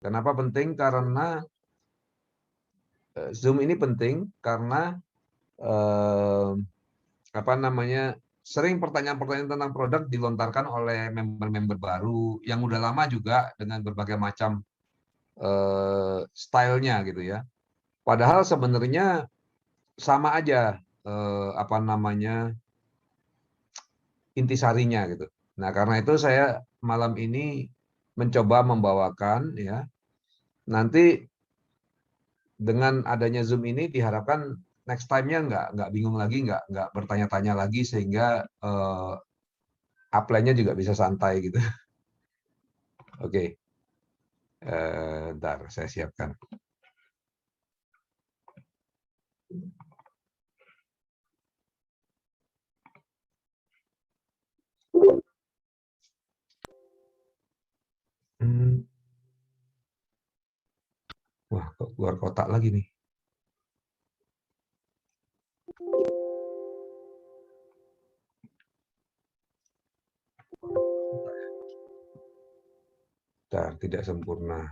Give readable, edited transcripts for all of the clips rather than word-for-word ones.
Kenapa penting? Karena Zoom ini penting karena apa namanya, sering pertanyaan-pertanyaan tentang produk dilontarkan oleh member-member baru yang udah lama juga dengan berbagai macam stylenya gitu ya. Padahal sebenarnya sama aja apa namanya, intisarinya gitu. Nah, karena itu saya malam ini mencoba membawakan ya. Nanti dengan adanya Zoom ini diharapkan next time-nya nggak bingung lagi, nggak bertanya-tanya lagi, sehingga upline-nya juga bisa santai gitu. Oke, ntar saya siapkan. Wah, kok keluar kotak lagi nih. Ntar, tidak sempurna.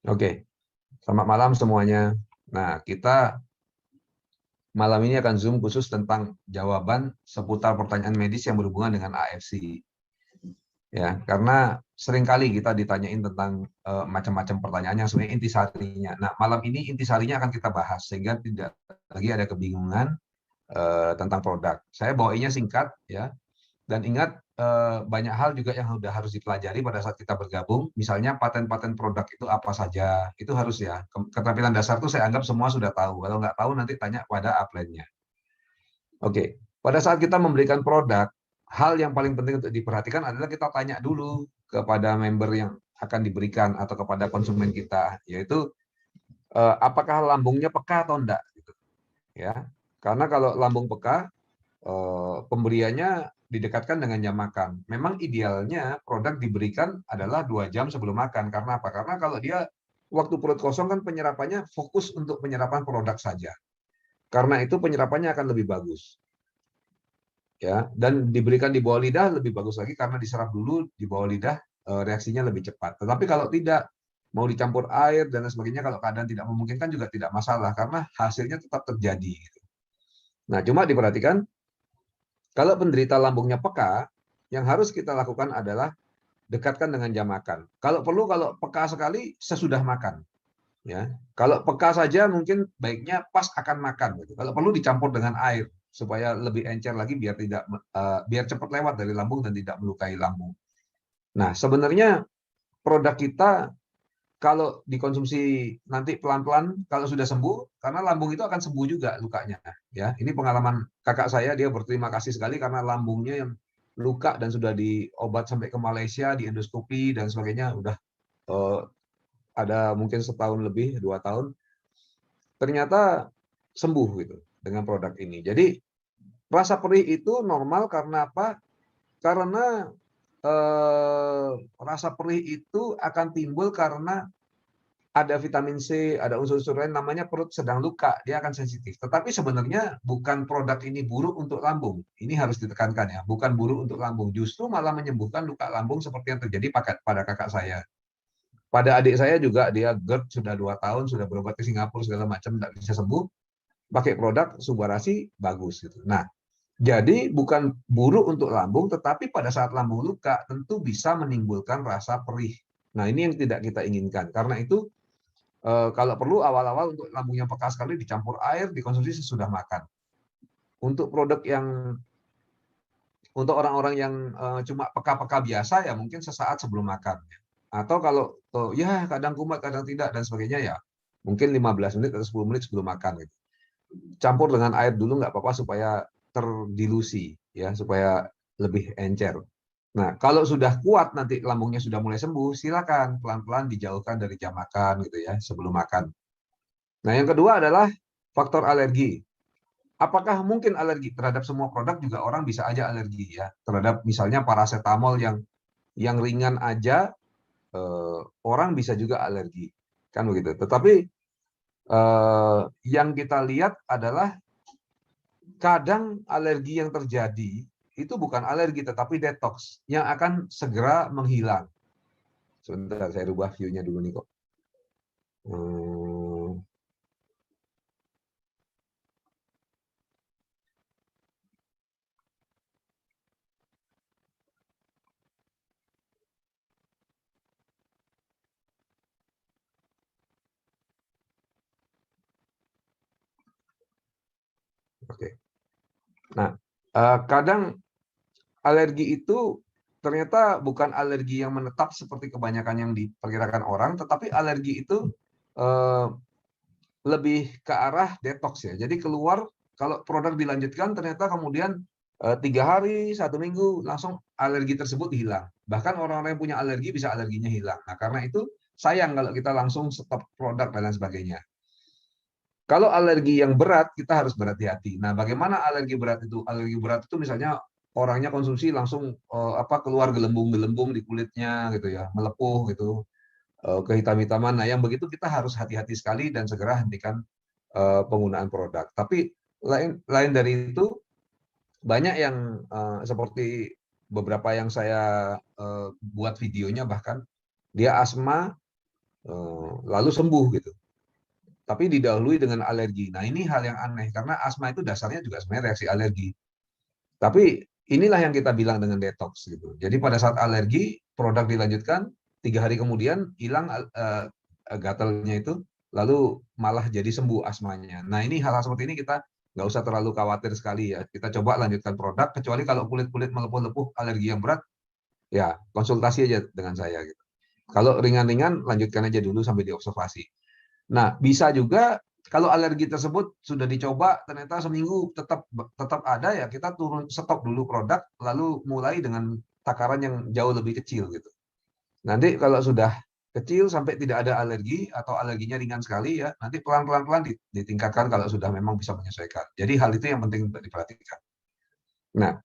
Oke, selamat malam semuanya. Nah, kita malam ini akan Zoom khusus tentang jawaban seputar pertanyaan medis yang berhubungan dengan AFC. Ya, karena seringkali kita ditanyain tentang macam-macam pertanyaan yang sebenarnya intisarinya. Nah, malam ini intisarinya akan kita bahas sehingga tidak lagi ada kebingungan tentang produk. Saya bawainnya singkat ya. Dan ingat, banyak hal juga yang sudah harus dipelajari pada saat kita bergabung. Misalnya paten-paten produk itu apa saja, itu harus ya. Keterampilan dasar itu saya anggap semua sudah tahu. Kalau nggak tahu nanti tanya pada upline-nya. Oke, pada saat kita memberikan produk, hal yang paling penting untuk diperhatikan adalah kita tanya dulu kepada member yang akan diberikan atau kepada konsumen kita, yaitu apakah lambungnya peka atau enggak. Gitu, ya, karena kalau lambung peka, pemberiannya didekatkan dengan jam makan. Memang idealnya produk diberikan adalah 2 jam sebelum makan. Karena apa? Karena kalau dia waktu perut kosong kan penyerapannya fokus untuk penyerapan produk saja. Karena itu penyerapannya akan lebih bagus. Ya, dan diberikan di bawah lidah lebih bagus lagi karena diserap dulu di bawah lidah, reaksinya lebih cepat. Tetapi kalau tidak, mau dicampur air dan sebagainya, kalau keadaan tidak memungkinkan juga tidak masalah karena hasilnya tetap terjadi. Gitu. Nah, cuma diperhatikan kalau penderita lambungnya peka, yang harus kita lakukan adalah dekatkan dengan jam makan. Kalau perlu, kalau peka sekali sesudah makan. Ya, kalau peka saja mungkin baiknya pas akan makan. Gitu. Kalau perlu dicampur dengan air supaya lebih encer lagi biar tidak biar cepat lewat dari lambung dan tidak melukai lambung. Nah, sebenarnya produk kita kalau dikonsumsi nanti pelan-pelan, kalau sudah sembuh, karena lambung itu akan sembuh juga lukanya. Ya, ini pengalaman kakak saya, dia berterima kasih sekali karena lambungnya yang luka dan sudah diobat sampai ke Malaysia, di endoskopi dan sebagainya, udah ada mungkin setahun lebih, 2 tahun, ternyata sembuh gitu dengan produk ini. Jadi rasa perih itu normal karena apa? Karena rasa perih itu akan timbul karena ada vitamin C, ada unsur-unsur lain, namanya perut sedang luka, dia akan sensitif. Tetapi sebenarnya bukan produk ini buruk untuk lambung. Ini harus ditekankan ya, bukan buruk untuk lambung. Justru malah menyembuhkan luka lambung seperti yang terjadi pada kakak saya. Pada adik saya juga, dia GERD sudah 2 tahun, sudah berobat ke Singapura segala macam, tidak bisa sembuh. Pakai produk Subarasi, bagus. Gitu. Nah, jadi bukan buruk untuk lambung, tetapi pada saat lambung luka tentu bisa menimbulkan rasa perih. Nah, ini yang tidak kita inginkan. Karena itu kalau perlu awal-awal untuk lambung yang peka sekali dicampur air, dikonsumsi sesudah makan. Untuk produk yang untuk orang-orang yang cuma peka-peka biasa ya mungkin sesaat sebelum makan. Atau kalau ya kadang kumat, kadang tidak dan sebagainya ya mungkin 15 menit atau 10 menit sebelum makan. Gitu. Campur dengan air dulu nggak apa-apa supaya terdilusi ya, supaya lebih encer. Nah, kalau sudah kuat nanti lambungnya sudah mulai sembuh, silakan pelan-pelan dijauhkan dari jam makan gitu ya, sebelum makan. Nah, yang kedua adalah faktor alergi. Apakah mungkin alergi terhadap semua produk? Juga orang bisa aja alergi ya terhadap misalnya paracetamol yang ringan aja, orang bisa juga alergi kan begitu. Tetapi yang kita lihat adalah kadang alergi yang terjadi itu bukan alergi tetapi detox yang akan segera menghilang. Sebentar, saya rubah view-nya dulu nih kok. Oke. Nah, kadang alergi itu ternyata bukan alergi yang menetap seperti kebanyakan yang diperkirakan orang, tetapi alergi itu eh, lebih ke arah detox ya. Jadi keluar kalau produk dilanjutkan ternyata kemudian 3 hari, 1 minggu langsung alergi tersebut hilang. Bahkan orang-orang yang punya alergi bisa alerginya hilang. Nah karena itu sayang kalau kita langsung stop produk dan lain sebagainya. Kalau alergi yang berat, kita harus berhati-hati. Nah, bagaimana alergi berat itu? Alergi berat itu misalnya orangnya konsumsi langsung keluar gelembung-gelembung di kulitnya gitu ya, melepuh gitu, kehitam-hitaman. Nah, yang begitu kita harus hati-hati sekali dan segera hentikan penggunaan produk. Tapi lain dari itu banyak yang seperti beberapa yang saya buat videonya bahkan dia asma lalu sembuh gitu. Tapi didahului dengan alergi. Nah, ini hal yang aneh karena asma itu dasarnya juga sebenarnya reaksi alergi. Tapi inilah yang kita bilang dengan detox gitu. Jadi pada saat alergi, produk dilanjutkan, 3 hari kemudian hilang gatalnya itu, lalu malah jadi sembuh asmanya. Nah, ini hal-hal seperti ini kita nggak usah terlalu khawatir sekali ya. Kita coba lanjutkan produk, kecuali kalau kulit-kulit melepuh-lepuh alergi yang berat, ya konsultasi aja dengan saya gitu. Kalau ringan-ringan, lanjutkan aja dulu sampai diobservasi. Nah, bisa juga kalau alergi tersebut sudah dicoba ternyata seminggu tetap tetap ada ya kita turun stop dulu produk lalu mulai dengan takaran yang jauh lebih kecil gitu. Nanti kalau sudah kecil sampai tidak ada alergi atau alerginya ringan sekali ya, nanti pelan-pelan ditingkatkan kalau sudah memang bisa menyesuaikan. Jadi hal itu yang penting untuk diperhatikan. Nah,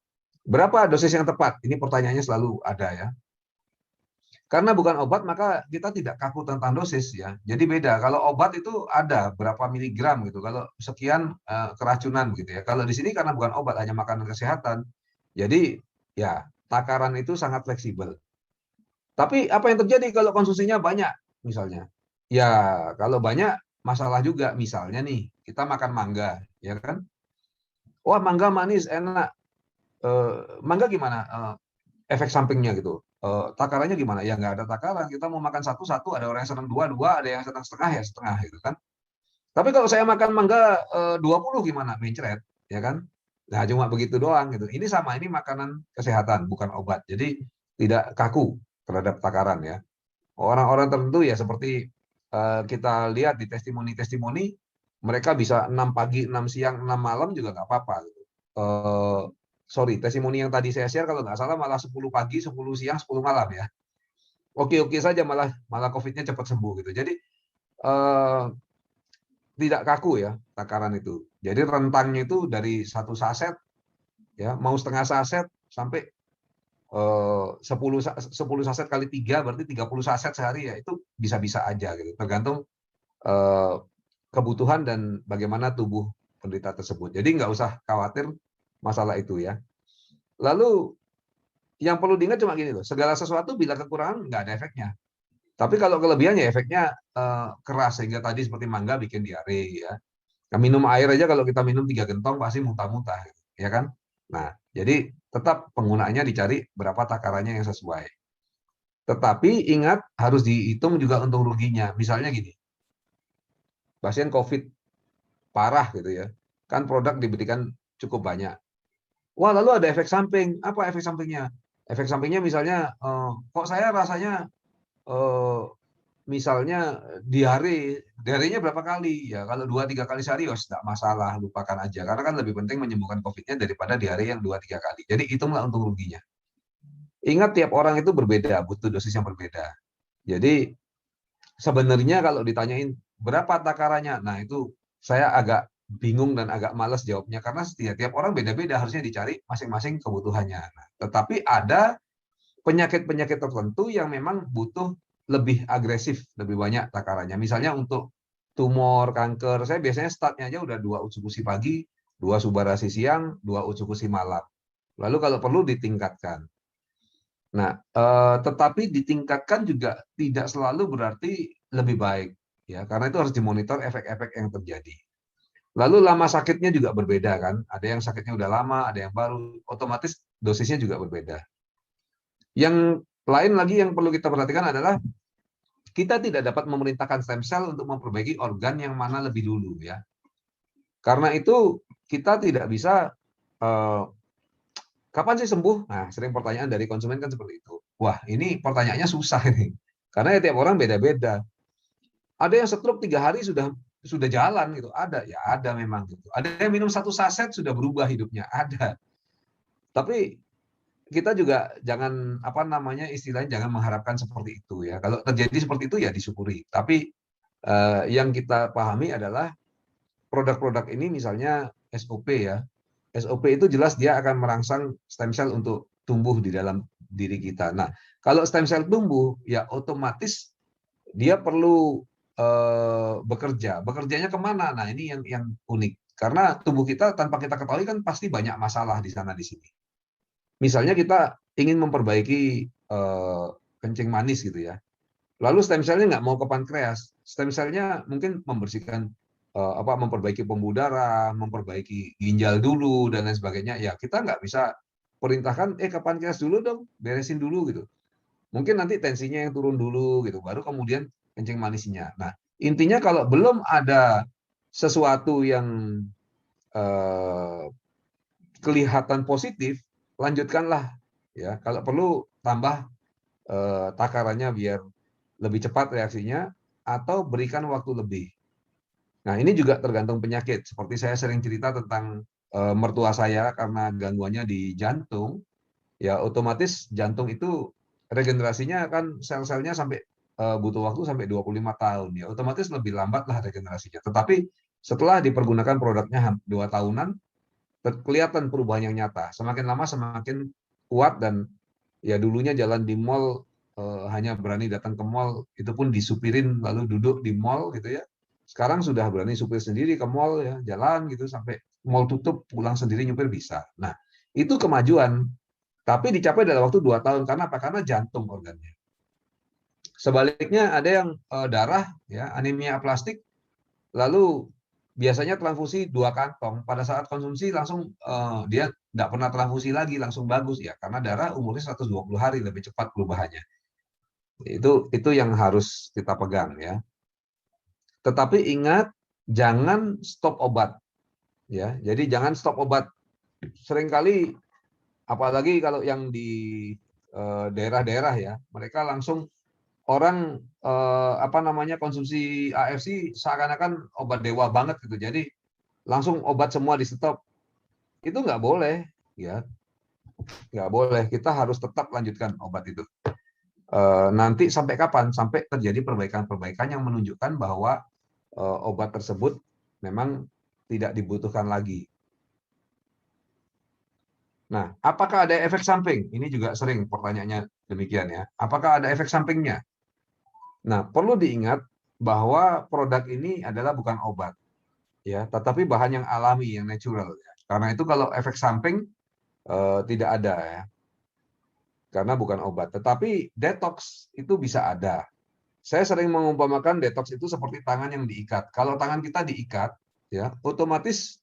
berapa dosis yang tepat? Ini pertanyaannya selalu ada ya. Karena bukan obat, maka kita tidak kaku tentang dosis ya. Jadi beda. Kalau obat itu ada berapa miligram gitu. Kalau sekian keracunan gitu ya. Kalau di sini karena bukan obat, hanya makanan kesehatan. Jadi ya takaran itu sangat fleksibel. Tapi apa yang terjadi kalau konsumsinya banyak misalnya? Ya kalau banyak masalah juga. Misalnya nih kita makan mangga, ya kan? Wah mangga manis enak. Mangga gimana? Efek sampingnya gitu. Takarannya gimana? Ya nggak ada takaran. Kita mau makan satu-satu, ada orang yang senang dua-dua, ada yang senang setengah ya setengah gitu kan. Tapi kalau saya makan mangga 20 gimana? Mencret, ya kan? Nah, cuma begitu doang gitu. Ini sama, ini makanan kesehatan, bukan obat. Jadi tidak kaku terhadap takaran ya. Orang-orang tertentu ya seperti kita lihat di testimoni-testimoni, mereka bisa 6 pagi, 6 siang, 6 malam juga nggak apa-apa. Gitu. Sorry, testimoni yang tadi saya share kalau nggak salah malah 10 pagi, 10 siang, 10 malam ya. Oke-oke saja malah COVID-nya cepat sembuh gitu. Jadi tidak kaku ya takaran itu. Jadi rentangnya itu dari 1 saset ya mau setengah saset sampai 10 saset kali 3 berarti 30 saset sehari ya itu bisa-bisa aja gitu. Tergantung kebutuhan dan bagaimana tubuh penderita tersebut. Jadi nggak usah khawatir masalah itu ya. Lalu yang perlu diingat cuma gini loh, segala sesuatu bila kekurangan nggak ada efeknya. Tapi kalau kelebihannya efeknya keras sehingga tadi seperti mangga bikin diare ya. Nah, minum air aja kalau kita minum 3 gentong pasti muntah-muntah, ya kan? Nah, jadi tetap penggunaannya dicari berapa takarannya yang sesuai. Tetapi ingat harus dihitung juga untung ruginya. Misalnya gini, pasien COVID parah gitu ya, kan produk diberikan cukup banyak. Wah, lalu ada efek samping. Apa efek sampingnya? Efek sampingnya misalnya, kok saya rasanya eh, misalnya diarenya berapa kali? Ya kalau 2-3 kali sehari ya tidak masalah, lupakan aja. Karena kan lebih penting menyembuhkan COVID-nya daripada diare yang 2-3 kali. Jadi hitunglah untung ruginya. Ingat tiap orang itu berbeda, butuh dosis yang berbeda. Jadi sebenarnya kalau ditanyain berapa takarannya, nah itu saya agak bingung dan agak malas jawabnya karena setiap orang beda-beda harusnya dicari masing-masing kebutuhannya. Nah, tetapi ada penyakit-penyakit tertentu yang memang butuh lebih agresif, lebih banyak takarannya. Misalnya untuk tumor, kanker, saya biasanya startnya aja udah 2 infusi pagi, 2 subarasi siang, 2 ucukusi malam. Lalu kalau perlu ditingkatkan. Nah, tetapi ditingkatkan juga tidak selalu berarti lebih baik, ya, karena itu harus dimonitor efek-efek yang terjadi. Lalu lama sakitnya juga berbeda kan, ada yang sakitnya udah lama, ada yang baru, otomatis dosisnya juga berbeda. Yang lain lagi yang perlu kita perhatikan adalah kita tidak dapat memerintahkan stem cell untuk memperbaiki organ yang mana lebih dulu, ya. Karena itu kita tidak bisa kapan sih sembuh? Nah, sering pertanyaan dari konsumen kan seperti itu. Wah, ini pertanyaannya susah ini. Karena ya tiap orang beda-beda. Ada yang stroke 3 hari sudah jalan gitu. Ada, ya ada memang gitu. Ada yang minum 1 saset sudah berubah hidupnya. Ada. Tapi kita juga jangan apa namanya istilahnya jangan mengharapkan seperti itu ya. Kalau terjadi seperti itu ya disyukuri. Tapi yang kita pahami adalah produk-produk ini misalnya SOP ya. SOP itu jelas dia akan merangsang stem cell untuk tumbuh di dalam diri kita. Nah, kalau stem cell tumbuh, ya otomatis dia perlu bekerja. Bekerjanya kemana? Nah, ini yang unik. Karena tubuh kita tanpa kita ketahui kan pasti banyak masalah di sana di sini. Misalnya kita ingin memperbaiki kencing manis gitu ya. Lalu stem cell-nya nggak mau ke pankreas. Stem cell-nya mungkin membersihkan memperbaiki pembuluh darah, memperbaiki ginjal dulu dan lain sebagainya. Ya kita nggak bisa perintahkan ke pankreas dulu dong, beresin dulu gitu. Mungkin nanti tensinya yang turun dulu gitu, baru kemudian kencing manisnya. Nah, intinya kalau belum ada sesuatu yang kelihatan positif, lanjutkanlah ya. Kalau perlu tambah takarannya biar lebih cepat reaksinya atau berikan waktu lebih. Nah, ini juga tergantung penyakit. Seperti saya sering cerita tentang mertua saya karena gangguannya di jantung, ya otomatis jantung itu regenerasinya kan sel-selnya sampai butuh waktu sampai 25 tahun. Ya otomatis lebih lambat lah regenerasinya. Tetapi setelah dipergunakan produknya 2 tahunan, kelihatan perubahan yang nyata. Semakin lama semakin kuat dan ya dulunya jalan di mall hanya berani datang ke mall itu pun disupirin lalu duduk di mall gitu ya. Sekarang sudah berani supir sendiri ke mall ya, jalan gitu sampai mall tutup pulang sendiri nyupir bisa. Nah, itu kemajuan. Tapi dicapai dalam waktu 2 tahun karena apa? Karena jantung organnya. Sebaliknya ada yang darah ya, anemia aplastik lalu biasanya transfusi 2 kantong. Pada saat konsumsi langsung dia tidak pernah transfusi lagi, langsung bagus ya karena darah umurnya 120 hari lebih cepat perubahannya. Itu yang harus kita pegang ya. Tetapi ingat jangan stop obat ya. Jadi jangan stop obat. Seringkali apalagi kalau yang di daerah-daerah ya, mereka langsung orang konsumsi AFC seakan-akan obat dewa banget gitu. Jadi langsung obat semua di stop. Itu nggak boleh ya. Nggak boleh. Kita harus tetap lanjutkan obat itu. Nanti sampai kapan? Sampai terjadi perbaikan-perbaikan yang menunjukkan bahwa obat tersebut memang tidak dibutuhkan lagi. Nah, apakah ada efek samping? Ini juga sering pertanyaannya demikian ya. Apakah ada efek sampingnya? Nah, perlu diingat bahwa produk ini adalah bukan obat, ya, tetapi bahan yang alami, yang natural. Ya. Karena itu kalau efek samping tidak ada ya, karena bukan obat. Tetapi detox itu bisa ada. Saya sering mengumpamakan detox itu seperti tangan yang diikat. Kalau tangan kita diikat, ya, otomatis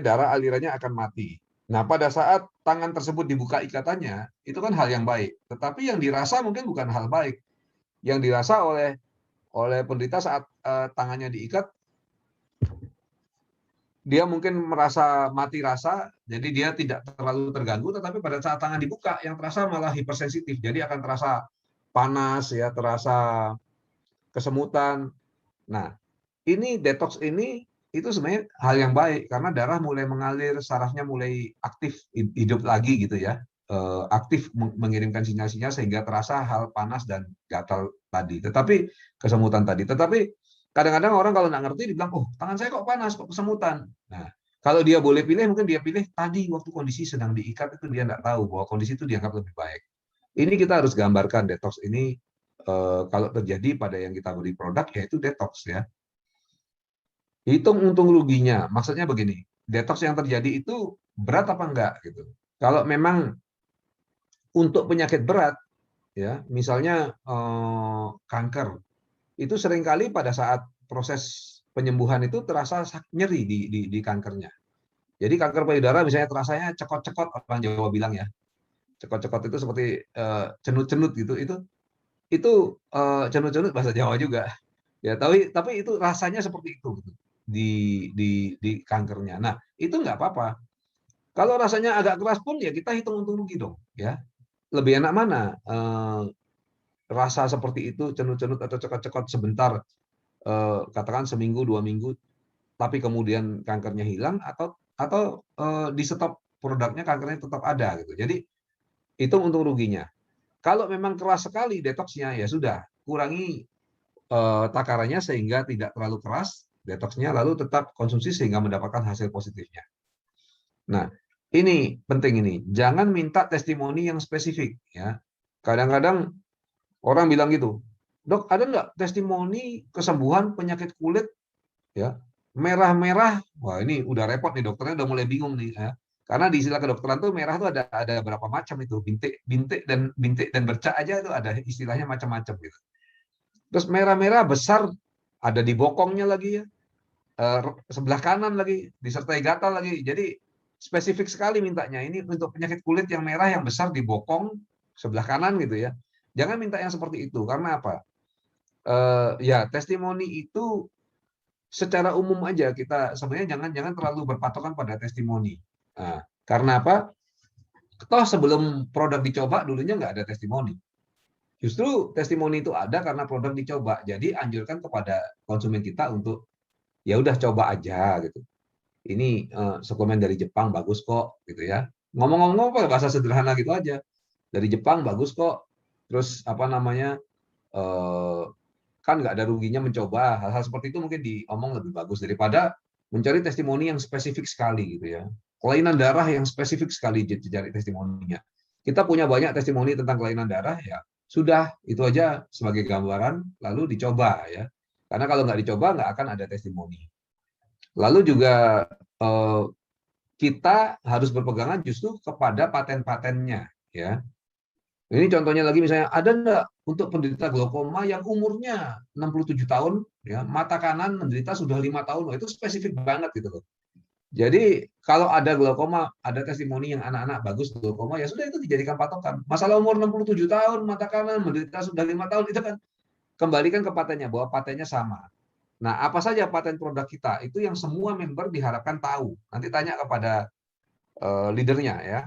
darah alirannya akan mati. Nah, pada saat tangan tersebut dibuka ikatannya, itu kan hal yang baik. Tetapi yang dirasa mungkin bukan hal baik. Yang dirasa oleh penderita saat tangannya diikat, dia mungkin merasa mati rasa, jadi dia tidak terlalu terganggu. Tetapi pada saat tangan dibuka, yang terasa malah hipersensitif. Jadi akan terasa panas, ya, terasa kesemutan. Nah, ini detox ini itu sebenarnya hal yang baik karena darah mulai mengalir, sarafnya mulai aktif hidup lagi gitu ya, aktif mengirimkan sinyal-sinyal sehingga terasa hal panas dan gatal tadi. Tetapi kesemutan tadi. Tetapi kadang-kadang orang kalau nggak ngerti dibilang, oh tangan saya kok panas, kok kesemutan. Nah, kalau dia boleh pilih, mungkin dia pilih tadi waktu kondisi sedang diikat itu dia nggak tahu bahwa kondisi itu dianggap lebih baik. Ini kita harus gambarkan detox ini kalau terjadi pada yang kita beri produk yaitu detox ya. hitung untung ruginya. Maksudnya begini, detox yang terjadi itu berat apa enggak gitu. Kalau memang untuk penyakit berat, ya misalnya kanker, itu seringkali pada saat proses penyembuhan itu terasa nyeri di kankernya. Jadi kanker payudara misalnya terasanya cekot-cekot, orang Jawa bilang ya, cekot-cekot itu seperti cenut-cenut gitu. Itu cenut-cenut bahasa Jawa juga. Ya, tapi itu rasanya seperti itu gitu, di kankernya. Nah, itu nggak apa-apa. Kalau rasanya agak keras pun ya kita hitung untung rugi dong, ya. Lebih enak mana? Rasa seperti itu cenut-cenut atau cekot-cekot sebentar, katakan seminggu 2 minggu, tapi kemudian kankernya hilang, atau di stop produknya kankernya tetap ada gitu. Jadi hitung untung ruginya. Kalau memang keras sekali detoksnya ya sudah kurangi takarannya sehingga tidak terlalu keras detoksnya, lalu tetap konsumsi sehingga mendapatkan hasil positifnya. Nah, ini penting ini. Jangan minta testimoni yang spesifik ya. Kadang-kadang orang bilang gitu, "Dok, ada nggak testimoni kesembuhan penyakit kulit ya merah-merah?" Wah, ini udah repot nih, dokternya udah mulai bingung nih ya. Karena di istilah kedokteran tuh merah tuh ada berapa macam itu, bintik dan bercak aja itu ada istilahnya macam-macam gitu. Terus merah-merah besar ada di bokongnya lagi ya, sebelah kanan lagi, disertai gatal lagi. Jadi spesifik sekali mintanya. Ini untuk penyakit kulit yang merah yang besar di bokong sebelah kanan gitu ya. Jangan minta yang seperti itu. Karena apa? Ya testimoni itu secara umum aja kita sebenarnya jangan terlalu berpatokan pada testimoni. Nah, karena apa? Toh sebelum produk dicoba dulunya nggak ada testimoni. Justru testimoni itu ada karena produk dicoba. Jadi anjurkan kepada konsumen kita untuk ya udah coba aja gitu. Ini suplemen dari Jepang bagus kok gitu ya. Ngomong-ngomong bahasa sederhana gitu aja. Dari Jepang bagus kok. Terus apa namanya? eh, kan nggak ada ruginya mencoba. Hal-hal seperti itu mungkin diomong lebih bagus daripada mencari testimoni yang spesifik sekali gitu ya. Kelainan darah yang spesifik sekali cari testimoninya. Kita punya banyak testimoni tentang kelainan darah ya. Sudah itu aja sebagai gambaran lalu dicoba ya. Karena kalau nggak dicoba nggak akan ada testimoni. Lalu juga eh, kita harus berpegangan justru kepada paten-patennya ya. Ini contohnya lagi misalnya ada enggak untuk penderita glaukoma yang umurnya 67 tahun ya, mata kanan menderita sudah 5 tahun. Wah, itu spesifik banget gitu loh. Jadi kalau ada glaukoma, ada testimoni yang anak-anak bagus glaukoma ya sudah itu dijadikan patokan. Masalah umur 67 tahun, mata kanan menderita sudah 5 tahun itu kan kembalikan ke patennya bahwa patennya sama. Nah, apa saja paten produk kita? Itu yang semua member diharapkan tahu. Nanti tanya kepada leadernya ya.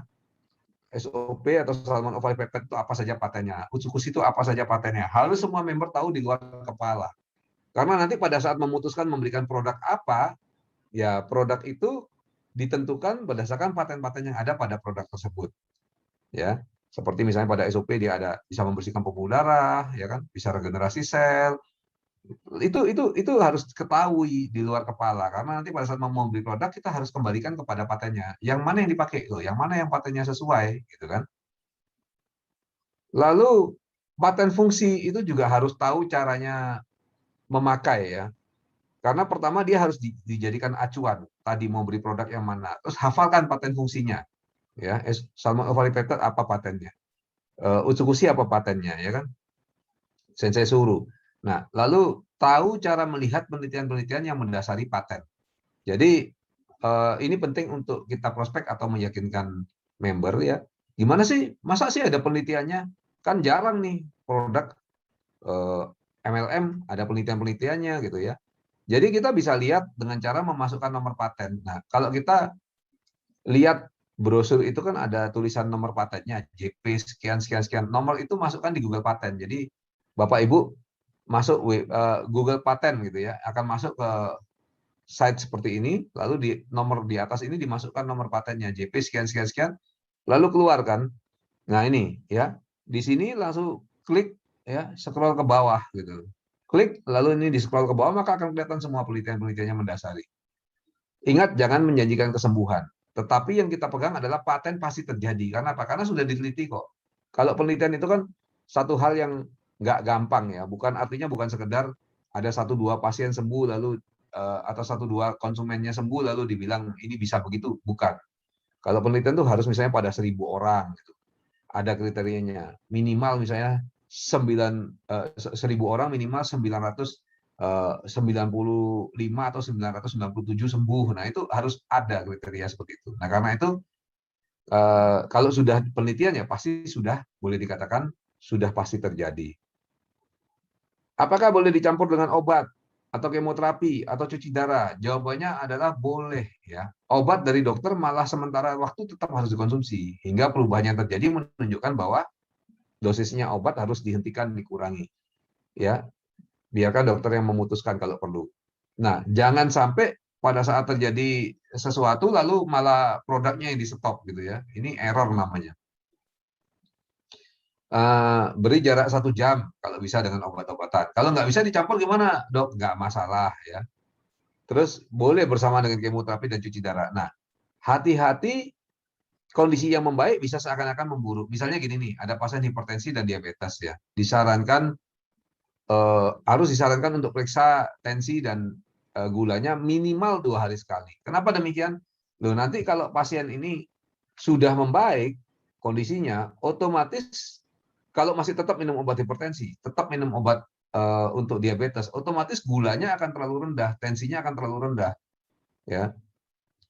SOP atau Salmon Oval Peptide itu apa saja patennya. Utsukushi itu apa saja patennya. Harus semua member tahu di luar kepala. Karena nanti pada saat memutuskan memberikan produk apa, ya produk itu ditentukan berdasarkan paten-paten yang ada pada produk tersebut. Ya, seperti misalnya pada SOP dia ada bisa membersihkan pembuluh darah, ya kan, bisa regenerasi sel, itu harus ketahui di luar kepala karena nanti pada saat mau membeli produk kita harus kembalikan kepada patennya yang mana yang dipakai loh, yang mana yang patennya sesuai gitu kan. Lalu paten fungsi itu juga harus tahu caranya memakai ya, karena pertama dia harus dijadikan acuan tadi mau beli produk yang mana, terus hafalkan paten fungsinya ya. Salmon Ovari Peptide apa patennya, Utsukushi apa patennya ya kan, Sensei Suru. Nah, lalu tahu cara melihat penelitian-penelitian yang mendasari paten. Jadi ini penting untuk kita prospek atau meyakinkan member ya. Gimana sih? Masa sih ada penelitiannya? Kan jarang nih produk MLM ada penelitian-penelitiannya gitu ya. Jadi kita bisa lihat dengan cara memasukkan nomor paten. Nah, kalau kita lihat brosur itu kan ada tulisan nomor patennya, JP sekian sekian sekian. Nomor itu masukkan di Google Paten. Jadi Bapak Ibu masuk Google Paten gitu ya, akan masuk ke site seperti ini, lalu di nomor di atas ini dimasukkan nomor patennya JP sekian sekian sekian, lalu keluarkan. Nah ini ya, di sini langsung klik ya, scroll ke bawah gitu. Klik lalu ini di scroll ke bawah maka akan kelihatan semua penelitian-penelitiannya mendasari. Ingat jangan menjanjikan kesembuhan, tetapi yang kita pegang adalah paten pasti terjadi. Karena apa? Karena sudah diteliti kok. Kalau penelitian itu kan satu hal yang nggak gampang ya, bukan artinya bukan sekedar ada 1-2 pasien sembuh lalu atau 1-2 konsumennya sembuh lalu dibilang ini bisa begitu, bukan. Kalau penelitian tuh harus misalnya pada 1.000 orang gitu. Ada kriterianya. Minimal misalnya 1.000 orang minimal 995 atau 997 sembuh. Nah, itu harus ada kriteria seperti itu. Nah, karena itu kalau sudah penelitian ya pasti sudah boleh dikatakan sudah pasti terjadi. Apakah boleh dicampur dengan obat atau kemoterapi atau cuci darah? Jawabannya adalah boleh ya. Obat dari dokter malah sementara waktu tetap harus dikonsumsi hingga perubahan yang terjadi menunjukkan bahwa dosisnya obat harus dihentikan, dikurangi. Ya, biarkan dokter yang memutuskan kalau perlu. Nah, jangan sampai pada saat terjadi sesuatu lalu malah produknya yang di-stop gitu ya. Ini error namanya. Beri jarak 1 jam kalau bisa dengan obat-obatan. Kalau nggak bisa dicampur gimana, dok? Nggak masalah ya. Terus boleh bersama dengan kemoterapi dan cuci darah. Nah, hati-hati kondisi yang membaik bisa seakan-akan memburuk. Misalnya gini nih, ada pasien hipertensi dan diabetes ya. Harus disarankan untuk periksa tensi dan gulanya minimal 2 hari sekali. Kenapa demikian? Loh, nanti kalau pasien ini sudah membaik kondisinya, otomatis kalau masih tetap minum obat hipertensi, tetap minum obat untuk diabetes, otomatis gulanya akan terlalu rendah, tensinya akan terlalu rendah. Ya,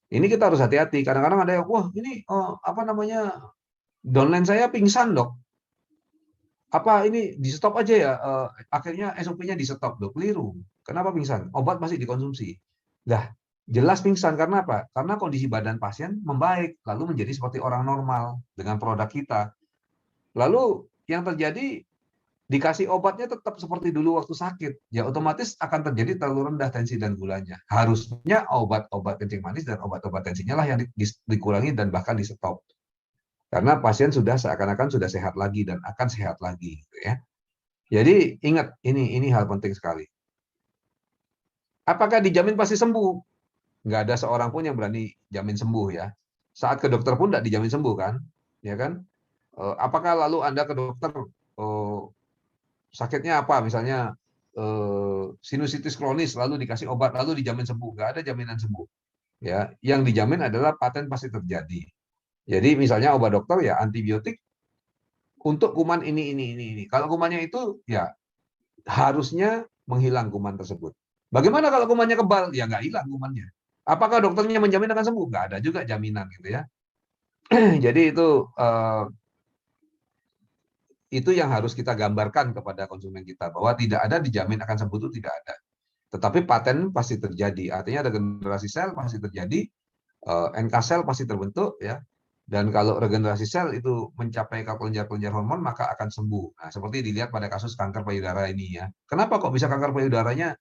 ini kita harus hati-hati. Kadang-kadang ada yang, wah ini apa namanya, downline saya pingsan dok. Apa ini di stop aja ya? Akhirnya SOP-nya di stop dok. Keliru. Kenapa pingsan? Obat masih dikonsumsi. Lah, jelas pingsan karena apa? Karena kondisi badan pasien membaik, lalu menjadi seperti orang normal dengan produk kita. Lalu yang terjadi dikasih obatnya tetap seperti dulu waktu sakit, ya otomatis akan terjadi terlalu rendah tensi dan gulanya. Harusnya obat-obat kencing manis dan obat-obat tensinya lah yang dikurangi dan bahkan di stop. Karena pasien sudah seakan-akan sudah sehat lagi dan akan sehat lagi, gitu ya. Jadi ingat ini hal penting sekali. Apakah dijamin pasti sembuh? Nggak ada seorang pun yang berani jamin sembuh ya. Saat ke dokter pun nggak dijamin sembuh kan, ya kan? Apakah lalu Anda ke dokter sakitnya apa? Misalnya sinusitis kronis lalu dikasih obat lalu dijamin sembuh? Nggak ada jaminan sembuh. Ya, yang dijamin adalah paten pasti terjadi. Jadi misalnya obat dokter ya antibiotik untuk kuman ini. Kalau kumannya itu ya harusnya menghilang kuman tersebut. Bagaimana kalau kumannya kebal? Ya nggak hilang kumannya. Apakah dokternya menjamin akan sembuh? Nggak ada juga jaminan gitu ya. Jadi itu yang harus kita gambarkan kepada konsumen kita bahwa tidak ada dijamin akan sembuh itu tidak ada. Tetapi paten pasti terjadi. Artinya regenerasi sel pasti terjadi, NK sel pasti terbentuk ya. Dan kalau regenerasi sel itu mencapai kelenjar-kelenjar hormon maka akan sembuh. Nah, seperti dilihat pada kasus kanker payudara ini ya. Kenapa kok bisa kanker payudaranya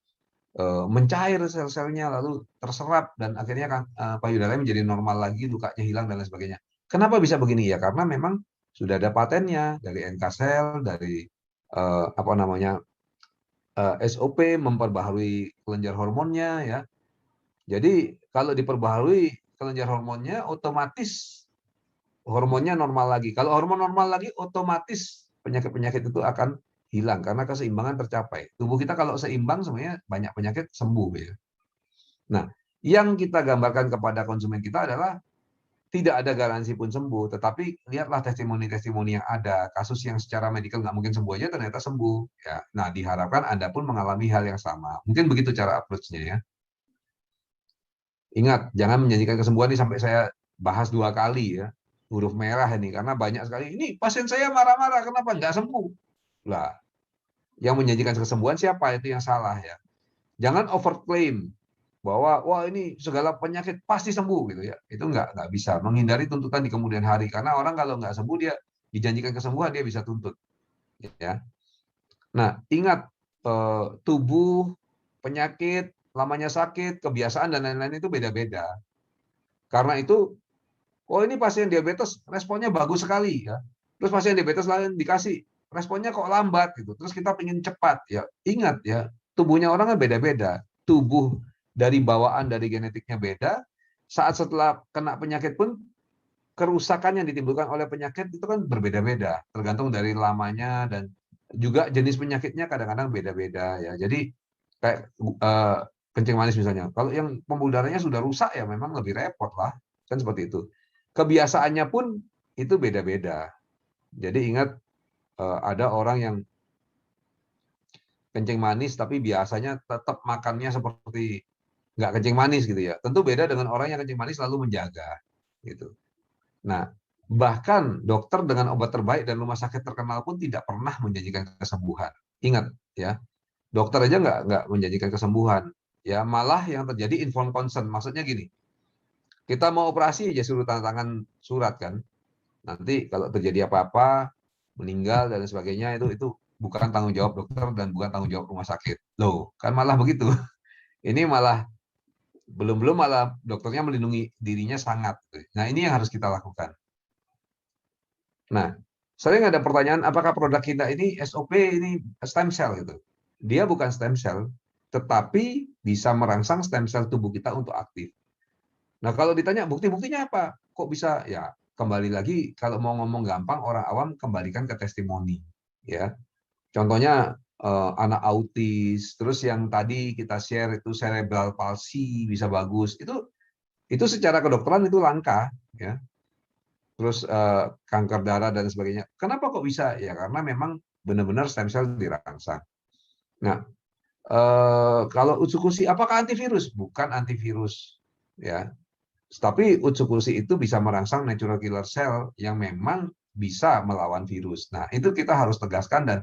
mencair sel-selnya lalu terserap dan akhirnya payudaranya menjadi normal lagi, lukanya hilang dan lain sebagainya. Kenapa bisa begini ya? Karena memang sudah ada patennya dari NK sel, dari apa namanya SOP memperbaharui kelenjar hormonnya ya. Jadi kalau diperbaharui kelenjar hormonnya otomatis hormonnya normal lagi. Kalau hormon normal lagi otomatis penyakit-penyakit itu akan hilang karena keseimbangan tercapai. Tubuh kita kalau seimbang sebenarnya banyak penyakit sembuh ya. Nah, yang kita gambarkan kepada konsumen kita adalah tidak ada garansi pun sembuh, tetapi lihatlah testimoni-testimoni yang ada, kasus yang secara medikal nggak mungkin sembuh aja ternyata sembuh. Ya, nah diharapkan Anda pun mengalami hal yang sama. Mungkin begitu cara approach-nya ya. Ingat, jangan menjanjikan kesembuhan ini sampai saya bahas 2 kali ya. Huruf merah ini, karena banyak sekali, ini pasien saya marah-marah, kenapa nggak sembuh? Lah, yang menjanjikan kesembuhan siapa? Itu yang salah ya. Jangan overclaim bahwa wah ini segala penyakit pasti sembuh gitu ya. Itu nggak bisa. Menghindari tuntutan di kemudian hari karena orang kalau nggak sembuh dia dijanjikan kesembuhan dia bisa tuntut. Ya. Nah ingat tubuh, penyakit, lamanya sakit, kebiasaan dan lain-lain itu beda-beda. Karena itu, oh ini pasien diabetes responnya bagus sekali ya. Terus pasien diabetes lain dikasih responnya kok lambat gitu. Terus kita ingin cepat ya. Ingat ya, tubuhnya orang kan beda-beda. Tubuh dari bawaan dari genetiknya beda. Saat setelah kena penyakit pun kerusakan yang ditimbulkan oleh penyakit itu kan berbeda-beda, tergantung dari lamanya dan juga jenis penyakitnya kadang-kadang beda-beda ya. Jadi kayak kencing manis misalnya. Kalau yang pembuluh darahnya sudah rusak ya memang lebih repot lah, kan seperti itu. Kebiasaannya pun itu beda-beda. Jadi ingat ada orang yang kencing manis tapi biasanya tetap makannya seperti nggak kencing manis gitu ya. Tentu beda dengan orang yang kencing manis lalu menjaga gitu. Nah, bahkan dokter dengan obat terbaik dan rumah sakit terkenal pun tidak pernah menjanjikan kesembuhan. Ingat ya, dokter aja nggak menjanjikan kesembuhan. Ya malah yang terjadi informed consent. Maksudnya gini, kita mau operasi aja suruh tanda tangan surat kan. Nanti kalau terjadi apa-apa, meninggal dan sebagainya itu bukan tanggung jawab dokter dan bukan tanggung jawab rumah sakit. Loh, kan malah begitu. Ini malah belum malah dokternya melindungi dirinya sangat. Nah, ini yang harus kita lakukan. Nah, sering ada pertanyaan apakah produk kita ini SOP ini stem cell gitu. Dia bukan stem cell, tetapi bisa merangsang stem cell tubuh kita untuk aktif. Nah, kalau ditanya bukti-buktinya apa? Kok bisa? Ya, kembali lagi kalau mau ngomong gampang orang awam kembalikan ke testimoni, ya. Contohnya anak autis, terus yang tadi kita share itu cerebral palsy bisa bagus. Itu secara kedokteran itu langka, ya. Terus kanker darah dan sebagainya. Kenapa kok bisa? Ya karena memang benar-benar stem cell dirangsang. Nah, kalau Utsukushi apakah antivirus? Bukan antivirus, ya. Tapi Utsukushi itu bisa merangsang natural killer cell yang memang bisa melawan virus. Nah, itu kita harus tegaskan dan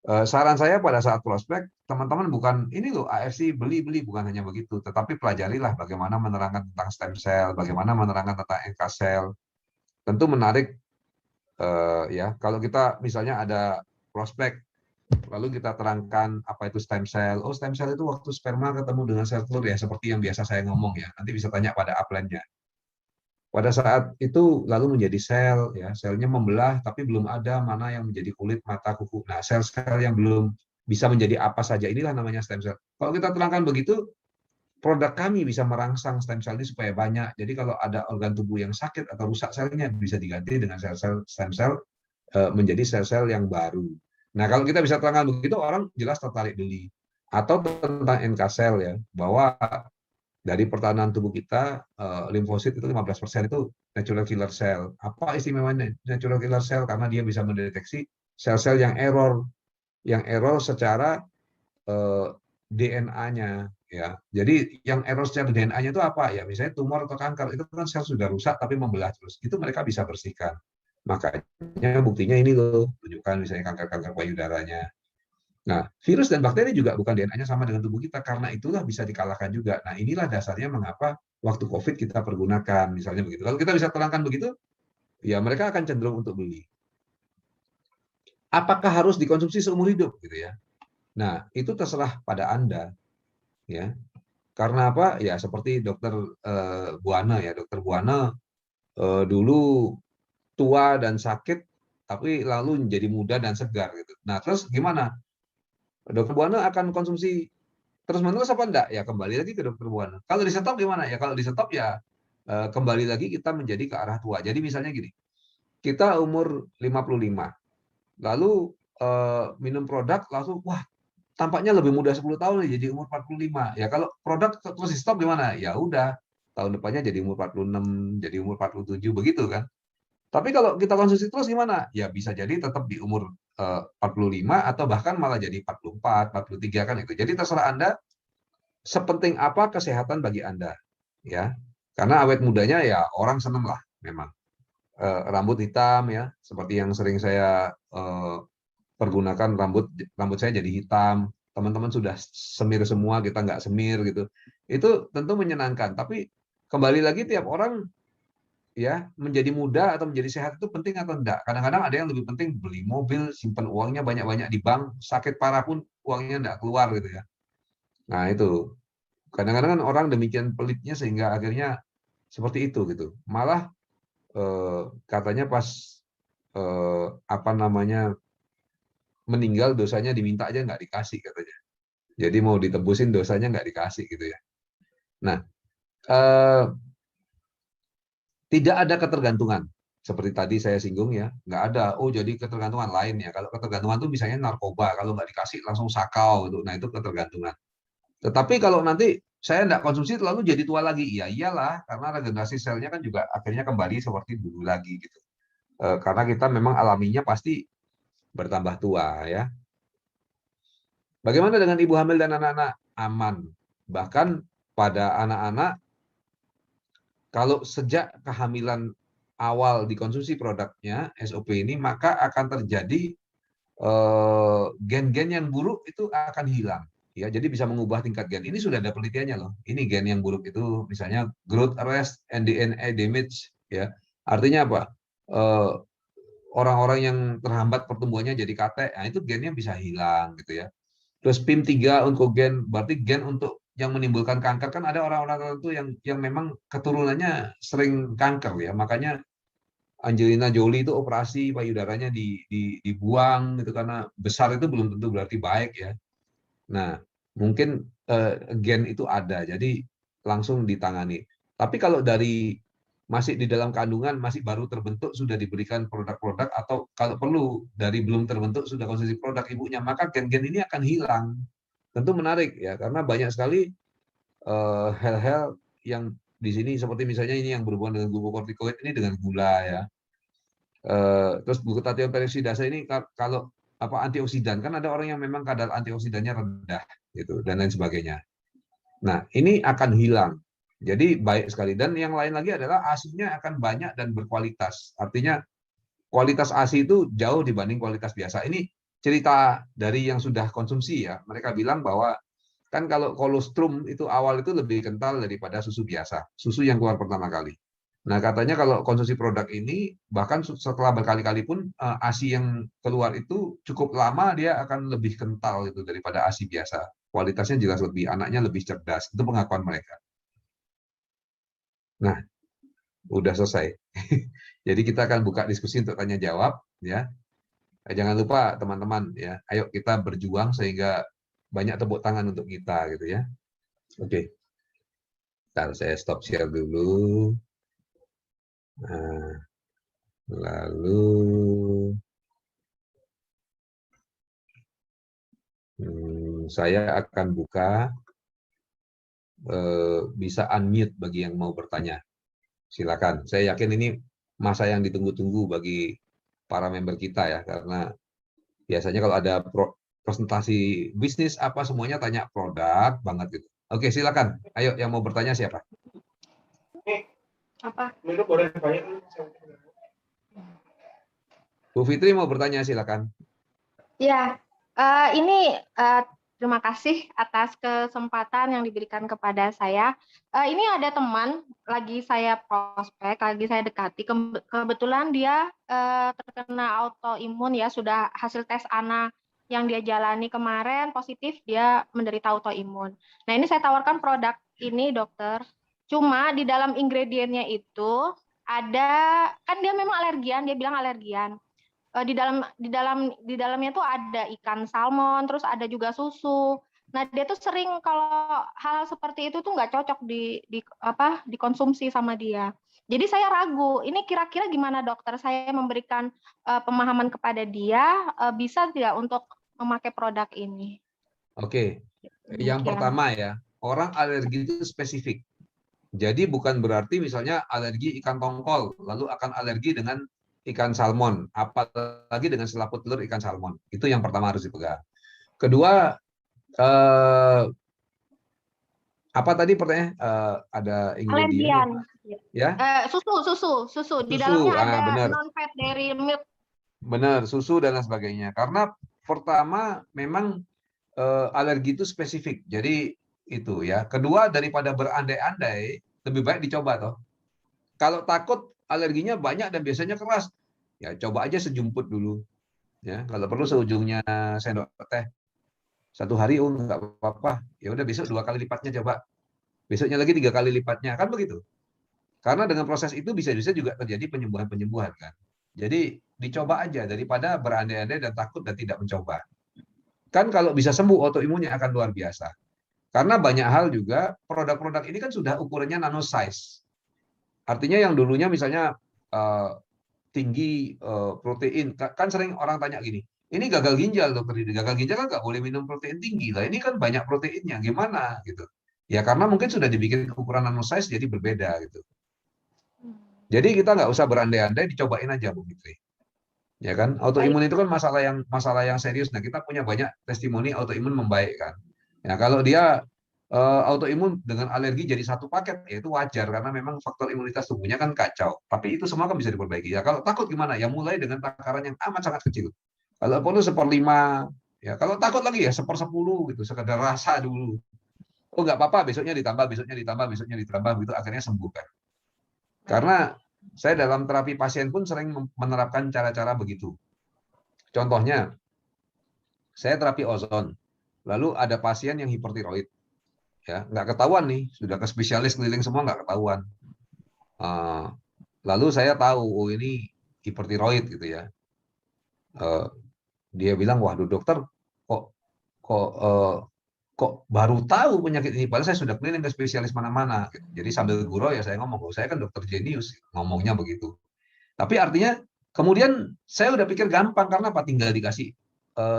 saran saya pada saat prospek, teman-teman bukan ini loh AFC beli-beli, bukan hanya begitu, tetapi pelajarilah bagaimana menerangkan tentang stem cell, bagaimana menerangkan tentang NK cell. Tentu menarik ya, kalau kita misalnya ada prospek, lalu kita terangkan apa itu stem cell. Oh, stem cell itu waktu sperma ketemu dengan sel telur ya, seperti yang biasa saya ngomong ya. Nanti bisa tanya pada upline-nya. Pada saat itu lalu menjadi sel, ya selnya membelah, tapi belum ada mana yang menjadi kulit, mata, kuku. Nah, sel-sel yang belum bisa menjadi apa saja inilah namanya stem cell. Kalau kita terangkan begitu, produk kami bisa merangsang stem cell ini supaya banyak. Jadi kalau ada organ tubuh yang sakit atau rusak selnya bisa diganti dengan sel-sel stem cell menjadi sel-sel yang baru. Nah, kalau kita bisa terangkan begitu, orang jelas tertarik beli. Atau tentang NK cell ya, bahwa dari pertahanan tubuh kita, limfosit itu 15% itu natural killer cell. Apa istimewanya natural killer cell? Karena dia bisa mendeteksi sel-sel yang error secara DNA-nya. Ya, jadi yang error secara DNA-nya itu apa? Ya, misalnya tumor atau kanker itu kan sel sudah rusak tapi membelah terus. Itu mereka bisa bersihkan. Makanya buktinya ini loh, tunjukkan misalnya kanker-kanker payudaranya. Nah, virus dan bakteri juga bukan DNA-nya sama dengan tubuh kita, karena itulah bisa dikalahkan juga. Nah, inilah dasarnya mengapa waktu COVID kita pergunakan, misalnya begitu. Kalau kita bisa terangkan begitu, ya mereka akan cenderung untuk beli. Apakah harus dikonsumsi seumur hidup, gitu ya? Nah, itu terserah pada Anda, ya. Karena apa? Ya seperti dokter Buana ya, dokter Buana dulu tua dan sakit, tapi lalu menjadi muda dan segar, gitu. Nah, terus gimana? Dokter Buana akan konsumsi terus-menerus apa enggak? Ya kembali lagi ke dokter Buana. Kalau di stop gimana? Ya kalau di stop ya kembali lagi kita menjadi ke arah tua. Jadi misalnya gini, kita umur 55, lalu minum produk langsung, wah tampaknya lebih muda 10 tahun jadi umur 45. Ya kalau produk terus di stop gimana? Ya udah, tahun depannya jadi umur 46, jadi umur 47, begitu kan. Tapi kalau kita konsumsi terus gimana? Ya bisa jadi tetap di umur 45 atau bahkan malah jadi 44, 43 kan itu. Jadi terserah Anda sepenting apa kesehatan bagi Anda, ya. Karena awet mudanya ya orang seneng lah memang. Rambut hitam ya, seperti yang sering saya pergunakan, rambut saya jadi hitam. Teman-teman sudah semir semua, kita nggak semir gitu. Itu tentu menyenangkan. Tapi kembali lagi tiap orang ya menjadi muda atau menjadi sehat itu penting atau enggak. Kadang-kadang ada yang lebih penting beli mobil, simpan uangnya banyak-banyak di bank, sakit parah pun uangnya enggak keluar gitu ya. Nah itu kadang-kadang kan orang demikian pelitnya sehingga akhirnya seperti itu gitu. Malah katanya pas apa namanya meninggal dosanya diminta aja nggak dikasih katanya. Jadi mau ditebusin dosanya nggak dikasih gitu ya. Nah tidak ada ketergantungan seperti tadi saya singgung ya, nggak ada. Oh jadi ketergantungan lain ya. Kalau ketergantungan itu misalnya narkoba, kalau nggak dikasih langsung sakau gitu. Nah itu ketergantungan. Tetapi kalau nanti saya tidak konsumsi lalu jadi tua lagi, ya iyalah, karena regenerasi selnya kan juga akhirnya kembali seperti dulu lagi gitu. Karena kita memang alaminya pasti bertambah tua ya. Bagaimana dengan ibu hamil dan anak-anak? Aman. Bahkan pada anak-anak, kalau sejak kehamilan awal dikonsumsi produknya SOP ini, maka akan terjadi gen-gen yang buruk itu akan hilang. Ya, jadi bisa mengubah tingkat gen. Ini sudah ada penelitiannya loh. Ini gen yang buruk itu misalnya growth arrest and DNA damage. Ya, artinya apa? Orang-orang yang terhambat pertumbuhannya jadi kate, nah itu gennya bisa hilang gitu ya. Terus PIM3 oncogen, berarti gen untuk yang menimbulkan kanker, kan ada orang-orang tertentu yang memang keturunannya sering kanker ya. Makanya Angelina Jolie itu operasi payudaranya dibuang gitu karena besar itu belum tentu berarti baik ya. Nah, mungkin gen itu ada, jadi langsung ditangani. Tapi kalau dari masih di dalam kandungan, masih baru terbentuk, sudah diberikan produk-produk, atau kalau perlu dari belum terbentuk sudah konsumsi produk ibunya, maka gen-gen ini akan hilang. Tentu menarik ya, karena banyak sekali hal-hal yang di sini seperti misalnya ini yang berhubungan dengan glukokortikoid ini dengan gula ya. Terus glutathione peroksidase ini kalau apa antioksidan, kan ada orang yang memang kadar antioksidannya rendah gitu dan lain sebagainya. Nah, ini akan hilang. Jadi baik sekali, dan yang lain lagi adalah ASI-nya akan banyak dan berkualitas. Artinya kualitas ASI itu jauh dibanding kualitas biasa. Ini cerita dari yang sudah konsumsi ya. Mereka bilang bahwa kan kalau kolostrum itu awal itu lebih kental daripada susu biasa, susu yang keluar pertama kali. Nah, katanya kalau konsumsi produk ini, bahkan setelah berkali-kali pun ASI yang keluar itu cukup lama dia akan lebih kental itu daripada ASI biasa. Kualitasnya jelas lebih, anaknya lebih cerdas. Itu pengakuan mereka. Nah, udah selesai. Jadi kita akan buka diskusi untuk tanya jawab ya. Jangan lupa teman-teman ya, ayo kita berjuang sehingga banyak tepuk tangan untuk kita gitu ya. Oke. Ntar saya stop share dulu. Nah, lalu saya akan buka, bisa unmute bagi yang mau bertanya. Silakan. Saya yakin ini masa yang ditunggu-tunggu bagi para member kita ya, karena biasanya kalau ada presentasi bisnis apa semuanya tanya produk banget gitu. Oke, silakan. Ayo yang mau bertanya siapa? Apa? Bu Fitri mau bertanya, silakan. Ya, ini terima kasih atas kesempatan yang diberikan kepada saya. Ini ada teman lagi saya prospek, lagi saya dekati. Kebetulan dia terkena autoimun ya, sudah hasil tes ANA yang dia jalani kemarin positif, dia menderita autoimun. Nah, ini saya tawarkan produk ini, dokter. Cuma di dalam ingredientnya itu ada, kan dia memang alergian, dia bilang alergian. Di dalamnya tuh ada ikan salmon, terus ada juga susu. Nah, dia tuh sering kalau hal seperti itu tuh nggak cocok dikonsumsi sama dia. Jadi saya ragu, ini kira-kira gimana dokter? Saya memberikan pemahaman kepada dia, bisa tidak untuk memakai produk ini? Oke, yang Demikian. pertama ya, orang alergi itu spesifik. Jadi bukan berarti misalnya alergi ikan tongkol, lalu akan alergi dengan ikan salmon, apalagi dengan selaput telur ikan salmon. Itu yang pertama harus dipegang. Kedua, apa tadi pertanyaan? Ada ingredient Alergian. ya? Susu. Di Susu, dalamnya ada benar, non-fat dairy milk. benar, susu dan lain sebagainya. Karena pertama memang alergi itu spesifik. Jadi itu ya. Kedua, daripada berandai-andai, lebih baik dicoba toh. Kalau takut alerginya banyak dan biasanya keras, ya coba aja sejumput dulu. Ya, kalau perlu seujungnya sendok teh. Satu hari nggak apa-apa. Ya udah besok 2 kali lipatnya coba. Besoknya lagi 3 kali lipatnya, kan begitu. Karena dengan proses itu bisa-bisa juga terjadi penyembuhan-penyembuhan kan. Jadi dicoba aja daripada berandai-andai dan takut dan tidak mencoba. Kan kalau bisa sembuh autoimunnya akan luar biasa. Karena banyak hal juga produk-produk ini kan sudah ukurannya nano size. Artinya yang dulunya misalnya tinggi protein, kan sering orang tanya gini, Ini gagal ginjal, dokter. Ini gagal ginjal kan nggak boleh minum protein tinggi lah. Ini kan banyak proteinnya, gimana gitu? Ya karena mungkin sudah dibikin ukuran nano-size jadi berbeda gitu. Jadi kita nggak usah berandai-andai, dicobain aja, Bu Fitri. Ya kan, Baik. autoimun itu kan masalah yang serius. Nah, kita punya banyak testimoni autoimun membaik kan. Ya, kalau dia autoimun dengan alergi jadi satu paket, ya itu wajar karena memang faktor imunitas tubuhnya kan kacau. Tapi itu semua kan bisa diperbaiki. Ya, kalau takut gimana? Ya mulai dengan takaran yang amat sangat kecil. Kalau perlu 1/5, ya kalau takut lagi ya 1/10 gitu, sekedar rasa dulu. Oh nggak apa-apa, besoknya ditambah, besoknya ditambah, besoknya ditambah, gitu akhirnya sembuh kan. Baik. Karena saya dalam terapi pasien pun sering menerapkan cara-cara begitu. Contohnya, saya terapi ozon, lalu ada pasien yang hipertiroid, ya nggak ketahuan nih, sudah ke spesialis keliling semua nggak ketahuan. Uh, Lalu saya tahu, oh ini hipertiroid gitu ya. Uh, Dia bilang, waduh dokter, kok kok uh, kok baru tahu penyakit ini, padahal saya sudah keliling ke spesialis mana-mana. Gitu. Jadi sambil gurau ya saya ngomong, oh, saya kan dokter jenius, ngomongnya begitu. Tapi artinya kemudian saya udah pikir gampang karena apa? Tinggal dikasih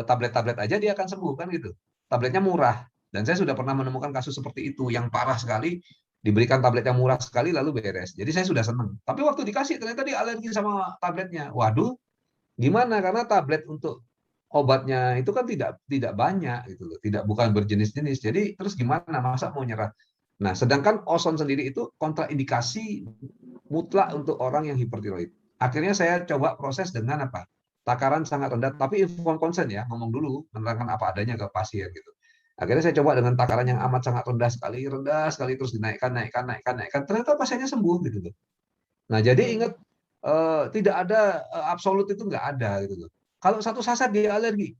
tablet-tablet aja dia akan sembuh kan gitu. Tabletnya murah dan saya sudah pernah menemukan kasus seperti itu yang parah sekali, diberikan tablet yang murah sekali lalu beres. Jadi saya sudah senang. Tapi waktu dikasih ternyata dia alergi sama tabletnya. Waduh, gimana? Karena tablet untuk obatnya itu kan tidak banyak gitu loh, tidak bukan berjenis-jenis. Jadi terus gimana? Masa mau nyerah? Nah, sedangkan ozon sendiri itu kontraindikasi mutlak untuk orang yang hipertiroid. Akhirnya saya coba proses dengan apa? Takaran sangat rendah, tapi informed consent ya, ngomong dulu, menerangkan apa adanya ke pasien gitu. Akhirnya saya coba dengan takaran yang amat sangat rendah sekali terus dinaikkan, naikkan, naikkan, naikkan. Ternyata pasiennya sembuh gitu loh. Nah, jadi ingat tidak ada absolut itu nggak ada gitu loh. Kalau satu saset dia alergi,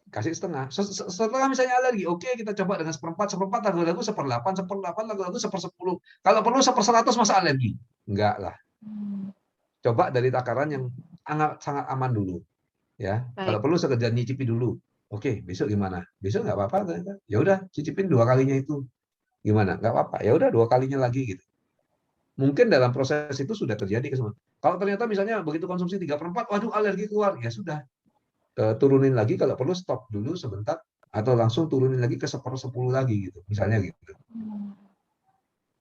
kasih setengah. Setelah misalnya alergi, oke kita coba dengan seperempat, seperempat, lagu-lagu 1/8, 1/8, lagu-lagu 1/10. Kalau perlu 1/100 masa alergi? Enggak lah. Coba dari takaran yang sangat aman dulu. Ya, kalau Baik. perlu sekedar nyicipi dulu. Oke, besok gimana? Besok nggak apa-apa. Ya udah, cicipin 2 kalinya itu. Gimana? Nggak apa-apa. Ya udah 2 kalinya lagi gitu. Mungkin dalam proses itu sudah terjadi kesembuhan. Kalau ternyata misalnya begitu konsumsi 3/4, waduh alergi keluar, ya sudah. Turunin lagi kalau perlu stop dulu sebentar atau langsung turunin lagi ke 1/10 lagi gitu misalnya gitu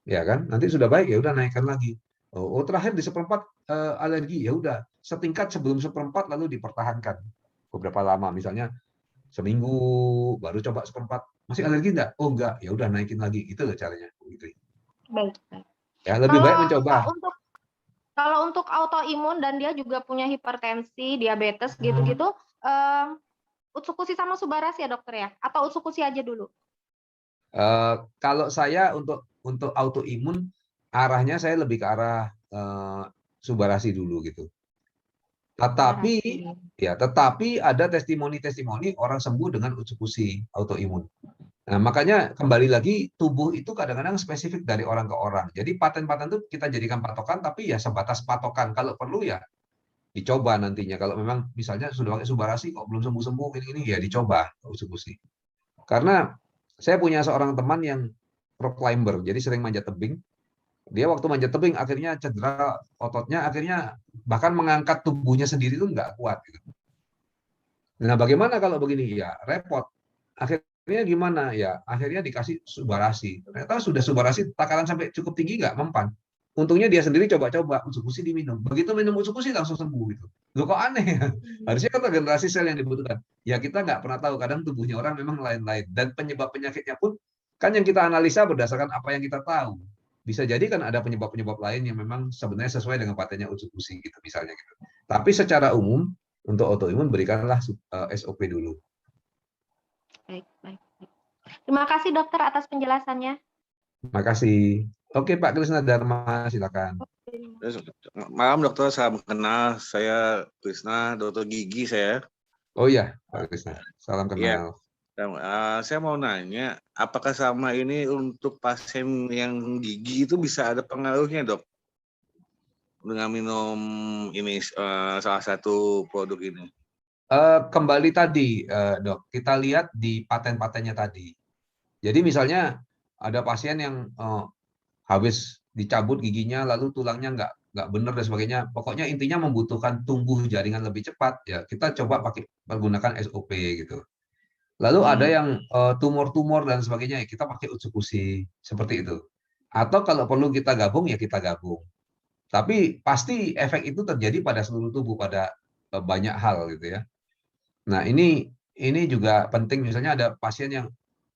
ya kan nanti sudah baik ya udah naikkan lagi terakhir di 1/4 alergi ya udah setingkat sebelum 1/4 lalu dipertahankan beberapa lama misalnya seminggu baru coba 1/4 masih alergi enggak oh enggak ya udah naikin lagi itu loh caranya gitu Baik. ya lebih baik Kalau mencoba untuk Kalau untuk autoimun dan dia juga punya hipertensi, diabetes gitu-gitu, Utsukushi sama Subarashi ya dokter ya? Atau Utsukushi aja dulu? Kalau saya untuk autoimun arahnya saya lebih ke arah Subarashi dulu gitu. Tetapi Subarashi. tetapi ada testimoni-testimoni orang sembuh dengan Utsukushi autoimun. Nah, makanya kembali lagi tubuh itu kadang-kadang spesifik dari orang ke orang. Jadi paten-paten itu kita jadikan patokan tapi ya sebatas patokan. Kalau perlu ya dicoba nantinya. Kalau memang misalnya sudah pakai Subarashi kok belum sembuh-sembuh ini ya dicoba Utsukushi. Karena saya punya seorang teman yang rock climber, jadi sering manjat tebing. Dia waktu manjat tebing akhirnya cedera ototnya, akhirnya bahkan mengangkat tubuhnya sendiri itu nggak kuat. Gitu. Nah, bagaimana kalau begini? Ya, repot. Akhirnya gimana? Ya, akhirnya dikasih Subarashi. Ternyata sudah Subarashi takaran sampai cukup tinggi nggak mempan. Untungnya dia sendiri coba-coba Utsukushi diminum. Begitu minum Utsukushi langsung sembuh gitu. Loh kok aneh ya? Harusnya kan regenerasi sel yang dibutuhkan. Ya kita nggak pernah tahu. Kadang tubuhnya orang memang lain-lain. Dan penyebab penyakitnya pun kan yang kita analisa berdasarkan apa yang kita tahu. Bisa jadi kan ada penyebab-penyebab lain yang memang sebenarnya sesuai dengan patennya Utsukushi gitu misalnya gitu. Tapi secara umum untuk autoimun berikanlah SOP dulu. Baik, baik. Terima kasih dokter atas penjelasannya. Terima kasih. Oke Pak Krisna Dharma, silakan. Malam dokter, salam kenal. Saya Krisna, dokter gigi saya. Oh iya, Pak Krisna. Salam kenal. Ya. Saya mau nanya, apakah sama ini untuk pasien yang gigi itu bisa ada pengaruhnya dok? Dengan minum ini salah satu produk ini. Kembali tadi dok, kita lihat di paten-patennya tadi. Jadi misalnya ada pasien yang habis dicabut giginya, lalu tulangnya nggak benar dan sebagainya. Pokoknya intinya membutuhkan tumbuh jaringan lebih cepat, ya kita coba pakai menggunakan SOP gitu. Lalu ada yang tumor-tumor dan sebagainya, ya kita pakai Utsukushi seperti itu. Atau kalau perlu kita gabung, ya kita gabung. Tapi pasti efek itu terjadi pada seluruh tubuh, pada banyak hal gitu ya. Nah, ini juga penting, misalnya ada pasien yang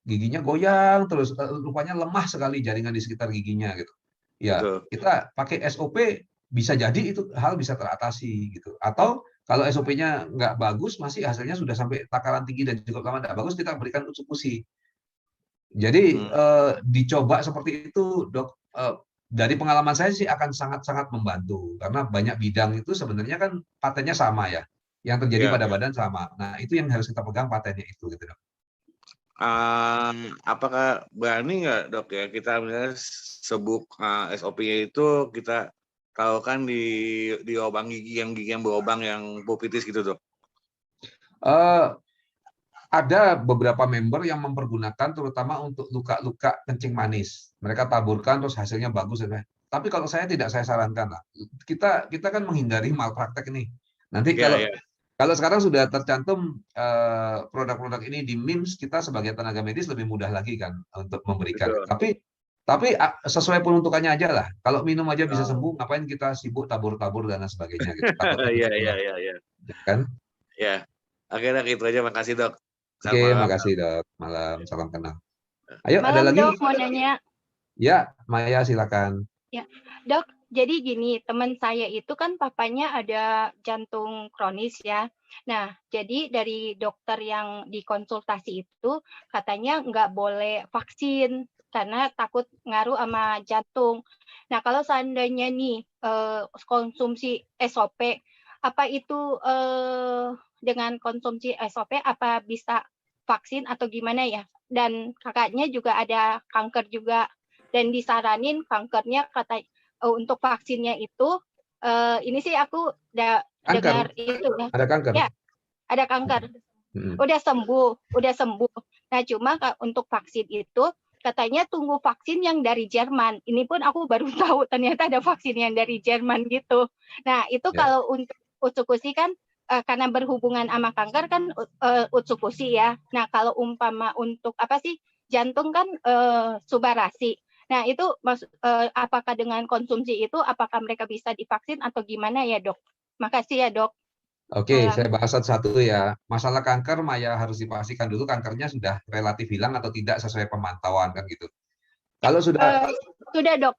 giginya goyang terus, rupanya lemah sekali jaringan di sekitar giginya gitu. Ya, Betul. kita pakai SOP bisa jadi itu hal bisa teratasi gitu. Atau kalau SOP-nya nggak bagus, masih hasilnya sudah sampai takaran tinggi dan cukup lama nggak bagus, kita berikan Utsukushi. Jadi dicoba seperti itu, Dok. Dari pengalaman saya sih akan sangat-sangat membantu karena banyak bidang itu sebenarnya kan patennya sama ya, yang terjadi Ya. pada badan sama. Nah, itu yang harus kita pegang patennya itu gitu, Dok. Apakah berani nggak, Dok, ya kita misalnya sebut SOP-nya itu kita taruhkan di lubang gigi yang berlubang yang pupitis gitu, Dok? Ada beberapa member yang mempergunakan terutama untuk luka-luka kencing manis. Mereka taburkan terus hasilnya bagus. Tapi kalau saya tidak saya sarankan lah. Kita kan menghindari malpraktek ini. Nanti Ya. kalau sekarang sudah tercantum produk-produk ini di MIMS, kita sebagai tenaga medis lebih mudah lagi kan untuk memberikan. Betul. Tapi sesuai peruntukannya aja lah. Kalau minum aja bisa Oh. sembuh, ngapain kita sibuk tabur-tabur dan lain sebagainya gitu. Takutnya Iya. ya kan? Ya. Oke, Dok, itu aja. Makasih, Dok. Oke, Selamat malam. makasih Dok. Malam, salam kenal. Ayo, ada Malam, lagi? Dok, mau nanya. Ya, Maya silakan. Ya, Dok, jadi gini, teman saya itu kan papanya ada jantung kronis ya. Nah, jadi dari dokter yang dikonsultasi itu katanya nggak boleh vaksin karena takut ngaruh sama jantung. Nah, kalau seandainya nih konsumsi SOP, apa itu dengan konsumsi SOP apa bisa vaksin atau gimana ya? Dan kakaknya juga ada kanker juga. Dan disaranin kankernya untuk vaksinnya itu ini sih aku udah dengar itu ya. Ada kanker. Ya, ada kanker. Udah sembuh. Nah, cuma untuk vaksin itu katanya tunggu vaksin yang dari Jerman. Ini pun aku baru tahu ternyata ada vaksin yang dari Jerman gitu. Nah, itu kalau untuk Utsukushi kan karena berhubungan sama kanker kan Utsukushi ya. Nah, kalau umpama untuk apa sih jantung kan Subarasi. Nah, itu apakah dengan konsumsi itu apakah mereka bisa divaksin atau gimana ya, Dok? Makasih ya, Dok. Oke, saya bahas satu ya. Masalah kanker, Maya harus dipastikan dulu kankernya sudah relatif hilang atau tidak sesuai pemantauan kan gitu. Kalau sudah sudah, Dok.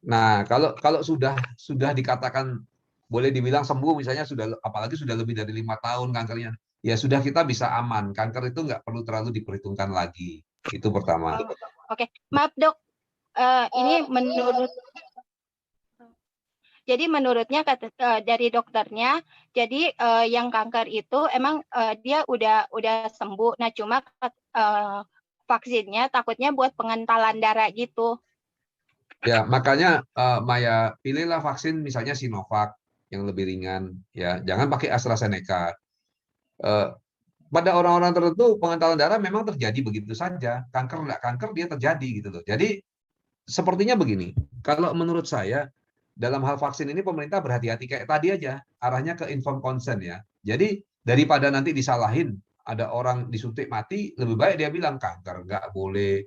Nah, kalau sudah dikatakan boleh dibilang sembuh, misalnya sudah, apalagi sudah lebih dari 5 tahun kankernya, ya sudah kita bisa aman. Kanker itu nggak perlu terlalu diperhitungkan lagi. Itu pertama. Oke, maaf Dok. Ini jadi menurutnya dari dokternya, jadi yang kanker itu emang dia udah sembuh. Nah, cuma vaksinnya takutnya buat pengentalan darah gitu. Ya, makanya Maya pilihlah vaksin misalnya Sinovac yang lebih ringan ya. Jangan pakai AstraZeneca. Pada orang-orang tertentu pengentalan darah memang terjadi begitu saja. Kanker enggak kanker dia terjadi gitu loh. Jadi sepertinya begini. Kalau menurut saya dalam hal vaksin ini pemerintah berhati-hati kayak tadi aja, arahnya ke informed consent ya. Jadi daripada nanti disalahin ada orang disuntik mati, lebih baik dia bilang kanker nggak boleh,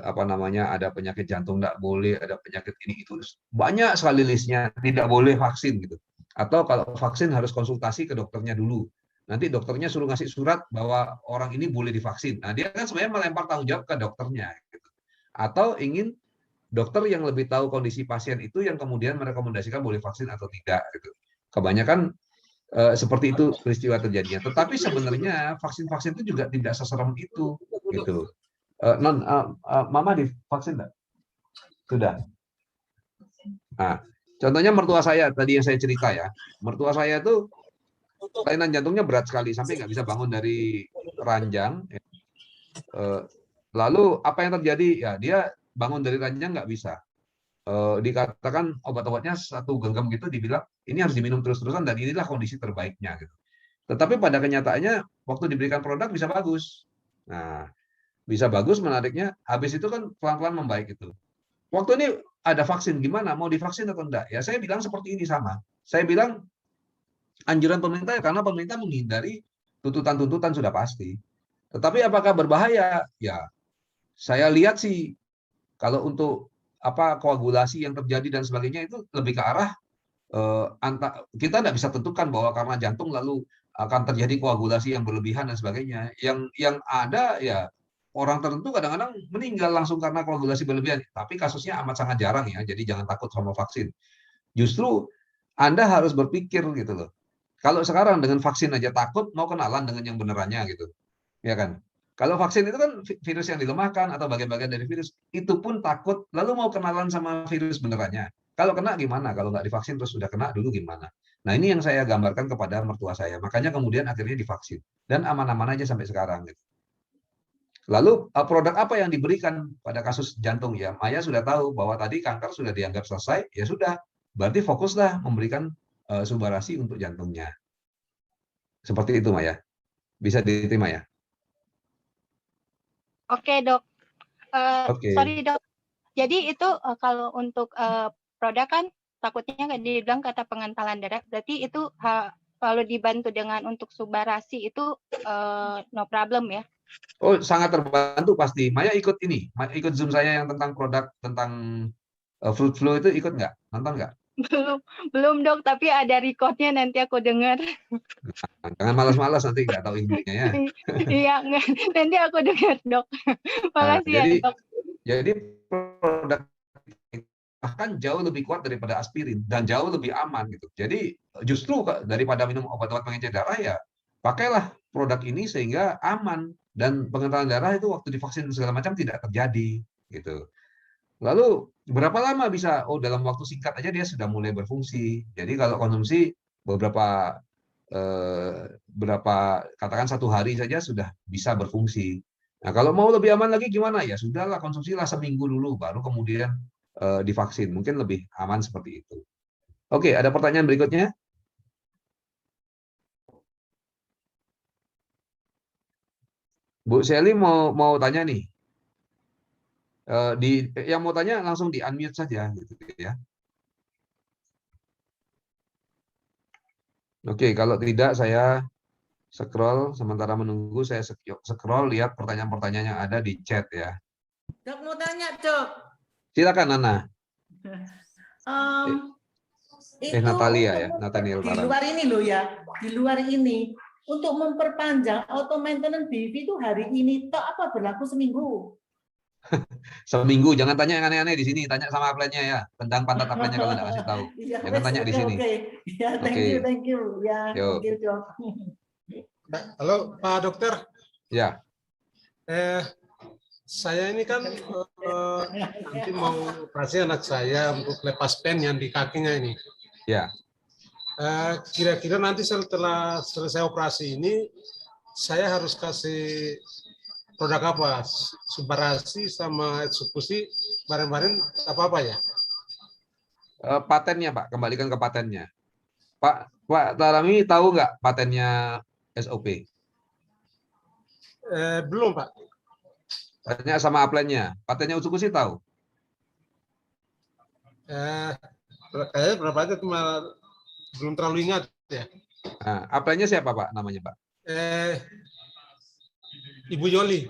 apa namanya, ada penyakit jantung nggak boleh, ada penyakit ini itu banyak sekali listnya, tidak boleh vaksin gitu. Atau kalau vaksin harus konsultasi ke dokternya dulu. Nanti dokternya suruh ngasih surat bahwa orang ini boleh divaksin. Nah, dia kan sebenarnya melempar tanggung jawab ke dokternya gitu. Atau ingin dokter yang lebih tahu kondisi pasien itu yang kemudian merekomendasikan boleh vaksin atau tidak gitu. Kebanyakan seperti itu peristiwa terjadinya. Tetapi sebenarnya vaksin-vaksin itu juga tidak seserem itu gitu. Mama divaksin enggak? Sudah. Nah, contohnya mertua saya tadi yang saya cerita ya. Mertua saya itu kelainan jantungnya berat sekali sampai nggak bisa bangun dari ranjang. Lalu apa yang terjadi? Ya dia bangun dari ranjang nggak bisa. Dikatakan obat-obatnya satu genggam gitu, dibilang ini harus diminum terus-terusan dan inilah kondisi terbaiknya gitu. Tetapi pada kenyataannya waktu diberikan produk bisa bagus. Nah, bisa bagus menariknya, habis itu kan pelan-pelan membaik itu. Waktu ini ada vaksin, gimana? Mau divaksin atau enggak? Ya saya bilang seperti ini sama. Saya bilang anjuran pemerintah ya karena pemerintah menghindari tuntutan-tuntutan sudah pasti. Tetapi apakah berbahaya? Ya, saya lihat sih kalau untuk apa koagulasi yang terjadi dan sebagainya itu lebih ke arah kita tidak bisa tentukan bahwa karena jantung lalu akan terjadi koagulasi yang berlebihan dan sebagainya. Yang ada ya orang tertentu kadang-kadang meninggal langsung karena koagulasi berlebihan. Tapi kasusnya amat sangat jarang ya. Jadi jangan takut sama vaksin. Justru Anda harus berpikir gitu loh. Kalau sekarang dengan vaksin aja takut, mau kenalan dengan yang benerannya gitu, ya kan? Kalau vaksin itu kan virus yang dilemahkan atau bagian-bagian dari virus, itu pun takut, lalu mau kenalan sama virus benerannya. Kalau kena gimana? Kalau nggak divaksin terus sudah kena dulu gimana? Nah ini yang saya gambarkan kepada mertua saya. Makanya kemudian akhirnya divaksin dan aman-aman aja sampai sekarang. Gitu. Lalu produk apa yang diberikan pada kasus jantung ya? Maya sudah tahu bahwa tadi kanker sudah dianggap selesai, ya sudah. Berarti fokuslah memberikan subarasi untuk jantungnya. Seperti itu Maya. Bisa diterima ya? Oke dok. Oke. Sorry dok. Jadi itu kalau untuk produk kan takutnya nggak dibilang kata pengentalan darah. Berarti itu kalau dibantu dengan untuk subarasi itu no problem ya? Oh sangat terbantu pasti. Maya ikut ini, ikut Zoom saya yang tentang produk tentang fruit flow itu ikut nggak? Nonton nggak? Belum dok, tapi ada recordnya nanti aku dengar. Nah, jangan malas-malas nanti nggak tahu ilmunya ya. Iya, nanti aku dengar dok. Makasih ya dok. Jadi produk bahkan jauh lebih kuat daripada aspirin dan jauh lebih aman gitu. Jadi justru daripada minum obat-obat pengencer darah ya pakailah produk ini sehingga aman dan pengentalan darah itu waktu divaksin segala macam tidak terjadi gitu. Lalu berapa lama bisa? Oh dalam waktu singkat aja dia sudah mulai berfungsi. Jadi kalau konsumsi berapa katakan 1 hari saja sudah bisa berfungsi. Nah kalau mau lebih aman lagi gimana? Ya sudahlah konsumsilah seminggu dulu baru kemudian divaksin. Mungkin lebih aman seperti itu. Oke, ada pertanyaan berikutnya? Bu Shelly mau tanya nih. Yang mau tanya langsung di unmute saja gitu ya. Oke, kalau tidak saya scroll sementara menunggu saya scroll lihat pertanyaan-pertanyaan yang ada di chat ya. Dok mau tanya dok. Silakan Nana. Itu Natalia ya, Nathaniel di luar ini loh ya, di luar ini untuk memperpanjang auto maintenance BV itu hari ini tok apa berlaku seminggu? Seminggu, jangan tanya yang aneh-aneh di sini, tanya sama upline-nya ya, tentang pantat upline-nya kalau nggak kasih tahu. Ya, Jangan tanya di sini. Ya, thank you. Ya, thank you, Dok. Halo, Pak Dokter. Ya. Saya ini kan nanti mau operasi anak saya untuk lepas pen yang di kakinya ini. Ya. Kira-kira nanti setelah selesai operasi ini, saya harus kasih produk apa? Subarasi sama eksekusi bareng-bareng apa ya? Patennya Pak, kembalikan ke patennya. Pak Tarami tahu nggak patennya SOP? Belum Pak. Tanya sama upline-nya. Patennya Utsukushi tahu? Kayaknya berapa aja cuma belum terlalu ingat ya. Nah, upline-nya siapa Pak namanya Pak? Ibu Yoli.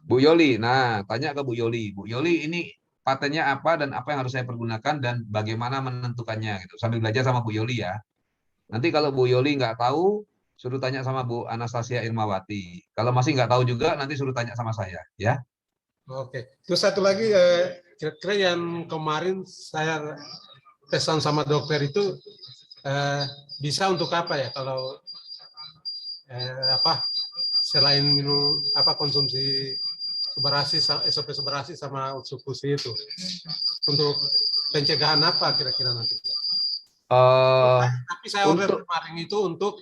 Bu Yoli. Nah, tanya ke Bu Yoli. Bu Yoli ini patennya apa dan apa yang harus saya pergunakan dan bagaimana menentukannya gitu. Sambil belajar sama Bu Yoli ya. Nanti kalau Bu Yoli nggak tahu, suruh tanya sama Bu Anastasia Irmawati. Kalau masih nggak tahu juga, nanti suruh tanya sama saya, ya. Oke. Terus satu lagi, kira-kira yang kemarin saya pesan sama dokter itu bisa untuk apa ya? Kalau selain minum konsumsi subarasi, SOP subarasi sama Utsukushi itu, untuk pencegahan apa kira-kira nanti? Tapi saya order kemarin itu untuk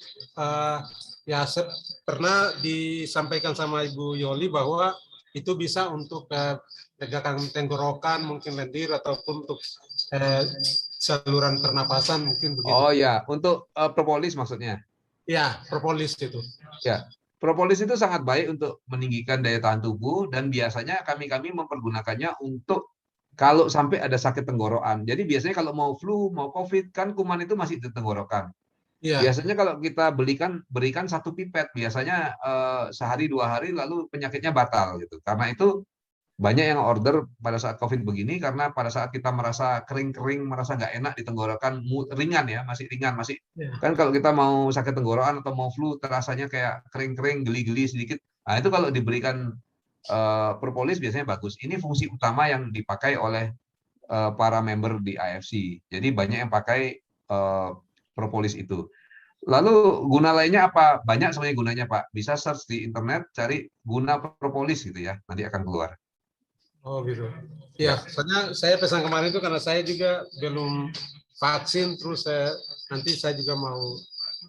pernah disampaikan sama Ibu Yoli bahwa itu bisa untuk penegakan tenggorokan, mungkin lendir ataupun untuk saluran pernapasan mungkin begitu. Oh ya, untuk propolis maksudnya? Ya, propolis itu. Ya, propolis itu sangat baik untuk meninggikan daya tahan tubuh dan biasanya kami mempergunakannya untuk kalau sampai ada sakit tenggorokan. Jadi biasanya kalau mau flu, mau COVID, kan kuman itu masih di tenggorokan. Iya. Biasanya kalau kita berikan 1 pipet, biasanya sehari 2 hari lalu penyakitnya batal gitu. Karena itu banyak yang order pada saat COVID begini karena pada saat kita merasa kering-kering, merasa nggak enak di tenggorokan, ringan ya, masih ringan, masih Iya. kan kalau kita mau sakit tenggorokan atau mau flu terasanya kayak kering-kering, geli-geli sedikit. Nah, itu kalau diberikan propolis biasanya bagus. Ini fungsi utama yang dipakai oleh para member di AFC. Jadi banyak yang pakai propolis itu. Lalu guna lainnya apa? Banyak sebenarnya gunanya, Pak. Bisa search di internet, cari guna propolis gitu ya. Nanti akan keluar. Oh gitu. Ya, soalnya saya pesan kemarin itu karena saya juga belum vaksin, terus nanti saya juga mau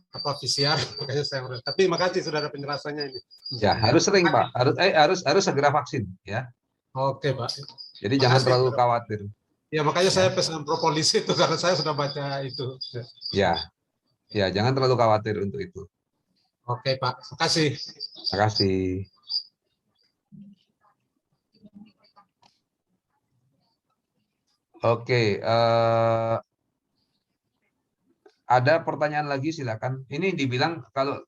PCR, makanya saya mau. Tapi makasih sudah ada penjelasannya ini. Ya, harus sering, Pak. Harus segera vaksin ya. Oke, Pak. Jadi jangan terlalu khawatir. Ya, makanya saya pesan propolis itu karena saya sudah baca itu. Ya. Ya, jangan terlalu khawatir untuk itu. Oke, Pak. Makasih. Terima kasih. Oke, ada pertanyaan lagi silakan. Ini dibilang kalau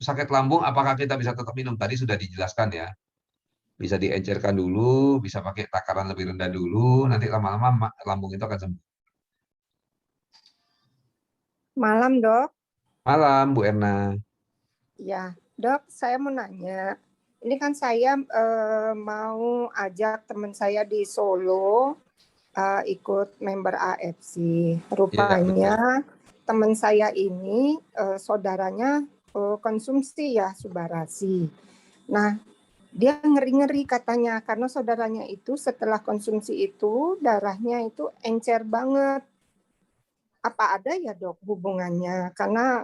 sakit lambung apakah kita bisa tetap minum? Tadi sudah dijelaskan ya. Bisa diencerkan dulu, bisa pakai takaran lebih rendah dulu, nanti lama-lama lambung itu akan sembuh. Malam, Dok. Malam, Bu Erna. Ya, Dok, saya mau nanya. Ini kan saya mau ajak teman saya di Solo ikut member AFC. Rupanya teman saya ini saudaranya konsumsi ya Subarasi. Nah, dia ngeri-ngeri katanya karena saudaranya itu setelah konsumsi itu darahnya itu encer banget. Apa ada ya, Dok, hubungannya? Karena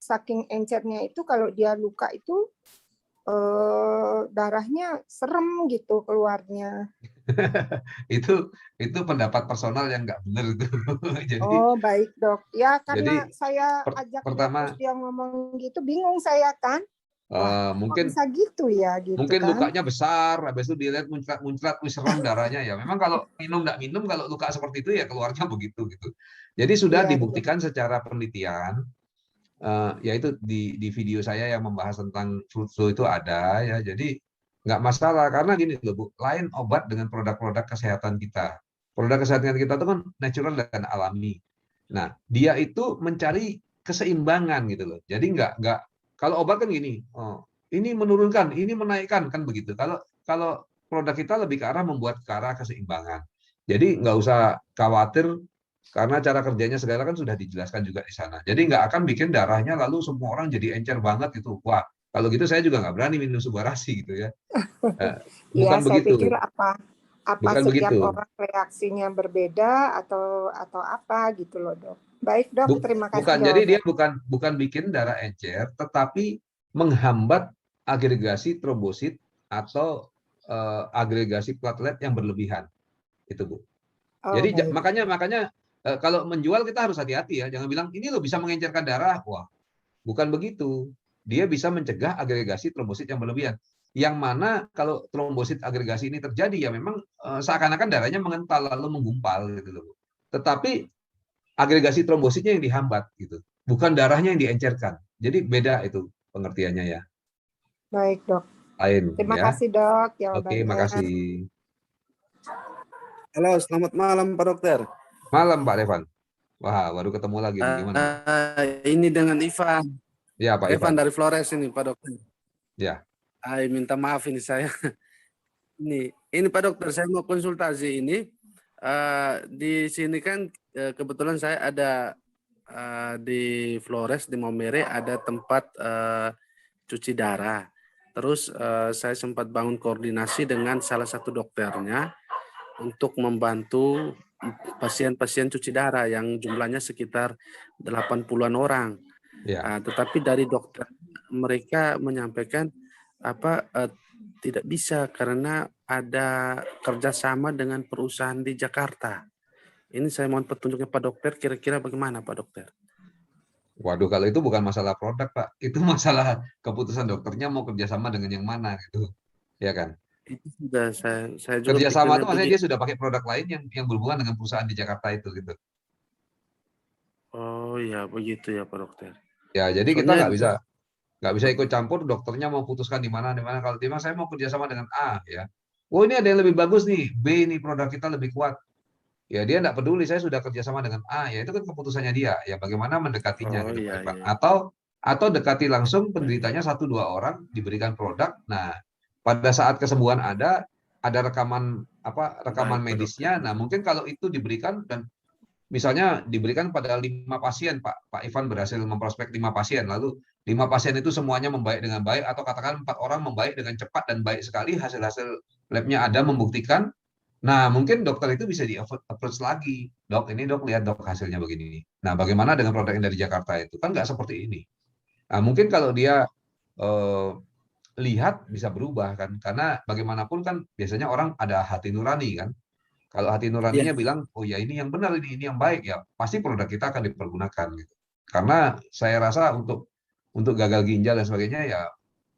saking encernya itu kalau dia luka itu darahnya serem gitu keluarnya. itu pendapat personal yang nggak benar itu. Jadi, oh baik, Dok. Ya karena jadi, saya ajak pertama dia ngomong gitu bingung saya kan. Wah, mungkin bisa gitu ya gitu mungkin kan. lukanya besar, habis itu dilihat muncrat-muncrat, serem darahnya ya. Memang kalau minum nggak minum, kalau luka seperti itu ya keluarnya begitu gitu. Jadi sudah dibuktikan secara penelitian. Yaitu di video saya yang membahas tentang fruit flow itu ada ya. Jadi nggak masalah karena gini loh Bu, lain obat dengan produk-produk kesehatan kita. Produk kesehatan kita itu kan natural dan alami. Nah, dia itu mencari keseimbangan gitu loh. Jadi nggak kalau obat kan gini, ini menurunkan, ini menaikkan kan begitu. Kalau produk kita lebih ke arah membuat ke arah keseimbangan. Jadi nggak usah khawatir karena cara kerjanya segala kan sudah dijelaskan juga di sana. Jadi nggak akan bikin darahnya lalu semua orang jadi encer banget gitu. Wah, kalau gitu saya juga nggak berani minum Subarasi gitu ya. Bukan ya, begitu. Saya pikir apa bukan setiap begitu. orang reaksinya berbeda atau apa gitu loh, Dok. Baik, Dok, terima kasih. Bukan, jadi dia bukan bikin darah encer, tetapi menghambat agregasi trombosit atau agregasi platelet yang berlebihan. Itu, Bu. Jadi makanya kalau menjual kita harus hati-hati ya. Jangan bilang ini loh bisa mengencerkan darah. Wah, bukan begitu. Dia bisa mencegah agregasi trombosit yang berlebihan. Yang mana kalau trombosit agregasi ini terjadi ya memang seakan-akan darahnya mengental lalu menggumpal gitu loh. Tetapi agregasi trombositnya yang dihambat gitu. Bukan darahnya yang diencerkan. Jadi beda itu pengertiannya ya. Baik, Dok. Lain, terima ya. kasih, Dok. Oke, makasih. Halo, selamat malam Pak Dokter. Malam Pak Revan. Wah, baru ketemu lagi. Gimana? Ini dengan Ivan. Ya, Pak Ivan dari Flores ini Pak Dokter. Ya. Minta maaf ini saya. Ini Pak Dokter, saya mau konsultasi ini. Di sini kan kebetulan saya ada di Flores di Maumere ada tempat cuci darah. Terus saya sempat bangun koordinasi dengan salah satu dokternya untuk membantu pasien-pasien cuci darah yang jumlahnya sekitar 80-an orang. Ya. Tetapi dari dokter mereka menyampaikan tidak bisa karena ada kerjasama dengan perusahaan di Jakarta. Ini saya mohon petunjuknya Pak Dokter, kira-kira bagaimana Pak Dokter? Waduh, kalau itu bukan masalah produk Pak, itu masalah keputusan dokternya mau kerjasama dengan yang mana gitu, ya kan? Itu sudah saya juga Kerjasama pikirnya itu maksudnya begitu. dia sudah pakai produk lain yang berhubungan dengan perusahaan di Jakarta itu gitu. Oh ya begitu ya Pak Dokter. Ya, jadi kita Soalnya nggak bisa ikut campur. Dokternya mau putuskan di mana. Kalau memang saya mau kerjasama dengan A, ya. Oh ini ada yang lebih bagus nih, B ini produk kita lebih kuat. Ya dia nggak peduli. Saya sudah kerjasama dengan A, ya itu kan keputusannya dia. Ya bagaimana mendekatinya oh gitu, iya Pak Ivan. iya. Atau dekati langsung penderitanya 1-2 orang diberikan produk. Nah, pada saat kesembuhan ada rekaman Baik Pak Dokter. medisnya. Nah, mungkin kalau itu diberikan dan misalnya diberikan pada 5 pasien, Pak Ivan berhasil memprospek 5 pasien, lalu 5 pasien itu semuanya membaik dengan baik, atau katakan 4 orang membaik dengan cepat dan baik sekali, hasil-hasil labnya ada membuktikan. Nah, mungkin dokter itu bisa di-approach lagi. Dok, ini dok, lihat dok hasilnya begini. Nah, bagaimana dengan produk yang dari Jakarta itu? Kan nggak seperti ini. Nah, mungkin kalau dia eh, lihat bisa berubah kan, karena bagaimanapun kan biasanya orang ada hati nurani kan. Kalau hati Iya. nuraninya bilang, oh ya ini yang benar, ini yang baik, ya pasti produk kita akan dipergunakan gitu. Karena saya rasa untuk gagal ginjal dan sebagainya, ya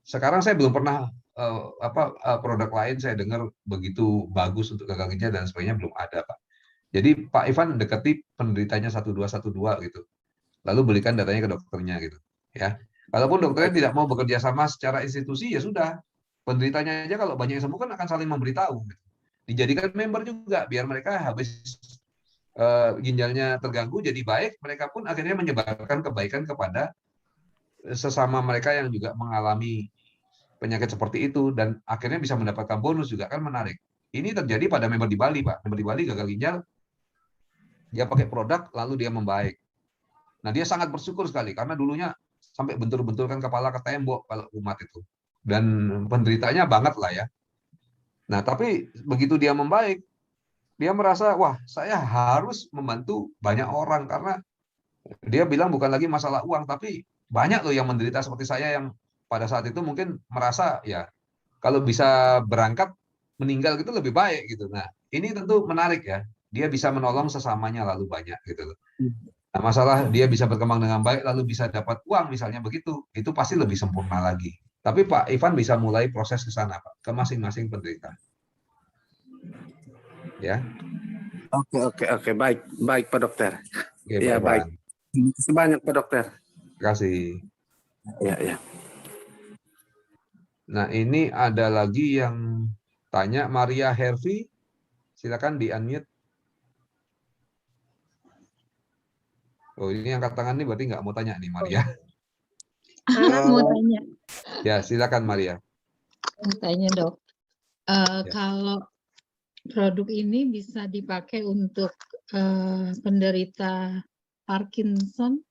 sekarang saya belum pernah produk lain saya dengar begitu bagus untuk gagal ginjal dan sebagainya, belum ada, Pak. Jadi Pak Ivan dekati penderitanya 1212 gitu. Lalu berikan datanya ke dokternya gitu. Ya. Kalaupun dokternya Baik. tidak mau bekerja sama secara institusi, ya sudah. Penderitanya aja kalau banyak yang sembuh kan akan saling memberitahu. Gitu. Dijadikan member juga biar mereka habis ginjalnya terganggu jadi baik, mereka pun akhirnya menyebarkan kebaikan kepada sesama mereka yang juga mengalami penyakit seperti itu dan akhirnya bisa mendapatkan bonus juga, kan menarik. Ini terjadi pada member di Bali, Pak. Member di Bali gagal ginjal, dia pakai produk lalu dia membaik. Nah, dia sangat bersyukur sekali karena dulunya sampai bentur-benturkan kepala ke tembok kalau umat itu. Dan penderitanya banget lah ya. Nah, tapi begitu dia membaik, dia merasa, wah, saya harus membantu banyak orang karena dia bilang bukan lagi masalah uang, tapi banyak loh yang menderita seperti saya yang pada saat itu mungkin merasa ya kalau bisa berangkat meninggal gitu lebih baik gitu. Nah, ini tentu menarik ya. Dia bisa menolong sesamanya lalu banyak gitu loh. Nah, masalah dia bisa berkembang dengan baik lalu bisa dapat uang misalnya begitu, itu pasti lebih sempurna lagi. Tapi Pak Ivan bisa mulai proses ke sana, Pak, ke masing-masing penderita. Ya. Oke, baik Pak Dokter. Oke, Iya Pak Ivan. baik. Terima kasih banyak Pak Dokter. Terima kasih. Ya. Nah, ini ada lagi yang tanya, Maria Hervi, silakan di-unmute. Oh, ini angkat tangan nih berarti nggak mau tanya nih, Maria. Mau tanya. Ya, silakan Maria. Mau tanya dok. Ya. Kalau produk ini bisa dipakai untuk penderita Parkinson?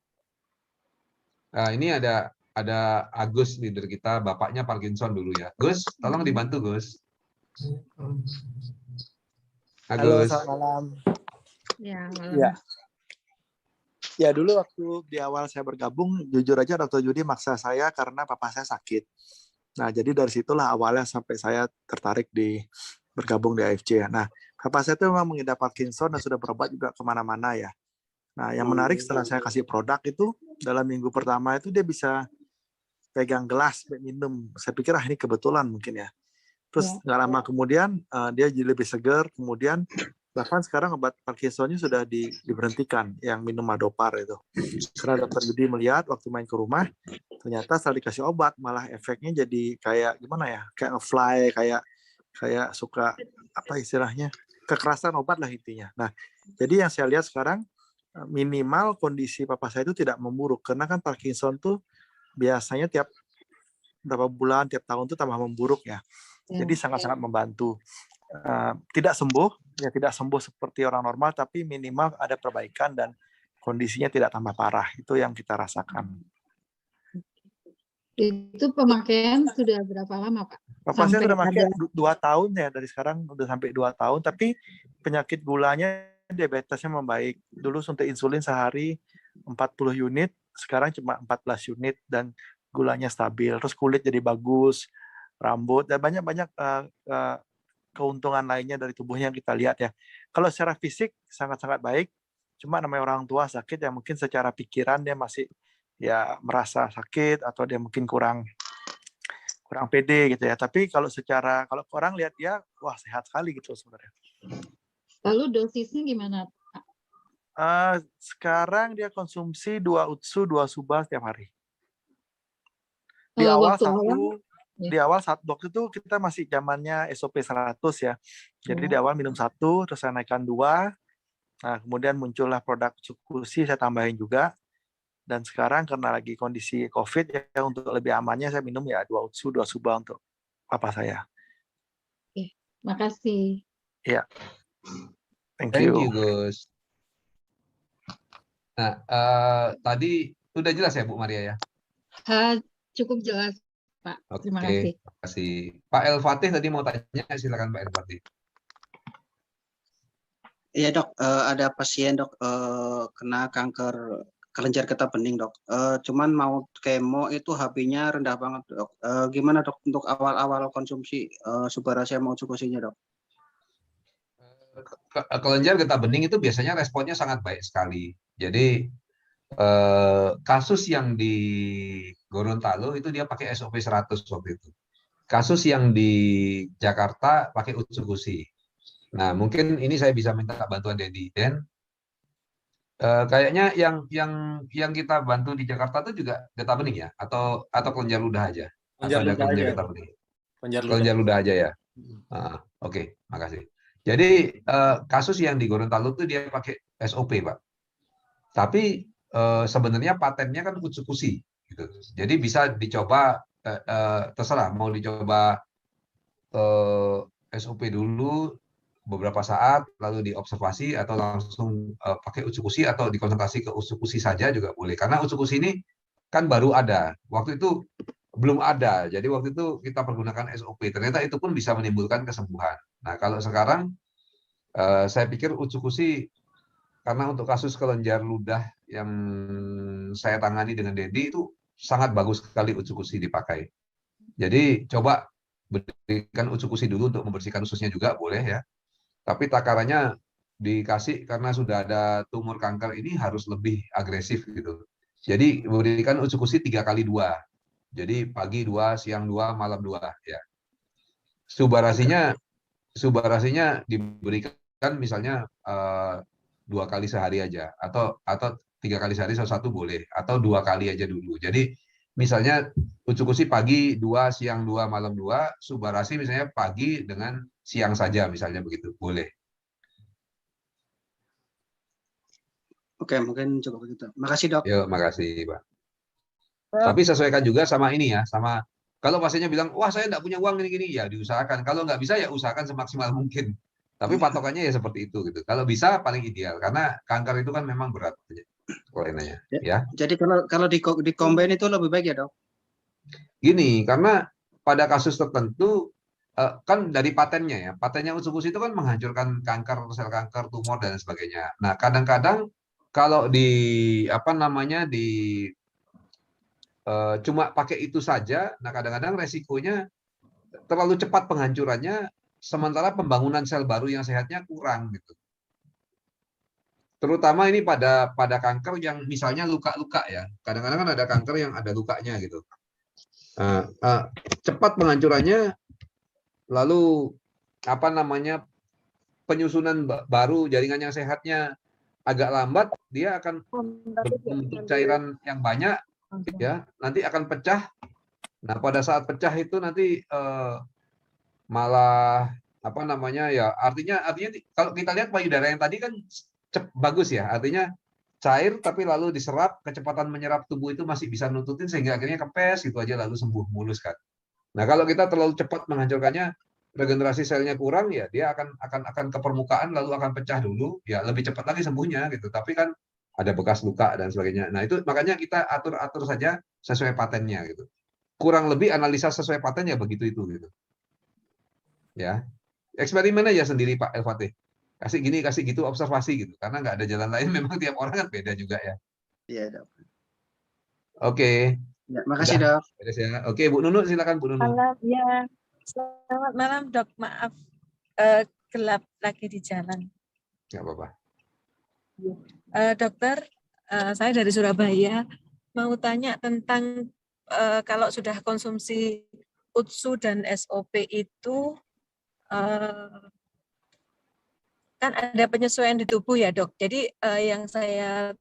Nah, ini ada Agus leader kita, bapaknya Parkinson dulu ya. Gus, tolong dibantu Gus. Halo, Agus. selamat malam. Ya, Ya. Ya, dulu waktu di awal saya bergabung, jujur aja Dr. Judi maksa saya karena papa saya sakit. Nah, jadi dari situlah awalnya sampai saya tertarik bergabung di AFC ya. Nah, papa saya itu memang mengidap Parkinson dan sudah berobat juga kemana-mana ya. Nah, yang menarik setelah saya kasih produk itu, dalam minggu pertama itu dia bisa pegang gelas, minum. Saya pikir ini kebetulan mungkin ya. Terus nggak lama kemudian dia jadi lebih segar, kemudian bahkan sekarang obat Parkinsonnya sudah diberhentikan, yang minum Madopar itu. Karena dokter Yudi melihat waktu main ke rumah, ternyata setelah dikasih obat malah efeknya jadi kayak gimana ya, kayak nge-fly, kayak suka apa istilahnya, kekerasan obat lah intinya. Nah, jadi yang saya lihat sekarang minimal kondisi papa saya itu tidak memburuk, karena kan Parkinson tuh biasanya tiap berapa bulan, tiap tahun tuh tambah memburuk ya. Jadi sangat-sangat membantu. Tidak sembuh seperti orang normal, tapi minimal ada perbaikan dan kondisinya tidak tambah parah. Itu yang kita rasakan. Itu pemakaian sudah berapa lama, Pak? Papa saya sudah pakai 2 tahun ya, dari sekarang udah sampai 2 tahun, tapi penyakit gulanya, diabetesnya membaik. Dulu suntik insulin sehari 40 unit, sekarang cuma 14 unit dan gulanya stabil. Terus kulit jadi bagus, rambut, dan banyak-banyak keuntungan lainnya dari tubuhnya yang kita lihat ya. Kalau secara fisik sangat-sangat baik, cuma namanya orang tua sakit ya, mungkin secara pikiran dia masih ya merasa sakit atau dia mungkin kurang kurang pede gitu ya. Tapi kalau orang lihat dia, wah sehat sekali gitu sebenarnya. Lalu dosisnya gimana, Pak? Sekarang dia konsumsi 2 UTSU, 2 SUBA setiap hari. Di awal Waktu awal, waktu itu kita masih zamannya SOP 100 ya. Jadi di awal minum 1, terus saya naikkan 2. Nah, kemudian muncullah produk Utsukushi, saya tambahin juga. Dan sekarang karena lagi kondisi COVID ya, untuk lebih amannya saya minum ya 2 UTSU, 2 SUBA untuk papa saya. Oke, makasih. Iya. Thank Thank you. you, Gus. Nah, tadi udah jelas ya Bu Maria ya? Cukup jelas, Pak. Terima Oke, kasih. terima kasih. Pak El Fatih tadi mau tanya, silakan Pak El Fatih. Iya dok, ada pasien dok kena kanker kelenjar getah bening dok. Cuman mau kemo itu HB-nya rendah banget dok. Gimana dok untuk awal-awal konsumsi Subarasia mau Utsukushi-nya dok? Kelenjar getah bening itu biasanya responnya sangat baik sekali. Jadi kasus yang di Gorontalo itu dia pakai SOP 100 waktu itu. Kasus yang di Jakarta pakai Utsukushi. Nah, mungkin ini saya bisa minta bantuan Dedi. Dan kayaknya yang kita bantu di Jakarta itu juga getah bening ya, atau kelenjar ludah aja, atau ada kelenjar getah bening. Kelenjar ludah aja ya. Oke, makasih. Jadi kasus yang di Gorontalo itu dia pakai SOP, Pak. Tapi sebenarnya patennya kan Utsukushi, gitu. Jadi bisa dicoba, terserah mau dicoba SOP dulu beberapa saat, lalu diobservasi, atau langsung pakai Utsukushi, atau dikonsentrasi ke Utsukushi saja juga boleh. Karena Utsukushi ini kan baru ada. Waktu itu belum ada. Jadi waktu itu kita pergunakan SOP. Ternyata itu pun bisa menimbulkan kesembuhan. Nah, kalau sekarang saya pikir Utsukushi, karena untuk kasus kelenjar ludah yang saya tangani dengan Dedi itu sangat bagus sekali Utsukushi dipakai. Jadi coba berikan Utsukushi dulu untuk membersihkan ususnya juga boleh ya. Tapi takarannya dikasih karena sudah ada tumor kanker ini harus lebih agresif gitu. Jadi berikan Utsukushi 3x2. Jadi pagi 2, siang 2, malam 2 ya. Subarasinya diberikan misalnya 2 kali sehari aja, atau 3 kali sehari satu boleh, atau 2 kali aja dulu. Jadi misalnya Utsukushi pagi 2, siang 2, malam 2, Subarasi misalnya pagi dengan siang saja misalnya begitu, boleh. Oke, mungkin coba begitu. Makasih dok. Yuk, makasih Pak. Tapi sesuaikan juga sama ini ya, sama kalau pasiennya bilang, wah saya nggak punya uang ini-gini, ya diusahakan. Kalau nggak bisa ya usahakan semaksimal mungkin. Tapi patokannya ya seperti itu gitu. Kalau bisa paling ideal, karena kanker itu kan memang berat kelainannya. Ya. Jadi kalau di combine itu lebih baik ya dok? Gini, karena pada kasus tertentu kan dari patennya ya, patennya Utsukushi itu kan menghancurkan kanker, sel kanker, tumor dan sebagainya. Nah, kadang-kadang kalau di cuma pakai itu saja, nah kadang-kadang resikonya terlalu cepat penghancurannya, sementara pembangunan sel baru yang sehatnya kurang gitu. Terutama ini pada kanker yang misalnya luka-luka ya. Kadang-kadang kan ada kanker yang ada lukanya gitu. Cepat penghancurannya, lalu penyusunan baru jaringan yang sehatnya agak lambat, dia akan membentuk cairan yang banyak ya, nanti akan pecah. Nah, pada saat pecah itu nanti malah ya, artinya kalau kita lihat payudara yang tadi kan bagus ya, artinya cair tapi lalu diserap, kecepatan menyerap tubuh itu masih bisa nututin sehingga akhirnya kempes gitu aja lalu sembuh mulus kan. Nah, kalau kita terlalu cepat menghancurkannya, regenerasi selnya kurang ya, dia akan ke permukaan lalu akan pecah dulu, ya lebih cepat lagi sembuhnya gitu. Tapi kan ada bekas luka dan sebagainya. Nah, itu makanya kita atur saja sesuai patennya gitu. Kurang lebih analisa sesuai paten ya begitu itu gitu. Ya. Eksperimen aja sendiri Pak El Fatih. Kasih gini, kasih gitu, observasi gitu. Karena nggak ada jalan lain, memang tiap orang kan beda juga ya. Iya dok. Oke. Ya, makasih dok. Oke, Bu Nunu silakan Bu Nunu. Malam ya. Selamat malam dok. Maaf gelap lagi di jalan. Nggak apa-apa. Dokter, saya dari Surabaya mau tanya tentang kalau sudah konsumsi UTSU dan SOP itu kan ada penyesuaian di tubuh ya dok. Jadi yang saya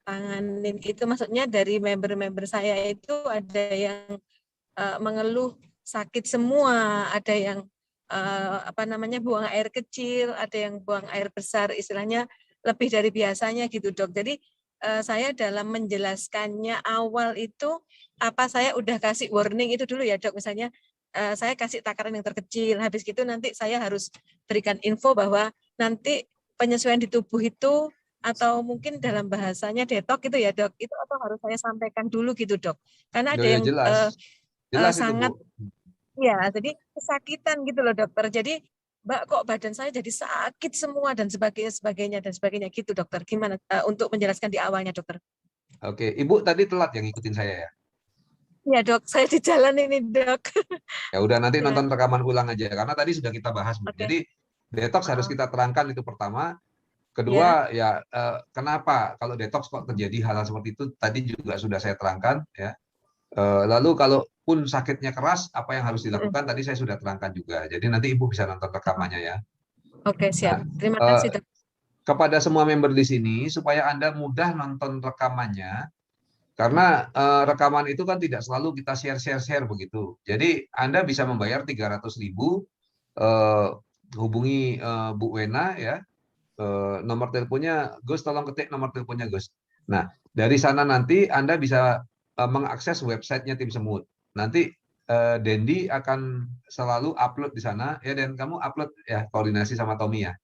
tanganin itu maksudnya dari member-member saya itu ada yang mengeluh sakit semua, ada yang buang air kecil, ada yang buang air besar, istilahnya lebih dari biasanya gitu dok. Jadi saya dalam menjelaskannya awal itu saya udah kasih warning itu dulu ya dok, misalnya saya kasih takaran yang terkecil, habis gitu nanti saya harus berikan info bahwa nanti penyesuaian di tubuh itu atau mungkin dalam bahasanya detok gitu ya dok, itu apa harus saya sampaikan dulu gitu dok, karena ada yang jelas itu, sangat Bu. ya, jadi kesakitan gitu loh dokter. Jadi Mbak kok badan saya jadi sakit semua dan sebagainya gitu dokter. Gimana untuk menjelaskan di awalnya dokter? Oke, Ibu tadi telat yang ngikutin saya ya? Iya dok, saya di jalan ini dok. Ya udah nanti Ya. nonton rekaman ulang aja karena tadi sudah kita bahas, Bu. Jadi detox harus kita terangkan itu pertama. Kedua ya kenapa kalau detox kok terjadi hal-hal seperti itu tadi juga sudah saya terangkan ya. Lalu kalaupun sakitnya keras apa yang harus dilakukan tadi saya sudah terangkan juga. Jadi nanti Ibu bisa nonton rekamannya ya. Oke, siap. Terima Nah, kasih dok. kepada semua member di sini supaya Anda mudah nonton rekamannya. Karena rekaman itu kan tidak selalu kita share begitu. Jadi Anda bisa membayar 300.000, hubungi Bu Wena ya. Nomor teleponnya Gus, tolong ketik nomor teleponnya Gus. Nah, dari sana nanti Anda bisa mengakses websitenya Tim Semut. Nanti Dendi akan selalu upload di sana ya, dan kamu upload ya koordinasi sama Tommy ya.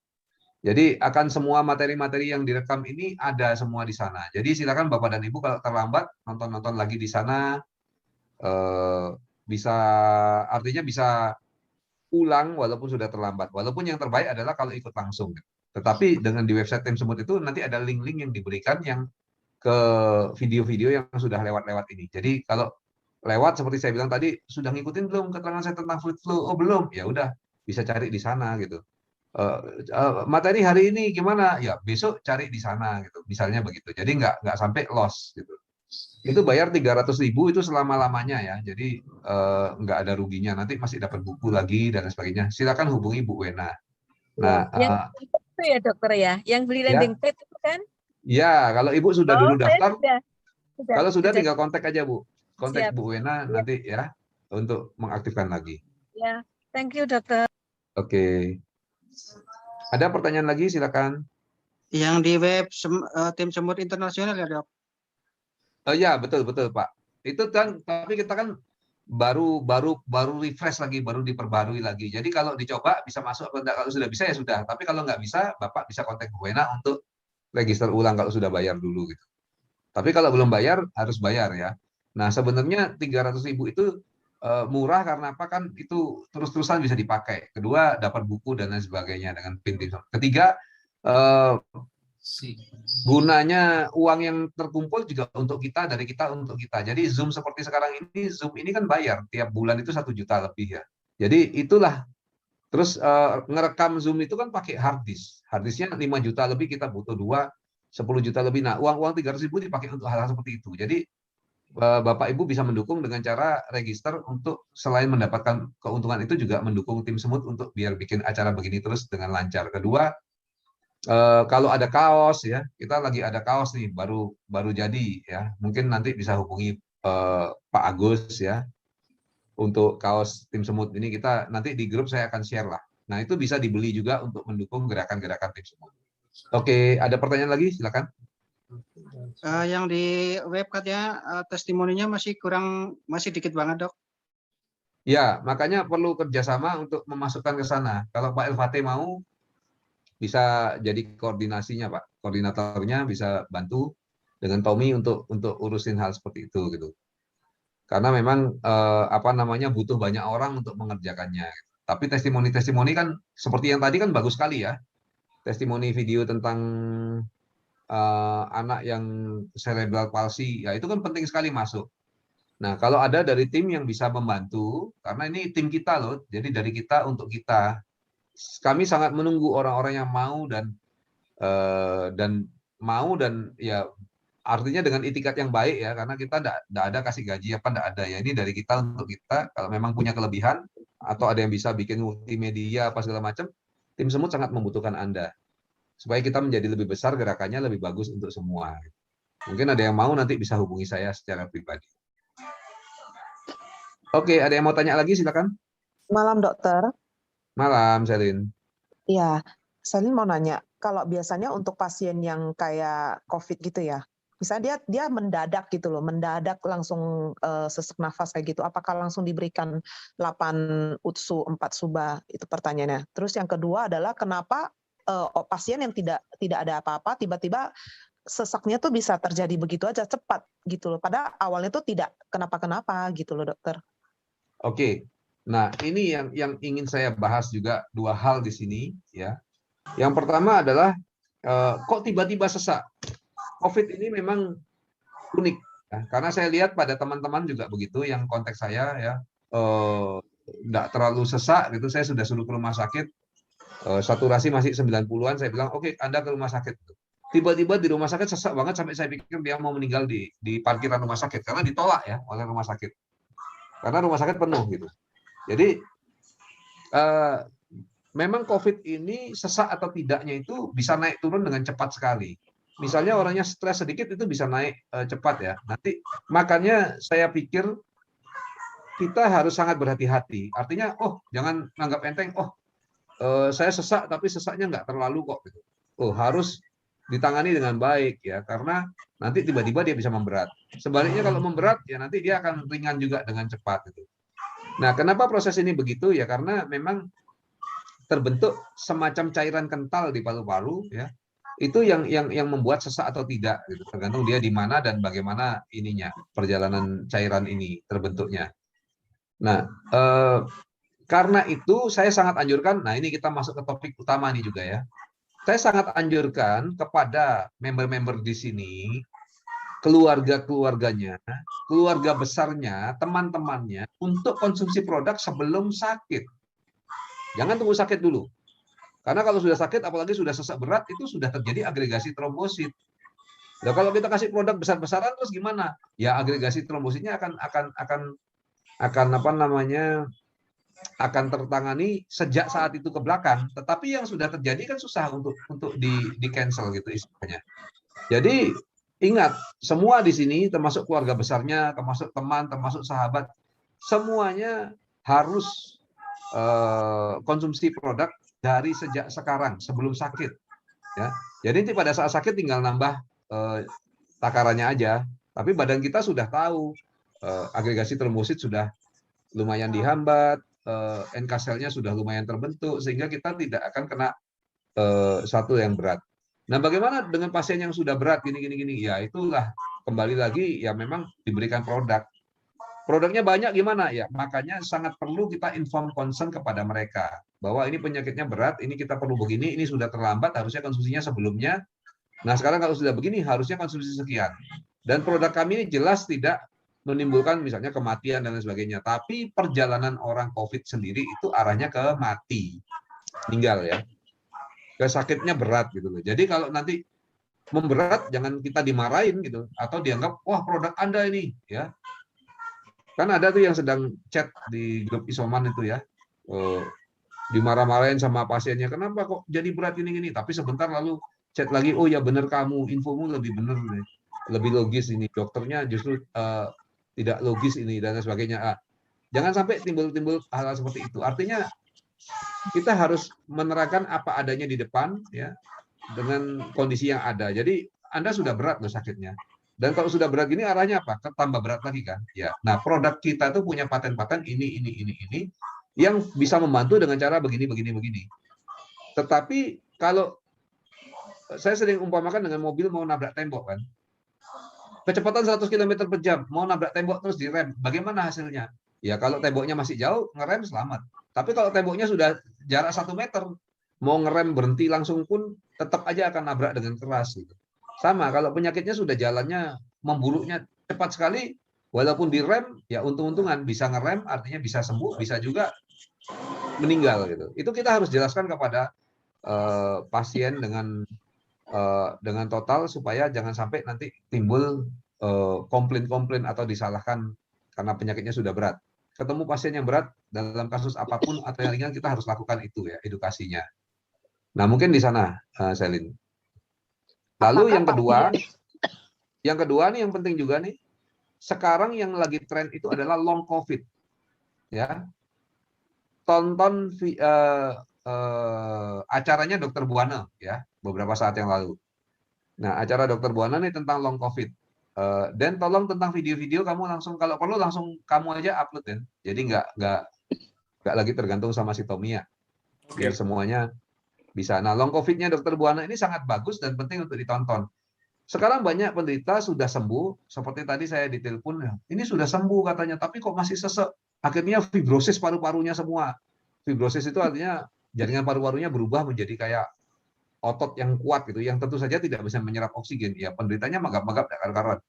Jadi akan semua materi-materi yang direkam ini ada semua di sana. Jadi silakan Bapak dan Ibu kalau terlambat nonton-nonton lagi di sana, bisa artinya bisa ulang walaupun sudah terlambat. Walaupun yang terbaik adalah kalau ikut langsung. Tetapi dengan di website Tim Semut itu nanti ada link-link yang diberikan yang ke video-video yang sudah lewat-lewat ini. Jadi kalau lewat seperti saya bilang tadi, sudah ngikutin belum keterangan saya tentang fluid flow? Oh belum, ya udah bisa cari di sana gitu. Materi hari ini gimana? Ya besok cari di sana gitu. Misalnya begitu. Jadi nggak sampai loss gitu. Itu bayar 300.000 itu selama-lamanya ya. Jadi nggak ada ruginya. Nanti masih dapat buku lagi dan sebagainya. Silakan hubungi Bu Wena. Nah, yang itu ya dokter ya, yang beli landing page itu kan? Ya, kalau Ibu sudah dulu daftar, sudah, kalau sudah tinggal kontak aja Bu. Kontak Siap. Bu Wena nanti ya untuk mengaktifkan lagi. Ya, thank you dokter. Oke. Ada pertanyaan lagi, silakan. Yang di web Tim Semut Internasional ya dok? Ya betul Pak. Itu kan, tapi kita kan baru refresh lagi, baru diperbarui lagi. Jadi kalau dicoba bisa masuk atau enggak, kalau sudah bisa ya sudah. Tapi kalau nggak bisa, Bapak bisa kontak Bu Wena untuk register ulang kalau sudah bayar dulu gitu. Tapi kalau belum bayar harus bayar ya. Nah sebenarnya 300.000 itu murah karena apa, kan itu terus-terusan bisa dipakai. Kedua dapat buku dan lain sebagainya dengan PIN Tim Semut. Ketiga gunanya uang yang terkumpul juga untuk kita, dari kita untuk kita. Jadi Zoom seperti sekarang ini, Zoom ini kan bayar tiap bulan itu 1 juta lebih ya. Jadi itulah. Terus ngerekam Zoom itu kan pakai hard disk. Hard disknya 5 juta lebih, kita butuh 10 juta lebih. Nah, uang 300.000 dipakai untuk hal-hal seperti itu. Jadi Bapak Ibu bisa mendukung dengan cara register untuk selain mendapatkan keuntungan itu juga mendukung Tim Semut untuk biar bikin acara begini terus dengan lancar. Kedua, kalau ada kaos ya, kita lagi ada kaos nih baru jadi ya. Mungkin nanti bisa hubungi Pak Agus ya. Untuk kaos Tim Semut ini kita nanti di grup saya akan share lah. Nah, itu bisa dibeli juga untuk mendukung gerakan-gerakan Tim Semut. Oke, ada pertanyaan lagi? Silakan. Yang di web katanya testimoninya masih dikit banget dok. Ya, makanya perlu kerjasama untuk memasukkan ke sana. Kalau Pak Elfate mau, bisa jadi koordinasinya Pak. Koordinatornya bisa bantu dengan Tommy untuk urusin hal seperti itu gitu. Karena memang butuh banyak orang untuk mengerjakannya. Tapi testimoni kan seperti yang tadi kan bagus sekali ya. Testimoni video tentang anak yang cerebral palsy, ya itu kan penting sekali masuk. Nah, kalau ada dari tim yang bisa membantu, karena ini tim kita loh, jadi dari kita untuk kita. Kami sangat menunggu orang-orang yang mau dan ya artinya dengan itikat yang baik ya, karena kita tidak ada kasih gaji apa, tidak ada ya. Ini dari kita untuk kita, kalau memang punya kelebihan atau ada yang bisa bikin multimedia apa segala macam, tim semut sangat membutuhkan Anda supaya kita menjadi lebih besar, gerakannya lebih bagus untuk semua. Mungkin ada yang mau, nanti bisa hubungi saya secara pribadi. Oke, ada yang mau tanya lagi, silakan. Malam dokter. Malam, Selin. Iya, Selin mau nanya, kalau biasanya untuk pasien yang kayak COVID gitu ya, misalnya dia mendadak gitu loh, mendadak langsung sesak nafas kayak gitu, apakah langsung diberikan 8 UTSU 4 SUBA? Itu pertanyaannya. Terus yang kedua adalah kenapa pasien yang tidak ada apa-apa tiba-tiba sesaknya tuh bisa terjadi begitu aja cepat gitu loh. Padahal awalnya tuh tidak kenapa-kenapa gitu loh dokter. Oke. Nah, ini yang ingin saya bahas juga, 2 hal di sini ya. Yang pertama adalah kok tiba-tiba sesak. COVID ini memang unik ya, karena saya lihat pada teman-teman juga begitu, yang kontak saya ya, enggak terlalu sesak gitu, saya sudah suruh ke rumah sakit, saturasi masih 90-an, saya bilang oke, Anda ke rumah sakit. Tiba-tiba di rumah sakit sesak banget sampai saya pikir dia mau meninggal di parkiran rumah sakit, karena ditolak ya oleh rumah sakit. Karena rumah sakit penuh gitu. Jadi memang COVID ini sesak atau tidaknya itu bisa naik turun dengan cepat sekali. Misalnya orangnya stres sedikit itu bisa naik cepat ya. Nanti makanya saya pikir kita harus sangat berhati-hati. Artinya, jangan anggap enteng. Saya sesak tapi sesaknya nggak terlalu kok. Gitu. Harus ditangani dengan baik ya, karena nanti tiba-tiba dia bisa memberat. Sebaliknya kalau memberat ya nanti dia akan ringan juga dengan cepat. Gitu. Nah, kenapa proses ini begitu ya? Karena memang terbentuk semacam cairan kental di paru-paru ya. Itu yang membuat sesak atau tidak gitu. Tergantung dia di mana dan bagaimana ininya, perjalanan cairan ini terbentuknya. Nah, karena itu saya sangat anjurkan, nah ini kita masuk ke topik utama nih juga ya. Saya sangat anjurkan kepada member-member di sini, keluarga-keluarganya, keluarga besarnya, teman-temannya, untuk konsumsi produk sebelum sakit. Jangan tunggu sakit dulu. Karena kalau sudah sakit, apalagi sudah sesak berat, itu sudah terjadi agregasi trombosit. Nah, kalau kita kasih produk besar-besaran, terus gimana? Ya agregasi trombositnya akan tertangani sejak saat itu ke belakang. Tetapi yang sudah terjadi kan susah untuk di cancel gitu istilahnya. Jadi ingat, semua di sini termasuk keluarga besarnya, termasuk teman, termasuk sahabat, semuanya harus konsumsi produk dari sejak sekarang sebelum sakit. Ya, jadi pada saat sakit tinggal nambah takarannya aja. Tapi badan kita sudah tahu agregasi trombosit sudah lumayan dihambat, NK selnya sudah lumayan terbentuk, sehingga kita tidak akan kena satu yang berat. Nah, bagaimana dengan pasien yang sudah berat gini? Ya itulah kembali lagi ya memang diberikan produk. Produknya banyak gimana ya? Makanya sangat perlu kita inform concern kepada mereka bahwa ini penyakitnya berat, ini kita perlu begini, ini sudah terlambat, harusnya konsumsinya sebelumnya. Nah, sekarang kalau sudah begini harusnya konsumsi sekian. Dan produk kami ini jelas tidak menimbulkan misalnya kematian dan lain sebagainya, tapi perjalanan orang COVID sendiri itu arahnya ke mati, meninggal ya. Ke sakitnya berat gitu loh. Jadi kalau nanti memberat jangan kita dimarahin gitu atau dianggap wah produk Anda ini ya. Kan ada tuh yang sedang chat di grup isoman itu ya, dimarah-marahin sama pasiennya, kenapa kok jadi berat ini, tapi sebentar lalu chat lagi, oh ya benar kamu, infomu lebih benar, lebih logis ini, dokternya justru tidak logis ini, dan sebagainya. Jangan sampai timbul hal-hal seperti itu. Artinya kita harus menerangkan apa adanya di depan, ya, dengan kondisi yang ada. Jadi Anda sudah berat loh sakitnya. Dan kalau sudah berat gini arahnya apa? Tambah berat lagi kan? Ya. Nah, produk kita tuh punya paten-paten ini yang bisa membantu dengan cara begini. Tetapi kalau saya sering umpamakan dengan mobil mau nabrak tembok kan. Kecepatan 100 km per jam, mau nabrak tembok terus direm. Bagaimana hasilnya? Ya kalau temboknya masih jauh, ngerem selamat. Tapi kalau temboknya sudah jarak 1 meter, mau ngerem berhenti langsung pun tetap aja akan nabrak dengan keras gitu. Sama, kalau penyakitnya sudah jalannya memburuknya cepat sekali, walaupun direm, ya untung-untungan bisa ngerem, artinya bisa sembuh, bisa juga meninggal gitu. Itu kita harus jelaskan kepada pasien dengan dengan total supaya jangan sampai nanti timbul komplain-komplain atau disalahkan karena penyakitnya sudah berat. Ketemu pasien yang berat dalam kasus apapun atau yang ringan kita harus lakukan itu ya edukasinya. Nah mungkin di sana Selin. Lalu yang kedua nih yang penting juga nih, sekarang yang lagi tren itu adalah long COVID. Ya, tonton acaranya Dokter Buana ya beberapa saat yang lalu. Nah acara Dokter Buana nih tentang long COVID. Dan tolong tentang video-video kamu langsung kalau perlu langsung kamu aja upload ya. Jadi nggak lagi tergantung sama si Tommy ya. Biar semuanya bisa. Nah long COVID-nya Dokter Buana ini sangat bagus dan penting untuk ditonton. Sekarang banyak penderita sudah sembuh, seperti tadi saya ditelepon, ini sudah sembuh katanya, tapi kok masih sesek. Akhirnya fibrosis paru-parunya semua. Fibrosis itu artinya jaringan paru-parunya berubah menjadi kayak otot yang kuat gitu, yang tentu saja tidak bisa menyerap oksigen. Ya penderitanya magap-magap tidak karuan.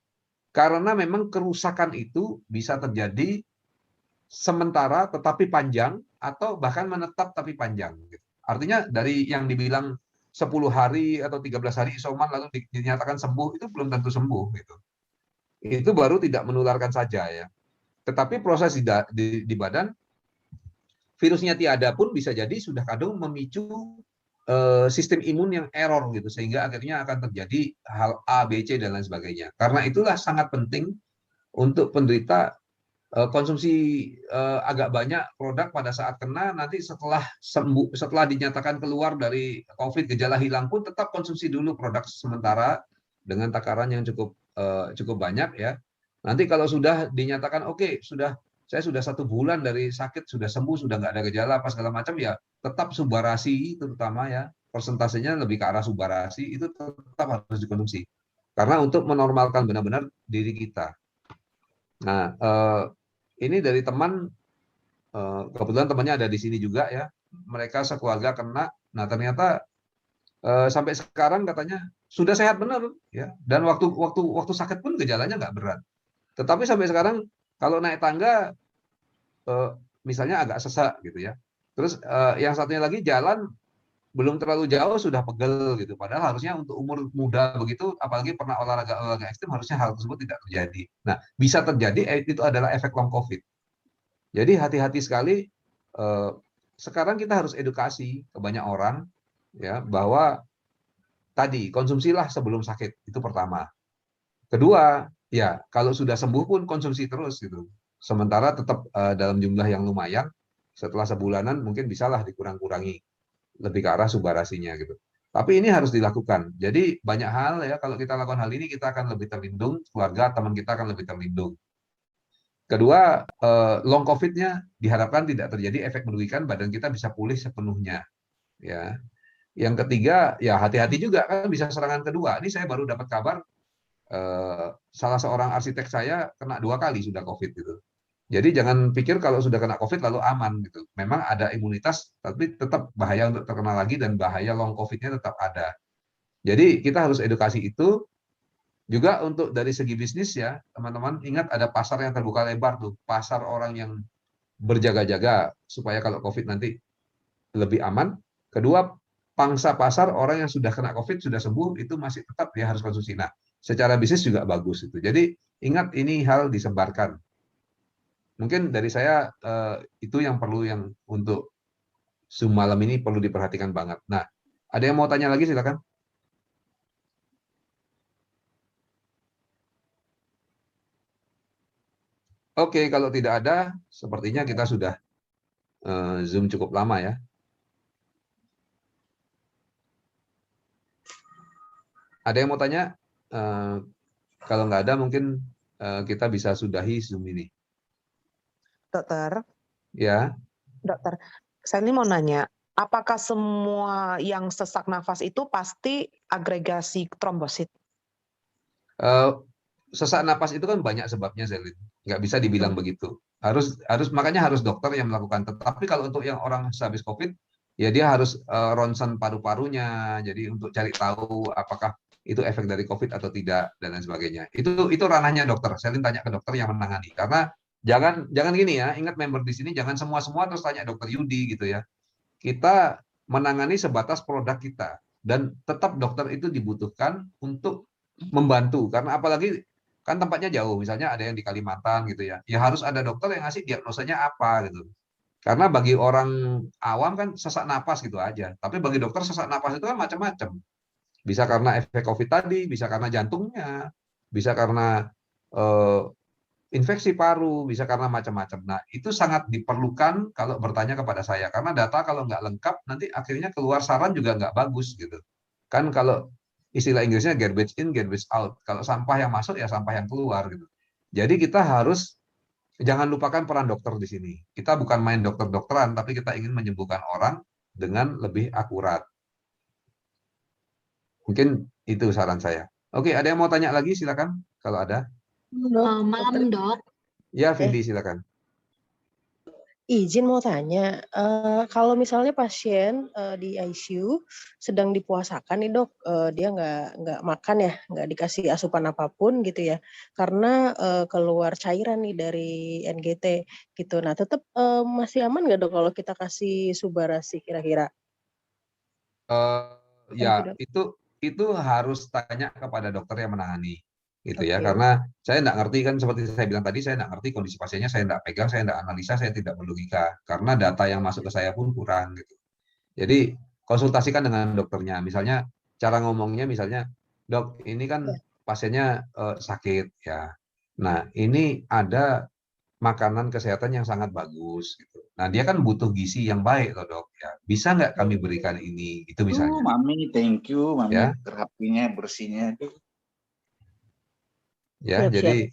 Karena memang kerusakan itu bisa terjadi sementara tetapi panjang atau bahkan menetap tapi panjang. Artinya dari yang dibilang 10 hari atau 13 hari isoman lalu dinyatakan sembuh itu belum tentu sembuh gitu. Itu baru tidak menularkan saja ya. Tetapi proses di badan virusnya tiada pun bisa jadi sudah kadang memicu sistem imun yang error gitu sehingga akhirnya akan terjadi hal A, B, C dan lain sebagainya. Karena itulah sangat penting untuk penderita konsumsi agak banyak produk pada saat kena, nanti setelah sembuh, setelah dinyatakan keluar dari COVID gejala hilang pun tetap konsumsi dulu produk sementara dengan takaran yang cukup banyak ya. Nanti kalau sudah dinyatakan oke, saya sudah 1 bulan dari sakit, sudah sembuh, sudah nggak ada gejala apa segala macam ya, tetap subarasi terutama ya, persentasenya lebih ke arah subarasi itu tetap harus dikonsumsi. Karena untuk menormalkan benar-benar diri kita. Nah, ini dari teman, kebetulan temannya ada di sini juga ya, mereka sekeluarga kena, nah ternyata sampai sekarang katanya sudah sehat benar ya, dan waktu sakit pun gejalanya nggak berat. Tetapi sampai sekarang kalau naik tangga, misalnya agak sesak gitu ya. Terus yang satunya lagi jalan belum terlalu jauh sudah pegel gitu. Padahal harusnya untuk umur muda begitu, apalagi pernah olahraga ekstrim, harusnya hal tersebut tidak terjadi. Nah, bisa terjadi itu adalah efek long COVID. Jadi hati-hati sekali. Sekarang kita harus edukasi ke banyak orang ya bahwa tadi konsumsilah sebelum sakit itu pertama. Kedua, ya kalau sudah sembuh pun konsumsi terus gitu. Sementara tetap dalam jumlah yang lumayan. Setelah sebulanan mungkin bisalah dikurang-kurangi lebih ke arah subarasinya gitu. Tapi ini harus dilakukan. Jadi banyak hal ya kalau kita lakukan hal ini kita akan lebih terlindung, keluarga teman kita akan lebih terlindung. Kedua, long COVID-nya diharapkan tidak terjadi efek merugikan, badan kita bisa pulih sepenuhnya. Ya. Yang ketiga, ya hati-hati juga kan bisa serangan kedua. Ini saya baru dapat kabar salah seorang arsitek saya kena 2 kali sudah COVID gitu. Jadi jangan pikir kalau sudah kena COVID lalu aman gitu. Memang ada imunitas, tapi tetap bahaya untuk terkena lagi dan bahaya long COVID-nya tetap ada. Jadi kita harus edukasi itu. Juga untuk dari segi bisnis ya, teman-teman ingat ada pasar yang terbuka lebar tuh, pasar orang yang berjaga-jaga supaya kalau COVID nanti lebih aman. Kedua, pangsa pasar orang yang sudah kena COVID sudah sembuh itu masih tetap dia harus konsumsi. Nah, secara bisnis juga bagus itu. Jadi ingat ini hal disebarkan. Mungkin dari saya itu yang perlu yang untuk Zoom malam ini perlu diperhatikan banget. Nah, ada yang mau tanya lagi silakan. Oke, kalau tidak ada, sepertinya kita sudah Zoom cukup lama ya. Ada yang mau tanya? Kalau nggak ada, mungkin kita bisa sudahi Zoom ini. Dokter. Ya. Dokter, saya ini mau nanya, apakah semua yang sesak nafas itu pasti agregasi trombosit? Sesak napas itu kan banyak sebabnya, Zelin. Nggak bisa dibilang begitu. Makanya harus dokter yang melakukan. Tetapi kalau untuk yang orang habis COVID, ya dia harus ronsen paru-parunya. Jadi untuk cari tahu apakah itu efek dari COVID atau tidak dan lain sebagainya. Itu ranahnya dokter. Zelin tanya ke dokter yang menangani. Karena jangan gini ya. Ingat member di sini jangan semua terus tanya dokter Yudi gitu ya. Kita menangani sebatas produk kita. dan tetap dokter itu dibutuhkan untuk membantu, karena apalagi kan tempatnya jauh, misalnya ada yang di Kalimantan gitu ya, ya harus ada dokter yang ngasih diagnosanya apa gitu. Karena bagi orang awam kan sesak napas gitu aja, tapi bagi dokter sesak napas itu kan macam-macam. Bisa karena efek COVID tadi, bisa karena jantungnya, bisa karena infeksi paru, bisa karena macam-macam. Nah, itu sangat diperlukan kalau bertanya kepada saya, karena data kalau nggak lengkap, nanti akhirnya keluar saran juga nggak bagus gitu. Kan kalau istilah Inggrisnya garbage in, garbage out. Kalau sampah yang masuk, ya sampah yang keluar gitu. Jadi kita harus jangan lupakan peran dokter di sini. Kita bukan main dokter-dokteran, tapi kita ingin menyembuhkan orang dengan lebih akurat. Mungkin itu saran saya. Oke, ada yang mau tanya lagi? Silakan kalau ada. Malam dok, Ya, Vindi silakan. izin mau tanya, kalau misalnya pasien di ICU sedang dipuasakan nih dok, dia nggak makan ya, nggak dikasih asupan apapun gitu ya, karena keluar cairan nih dari NGT gitu. Nah tetap masih aman nggak dok kalau kita kasih subarasi kira-kira? Thank you, Ya, dok. itu harus tanya kepada dokter yang menangani, gitu ya. Oke. Karena saya nggak ngerti kan seperti saya bilang tadi, saya nggak ngerti kondisi pasiennya, saya nggak pegang, saya nggak analisa, saya tidak berlogika. Karena data yang masuk ke saya pun kurang, gitu. Jadi konsultasikan dengan dokternya. Misalnya cara ngomongnya, misalnya, dok, ini kan pasiennya sakit ya. Nah, ini ada makanan kesehatan yang sangat bagus gitu. Nah, dia kan butuh gizi yang baik loh dok ya. Bisa nggak kami berikan ini? Itu misalnya. Mami, thank you, Mami, Ya. terapinya bersihnya. Ya, Siap, jadi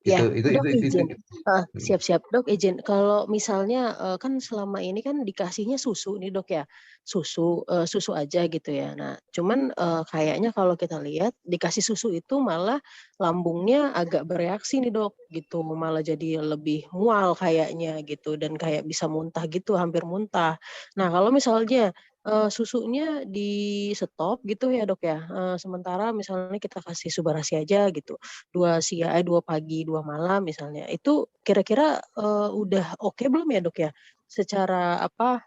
Ya, itu dok izin. Hmm. Siap-siap dok izin. Kalau misalnya kan selama ini kan dikasihnya susu nih dok ya, susu aja gitu ya. Nah, cuman kayaknya kalau kita lihat dikasih susu itu malah lambungnya agak bereaksi nih dok, gitu. Malah jadi lebih mual kayaknya gitu dan kayak bisa muntah gitu, hampir muntah. Nah, kalau misalnya susunya di stop gitu ya dok ya. Sementara misalnya kita kasih subarasi aja gitu. 2 pagi, 2 malam misalnya. Itu kira-kira udah oke belum ya dok ya? Secara apa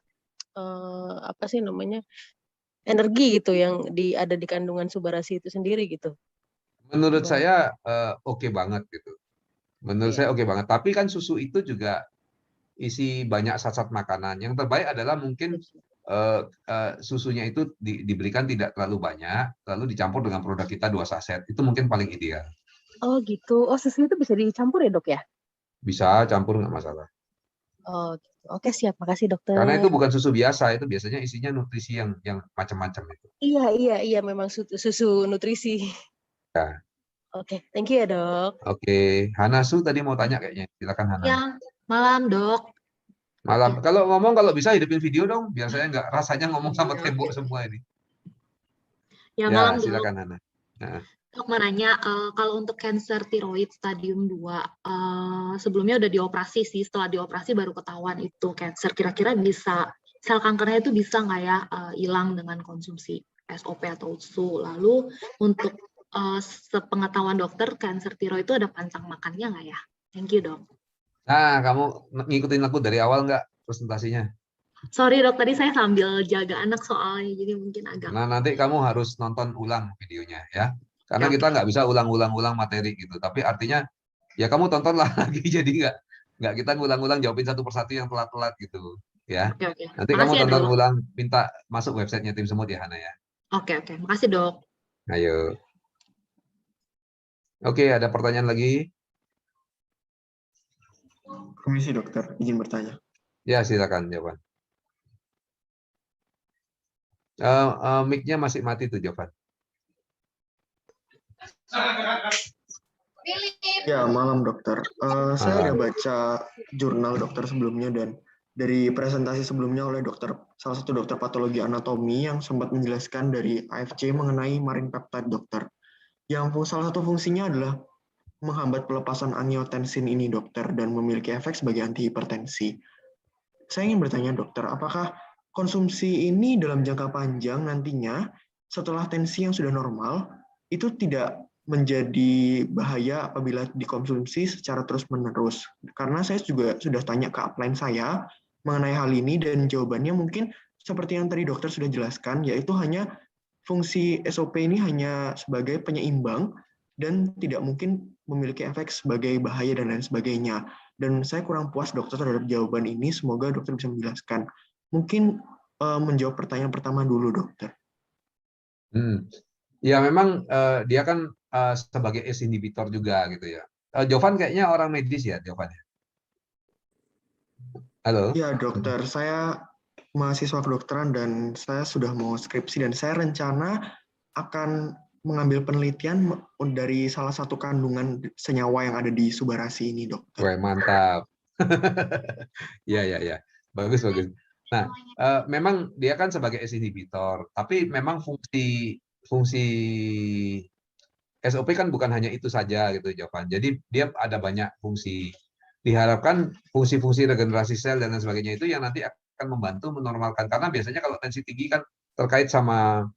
sih namanya? Energi gitu yang ada di kandungan subarasi itu sendiri gitu. Menurut Gimana? saya oke banget gitu. Menurut saya oke banget. Tapi kan susu itu juga isi banyak zat-zat makanan. Yang terbaik adalah mungkin susunya itu diberikan tidak terlalu banyak, lalu dicampur dengan produk kita 2 saset. Itu mungkin paling ideal. Oh gitu. Oh susu itu bisa dicampur ya dok ya? Bisa campur nggak masalah. Oh gitu. Oke siap. Makasih dokter. Karena itu bukan susu biasa, itu biasanya isinya nutrisi yang macam-macam itu. Iya memang susu nutrisi. Ya. Oke, thank you ya dok. Oke, Hanasu tadi mau tanya kayaknya. Silakan Hana. Ya, malam dok. Malam. Kalau ngomong kalau bisa hidupin video dong, biar saya nggak rasanya ngomong sama tembok semua ini. Ya, Ya, malam dok. silakan Hana. Nah. Dok mau nanya, kalau untuk kanker tiroid stadium 2, sebelumnya udah dioperasi sih, setelah dioperasi baru ketahuan itu kanker. Kira-kira bisa, sel kankernya itu bisa nggak ya hilang dengan konsumsi SOP atau USU? Lalu untuk sepengetahuan dokter, kanker tiroid itu ada pancang makannya nggak ya? Thank you dok. Nah, kamu ngikutin aku dari awal nggak presentasinya? Sorry dok, tadi saya sambil jaga anak soalnya, jadi mungkin agak... Nah, nanti kamu harus nonton ulang videonya ya. Karena kita nggak bisa ulang-ulang materi gitu. Tapi artinya, ya kamu tontonlah lagi, jadi nggak kita ngulang-ulang jawabin satu persatu yang telat-telat gitu. Ya. Nanti kamu tonton ulang, minta masuk websitenya Tim Semut ya, Hana ya. Oke. Makasih dok. Ayo. Oke, ada pertanyaan lagi? Permisi dokter, izin bertanya. Ya, silakan jawaban. Mic-nya masih mati tuh, Jovan. Ya, malam dokter. Saya ada baca jurnal dokter sebelumnya dan dari presentasi sebelumnya oleh salah satu dokter patologi anatomi yang sempat menjelaskan dari AFC mengenai marine peptide dokter. Yang salah satu fungsinya adalah menghambat pelepasan angiotensin ini dokter dan memiliki efek sebagai antihipertensi. Saya ingin bertanya dokter, apakah konsumsi ini dalam jangka panjang nantinya setelah tensi yang sudah normal itu tidak menjadi bahaya apabila dikonsumsi secara terus-menerus? Karena saya juga sudah tanya ke upline saya mengenai hal ini dan jawabannya mungkin seperti yang tadi dokter sudah jelaskan, yaitu hanya fungsi SOP ini hanya sebagai penyeimbang dan tidak mungkin memiliki efek sebagai bahaya dan lain sebagainya. Dan saya kurang puas dokter terhadap jawaban ini. Semoga dokter bisa menjelaskan. Mungkin menjawab pertanyaan pertama dulu, dokter. Ya memang dia kan sebagai ACE inhibitor juga gitu ya. Jovan kayaknya orang medis ya, Jovan ya? Halo? Ya dokter, saya mahasiswa kedokteran dan saya sudah mau skripsi dan saya rencana akan mengambil penelitian dari salah satu kandungan senyawa yang ada di Subarasi ini, dokter. Wah, mantap. Ya. Bagus. Nah, memang dia kan sebagai ACE inhibitor, tapi memang fungsi SOP kan bukan hanya itu saja gitu, Jovan. Jadi dia ada banyak fungsi. Diharapkan fungsi-fungsi regenerasi sel dan lain sebagainya itu yang nanti akan membantu menormalkan. Karena biasanya kalau tensi tinggi kan terkait sama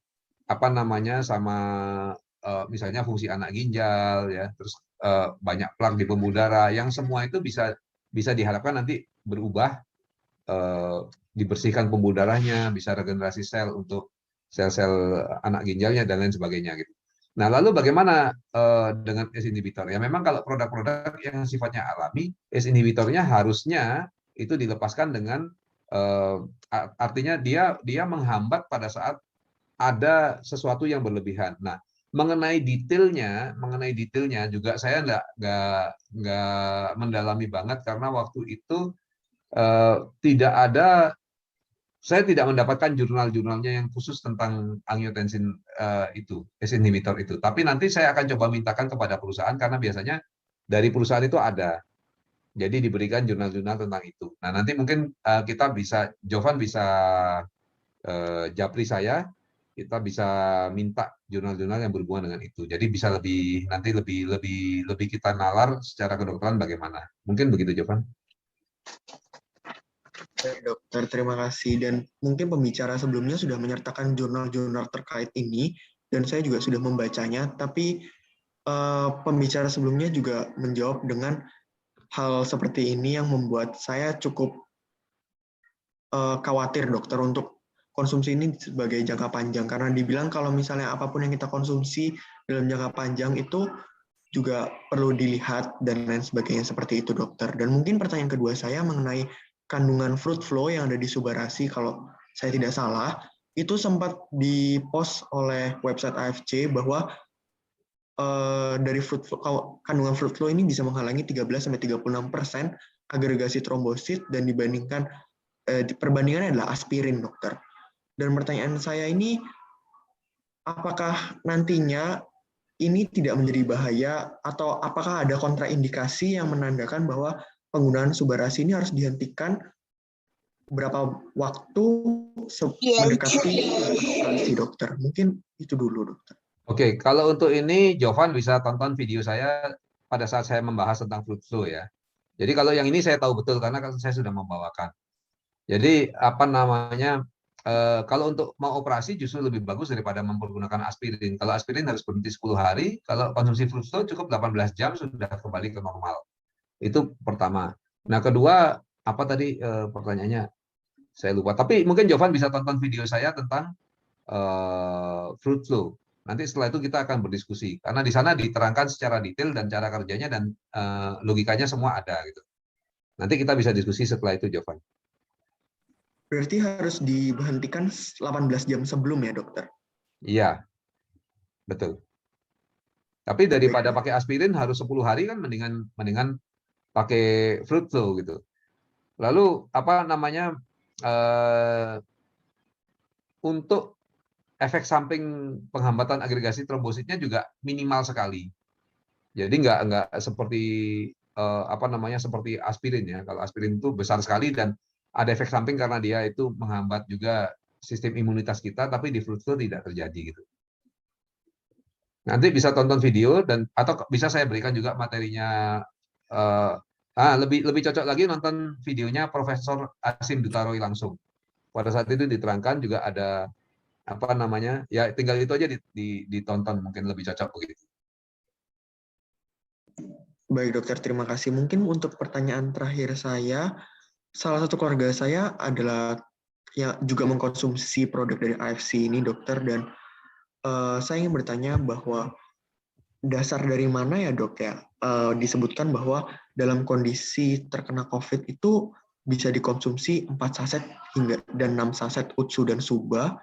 misalnya fungsi anak ginjal ya, terus banyak plak di pembuluh darah, yang semua itu bisa diharapkan nanti berubah, dibersihkan pembuluh darahnya, bisa regenerasi sel untuk sel-sel anak ginjalnya dan lain sebagainya gitu. Nah, lalu bagaimana dengan ACE inhibitor? Ya memang kalau produk-produk yang sifatnya alami, ACE inhibitornya harusnya itu dilepaskan dengan artinya dia menghambat pada saat ada sesuatu yang berlebihan. Nah, mengenai detailnya juga saya nggak mendalami banget karena waktu itu saya tidak mendapatkan jurnal-jurnalnya yang khusus tentang angiotensin itu, ACE inhibitor itu. Tapi nanti saya akan coba mintakan kepada perusahaan karena biasanya dari perusahaan itu ada. Jadi diberikan jurnal-jurnal tentang itu. Nah, nanti mungkin Jovan bisa japri saya, kita bisa minta jurnal-jurnal yang berhubungan dengan itu. Jadi bisa lebih kita nalar secara kedokteran bagaimana. Mungkin begitu, Jovan. Baik, dokter, terima kasih. Dan mungkin pembicara sebelumnya sudah menyertakan jurnal-jurnal terkait ini, dan saya juga sudah membacanya, tapi pembicara sebelumnya juga menjawab dengan hal seperti ini yang membuat saya cukup khawatir, dokter, untuk konsumsi ini sebagai jangka panjang. Karena dibilang kalau misalnya apapun yang kita konsumsi dalam jangka panjang itu juga perlu dilihat dan lain sebagainya seperti itu, dokter. Dan mungkin pertanyaan kedua saya mengenai kandungan fruit flow yang ada di Subarasi, kalau saya tidak salah, itu sempat dipost oleh website AFC bahwa dari kandungan fruit flow ini bisa menghalangi 13-36% agregasi trombosit dan perbandingannya adalah aspirin, dokter. Dan pertanyaan saya ini, apakah nantinya ini tidak menjadi bahaya atau apakah ada kontraindikasi yang menandakan bahwa penggunaan Subarasi ini harus dihentikan berapa waktu mendekati operasi, dokter? Mungkin itu dulu, dokter. Oke, kalau untuk ini Jovan bisa tonton video saya pada saat saya membahas tentang fruit flow ya. Jadi kalau yang ini saya tahu betul karena saya sudah membawakan. Jadi kalau untuk mau operasi justru lebih bagus daripada mempergunakan aspirin. Kalau aspirin harus berhenti 10 hari, kalau konsumsi fruit flow cukup 18 jam sudah kembali ke normal. Itu pertama. Nah, kedua, apa tadi pertanyaannya? Saya lupa. Tapi mungkin Jovan bisa tonton video saya tentang fruit flow. Nanti setelah itu kita akan berdiskusi. Karena di sana diterangkan secara detail dan cara kerjanya dan logikanya semua ada gitu. Nanti kita bisa diskusi setelah itu, Jovan. Berarti harus diberhentikan 18 jam sebelum ya, dokter? Iya, betul. Tapi daripada pakai aspirin harus 10 hari kan mendingan pakai fruit flow gitu. Lalu untuk efek samping penghambatan agregasi trombositnya juga minimal sekali. Jadi nggak seperti seperti aspirin ya. Kalau aspirin itu besar sekali dan ada efek samping karena dia itu menghambat juga sistem imunitas kita, tapi di fruit flow tidak terjadi gitu. Nanti bisa tonton video atau bisa saya berikan juga materinya. Lebih cocok lagi nonton videonya Profesor Asim Dutaroi langsung. Pada saat itu diterangkan juga ada ya tinggal itu aja ditonton, mungkin lebih cocok begitu. Baik, dokter, terima kasih. Mungkin untuk pertanyaan terakhir saya, salah satu keluarga saya adalah yang juga mengkonsumsi produk dari AFC ini, dokter, dan saya ingin bertanya bahwa dasar dari mana ya dok ya disebutkan bahwa dalam kondisi terkena COVID itu bisa dikonsumsi 4 saset dan 6 saset Utsu dan Suba,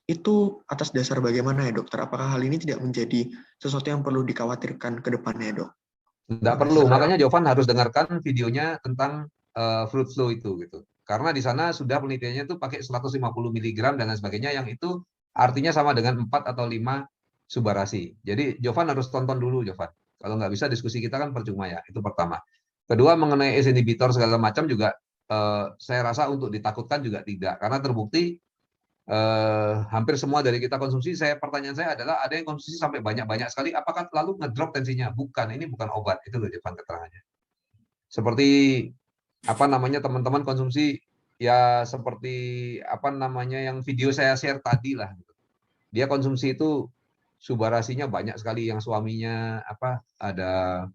itu atas dasar bagaimana ya dokter? Apakah hal ini tidak menjadi sesuatu yang perlu dikhawatirkan ke depannya dok? Nggak perlu, makanya Jovan harus dengarkan videonya tentang fruit flow itu gitu. Karena di sana sudah penelitiannya itu pakai 150 mg dan lain sebagainya, yang itu artinya sama dengan 4 atau 5 subarasi. Jadi Jovan harus tonton dulu Jovan. Kalau nggak bisa diskusi kita kan percuma ya, itu pertama. Kedua, mengenai ACE inhibitor segala macam juga saya rasa untuk ditakutkan juga tidak, karena terbukti hampir semua dari kita konsumsi. Pertanyaan saya adalah ada yang konsumsi sampai banyak-banyak sekali, apakah lalu ngedrop tensinya? Bukan, ini bukan obat, itu loh Jovan keterangannya. Seperti apa namanya teman-teman konsumsi ya seperti apa namanya yang video saya share tadi lah. Dia konsumsi itu subarasinya banyak sekali, yang suaminya ada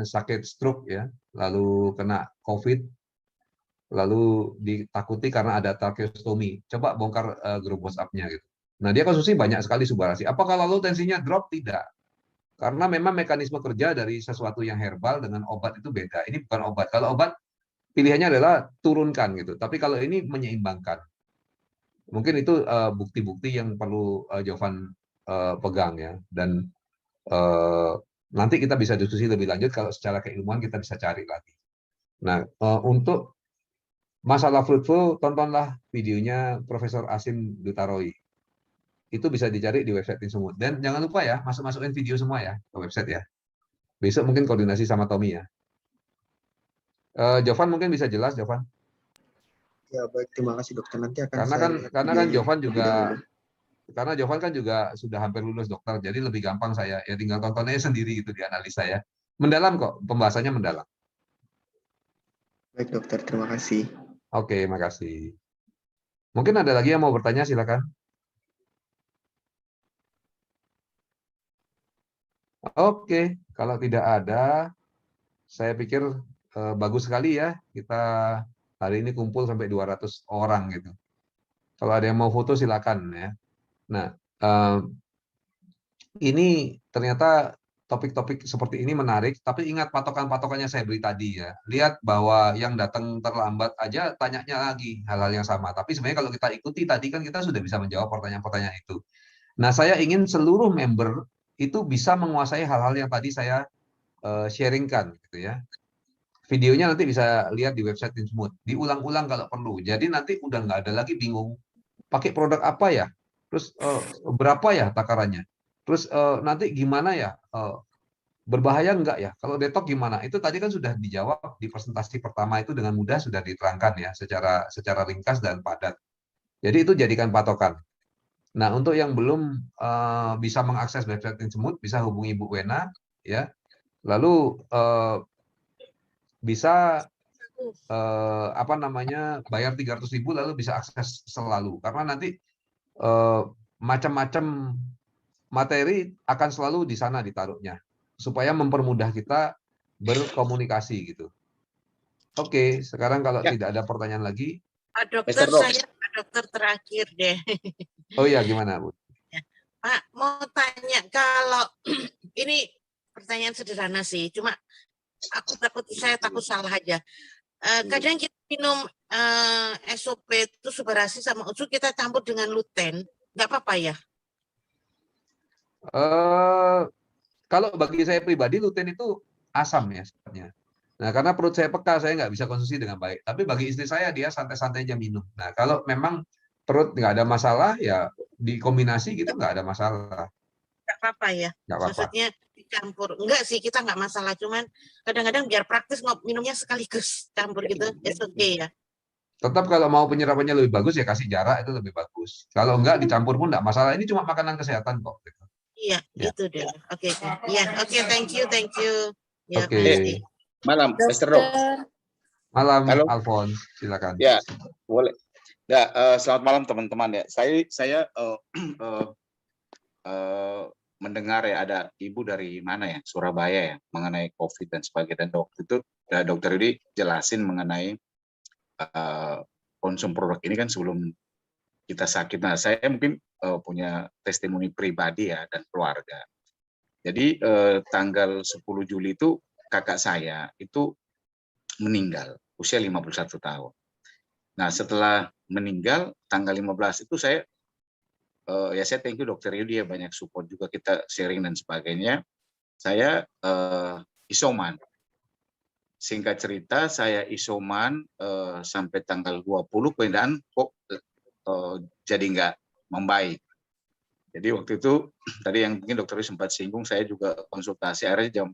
sakit stroke ya, lalu kena COVID, lalu ditakuti karena ada tracheostomy. Coba bongkar grup WhatsApp-nya gitu. Nah, dia konsumsi banyak sekali subarasi. Apakah lalu tensinya drop? Tidak. Karena memang mekanisme kerja dari sesuatu yang herbal dengan obat itu beda. Ini bukan obat. Kalau obat pilihannya adalah turunkan gitu. Tapi kalau ini menyeimbangkan. Mungkin itu bukti-bukti yang perlu Jovan pegang ya. Dan nanti kita bisa diskusi lebih lanjut kalau secara keilmuan kita bisa cari lagi. Nah, untuk masalah fruit flow, tontonlah videonya Profesor Asim Dutaroi. Itu bisa dicari di website Tim Semut. Dan jangan lupa ya, masukin video semua ya ke website ya. Besok mungkin koordinasi sama Tommy ya. Jovan mungkin bisa jelas, Jovan? Ya baik, terima kasih dokter. Nanti akan karena kan Jovan juga karena Jovan kan juga sudah hampir lulus dokter, jadi lebih gampang saya ya tinggal tontonnya sendiri gitu di analisa ya. Mendalam kok, pembahasannya mendalam. Baik dokter, terima kasih. Oke, makasih. Mungkin ada lagi yang mau bertanya, silakan. Oke, kalau tidak ada, saya pikir bagus sekali ya kita hari ini kumpul sampai 200 orang gitu. Kalau ada yang mau foto silakan ya. Nah, ini ternyata topik-topik seperti ini menarik, tapi ingat patokan-patokannya saya beri tadi ya. Lihat bahwa yang datang terlambat aja tanyanya lagi hal-hal yang sama. Tapi sebenarnya kalau kita ikuti tadi kan kita sudah bisa menjawab pertanyaan-pertanyaan itu. Nah, saya ingin seluruh member itu bisa menguasai hal-hal yang tadi saya sharingkan gitu ya. Videonya nanti bisa lihat di website Tim Semut. Diulang-ulang kalau perlu. Jadi nanti udah nggak ada lagi bingung. Pakai produk apa ya? Terus berapa ya takarannya? Terus nanti gimana ya? Berbahaya enggak ya? Kalau detox gimana? Itu tadi kan sudah dijawab di presentasi pertama itu dengan mudah sudah diterangkan ya secara ringkas dan padat. Jadi itu jadikan patokan. Nah, untuk yang belum bisa mengakses website Tim Semut bisa hubungi Bu Wena ya. Lalu bisa bayar 300.000 lalu bisa akses selalu, karena nanti macam-macam materi akan selalu di sana ditaruhnya supaya mempermudah kita berkomunikasi gitu. Oke, sekarang kalau tidak ada pertanyaan lagi, Pak Dokter, saya Pak Dokter terakhir deh. Oh iya, gimana Bu? Pak, mau tanya, kalau ini pertanyaan sederhana sih, cuma saya takut salah aja. Kadang kita minum SOP itu subarasi sama Utsu kita campur dengan luten, nggak apa-apa ya? Kalau bagi saya pribadi luten itu asam ya sebenarnya. Nah, karena perut saya peka, saya nggak bisa konsumsi dengan baik. Tapi bagi istri saya, dia santai-santai aja minum. Nah, kalau memang perut nggak ada masalah, ya dikombinasi gitu nggak ada masalah. Nggak apa-apa ya? Nggak apa-apa. Maksudnya dicampur. Enggak sih, kita nggak masalah. Cuman kadang-kadang biar praktis minumnya sekaligus campur gitu. It's okay ya? Tetap kalau mau penyerapannya lebih bagus, ya kasih jarak itu lebih bagus. Kalau enggak dicampur pun nggak masalah. Ini cuma makanan kesehatan kok. Iya, ya. Itu deh. Oke. Iya, oke, thank you. Ya, Oke. Malam, Mr. Dok. Malam, Halo. Alphonse, silakan. Ya, boleh. Ya, selamat malam teman-teman ya. Saya mendengar ya ada ibu dari mana ya, Surabaya ya, mengenai COVID dan sebagainya. Dan dokter ini jelasin mengenai konsum produk ini kan sebelum kita sakit. Nah, saya mungkin punya testimoni pribadi ya dan keluarga. Jadi tanggal 10 Juli itu kakak saya itu meninggal usia 51 tahun. Nah, setelah meninggal tanggal 15 itu saya saya thank you Dokter Yudi ya, banyak support juga, kita sharing dan sebagainya. Saya isoman. Singkat cerita, saya isoman sampai tanggal 20, kemudian kok jadi nggak membaik. Jadi waktu itu, tadi yang mungkin dokter sempat singgung, saya juga konsultasi, akhirnya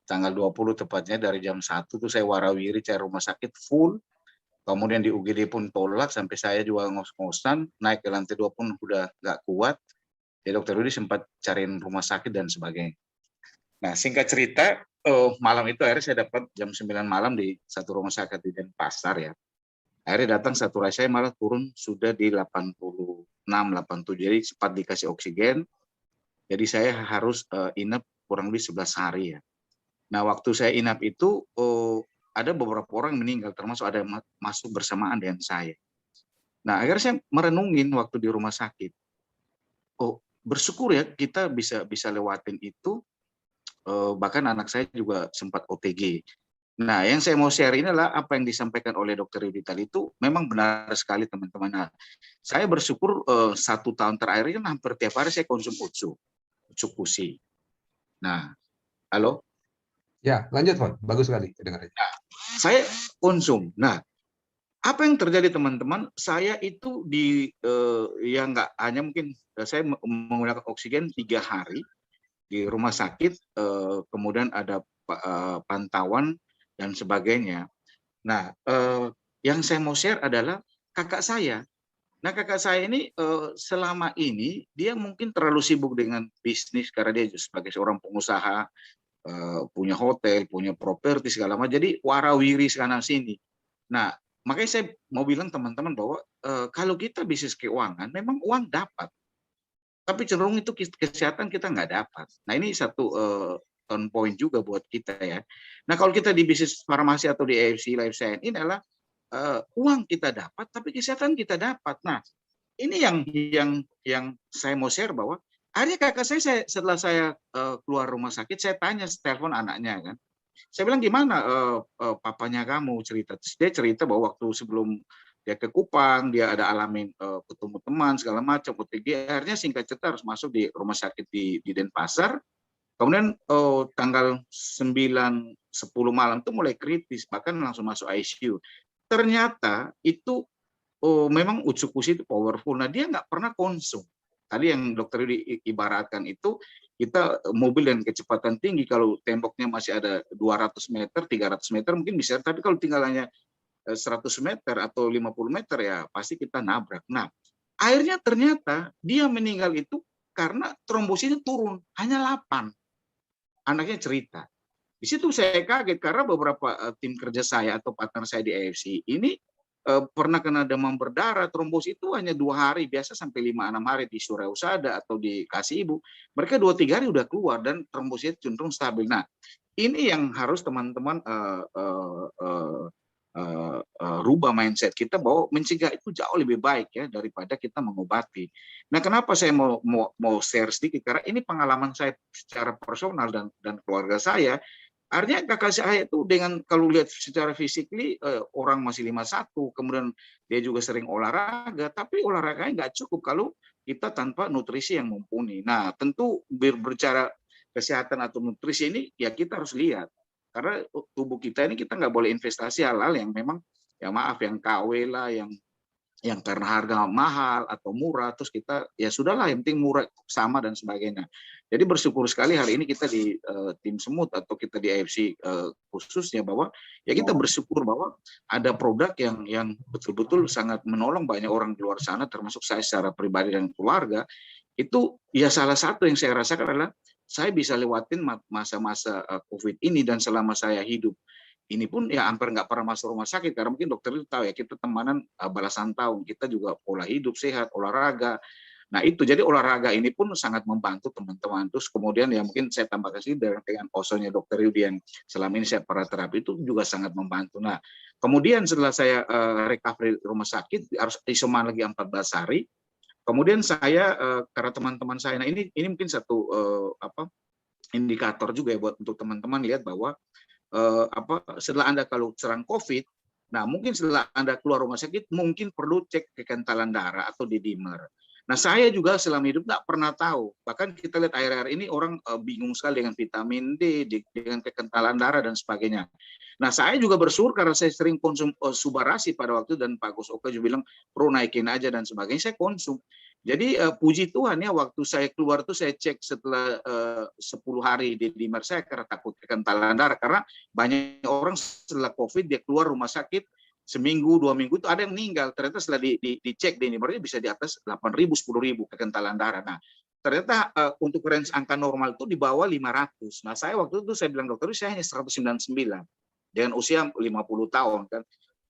tanggal 20 tepatnya dari jam 1 tuh saya warawiri cari rumah sakit full, kemudian di UGD pun tolak, sampai saya juga ngos-ngosan, naik ke lantai 2 pun udah nggak kuat. Jadi dokter Rudi sempat cariin rumah sakit dan sebagainya. Nah, singkat cerita, malam itu akhirnya saya dapat jam 9 malam di satu rumah sakit di Denpasar ya. Akhirnya datang satu saya malah turun sudah di 86, 87, jadi sempat dikasih oksigen. Jadi saya harus inap kurang lebih 11 hari ya. Nah, waktu saya inap itu ada beberapa orang meninggal, termasuk ada yang masuk bersamaan dengan saya. Nah, akhirnya saya merenungin waktu di rumah sakit. Oh, bersyukur ya kita bisa lewatin itu. Bahkan anak saya juga sempat OTG. Nah, yang saya mau share ini adalah apa yang disampaikan oleh Dr. Yudi tadi itu memang benar sekali teman-teman. Nah, saya bersyukur 1 tahun terakhir ini hampir tiap hari saya konsum ucuk kusi. Nah, halo? Ya, lanjut Pak. Bagus sekali kedengarannya. Nah, saya konsum. Nah, apa yang terjadi teman-teman? Saya itu ya nggak hanya mungkin saya menggunakan oksigen 3 hari di rumah sakit, kemudian ada pantauan dan sebagainya. Nah, yang saya mau share adalah kakak saya. Nah, kakak saya ini selama ini dia mungkin terlalu sibuk dengan bisnis karena dia sebagai seorang pengusaha, punya hotel, punya properti segala macam. Jadi warawiri sana sini. Nah, makanya saya mau bilang teman-teman bahwa kalau kita bisnis keuangan, memang uang dapat. Tapi cenderung itu kesehatan kita nggak dapat. Nah, ini satu turn point juga buat kita ya. Nah, kalau kita di bisnis farmasi atau di AFC Life Science ini adalah uang kita dapat, tapi kesehatan kita dapat. Nah, ini yang saya mau share bahwa akhirnya kakak saya setelah saya keluar rumah sakit, saya tanya, telepon anaknya kan. Saya bilang gimana papanya kamu cerita. Terus dia cerita bahwa waktu sebelum dia ke Kupang, dia ada alamin ketemu teman segala macam, OTG, akhirnya singkat cerita harus masuk di rumah sakit di Denpasar. Kemudian tanggal 9-10 malam itu mulai kritis, bahkan langsung masuk ICU. Ternyata itu memang ucuk kusi itu powerful. Nah, dia nggak pernah konsum. Tadi yang dokter diibaratkan itu, kita mobil dengan kecepatan tinggi, kalau temboknya masih ada 200 meter, 300 meter mungkin bisa, tapi kalau tinggalannya 100 meter atau 50 meter ya pasti kita nabrak. Nah, akhirnya ternyata dia meninggal itu karena trombositnya turun, hanya 8. Anaknya cerita. Di situ saya kaget karena beberapa tim kerja saya atau partner saya di AFC ini pernah kena demam berdarah, trombosit itu hanya 2 hari, biasa sampai 5-6 hari di Surya Usada atau di Kasih Ibu. Mereka 2-3 hari udah keluar dan trombosit cenderung stabil. Nah, ini yang harus teman-teman rubah mindset kita bahwa mencegah itu jauh lebih baik ya daripada kita mengobati. Nah, kenapa saya mau share sedikit, karena ini pengalaman saya secara personal dan keluarga saya. Artinya kakak saya itu dengan kalau lihat secara fisikly orang masih 51, kemudian dia juga sering olahraga, tapi olahraganya nggak cukup kalau kita tanpa nutrisi yang mumpuni. Nah, tentu berbicara kesehatan atau nutrisi ini ya kita harus lihat. Karena tubuh kita ini kita nggak boleh investasi hal-hal yang memang ya maaf yang KW lah, yang karena harga mahal atau murah, terus kita ya sudahlah yang penting murah sama dan sebagainya. Jadi bersyukur sekali hari ini kita di tim Semut atau kita di AFC khususnya bahwa ya kita bersyukur bahwa ada produk yang betul-betul sangat menolong banyak orang di luar sana, termasuk saya secara pribadi dan keluarga. Itu ya salah satu yang saya rasakan adalah saya bisa lewatin masa-masa COVID ini, dan selama saya hidup ini pun ya hampir nggak pernah masuk rumah sakit, karena mungkin dokter itu tahu ya kita temanan belasan tahun, kita juga pola hidup sehat, olahraga, Nah itu, jadi olahraga ini pun sangat membantu teman-teman. Terus kemudian ya mungkin saya tambahkan sih dengan osonya Dokter Yudi yang selama ini saya para terapi itu juga sangat membantu. Nah kemudian setelah saya recovery rumah sakit harus isoman lagi 14 hari. Kemudian saya karena teman-teman saya, nah ini mungkin satu indikator juga ya buat untuk teman-teman lihat bahwa setelah Anda kalau serang COVID, nah mungkin setelah Anda keluar rumah sakit mungkin perlu cek kekentalan darah atau D-dimer. Nah saya juga selama hidup nggak pernah tahu, bahkan kita lihat akhir-akhir ini orang bingung sekali dengan vitamin D, dengan kekentalan darah dan sebagainya. Nah saya juga bersyukur karena saya sering konsum Subarasi pada waktu dan Pak Gus Oka juga bilang perlu naikin aja dan sebagainya, saya konsum. Jadi puji Tuhan ya waktu saya keluar tuh saya cek setelah 10 hari di dimer saya karena takut kekentalan darah, karena banyak orang setelah COVID dia keluar rumah sakit seminggu 2 minggu itu ada yang meninggal, ternyata setelah dicek di dimernya bisa di atas 8.000 10.000 kekentalan darah. Nah ternyata untuk range angka normal itu di bawah 500. Nah saya waktu itu saya bilang dokter saya hanya 199 dengan usia 50 tahun kan.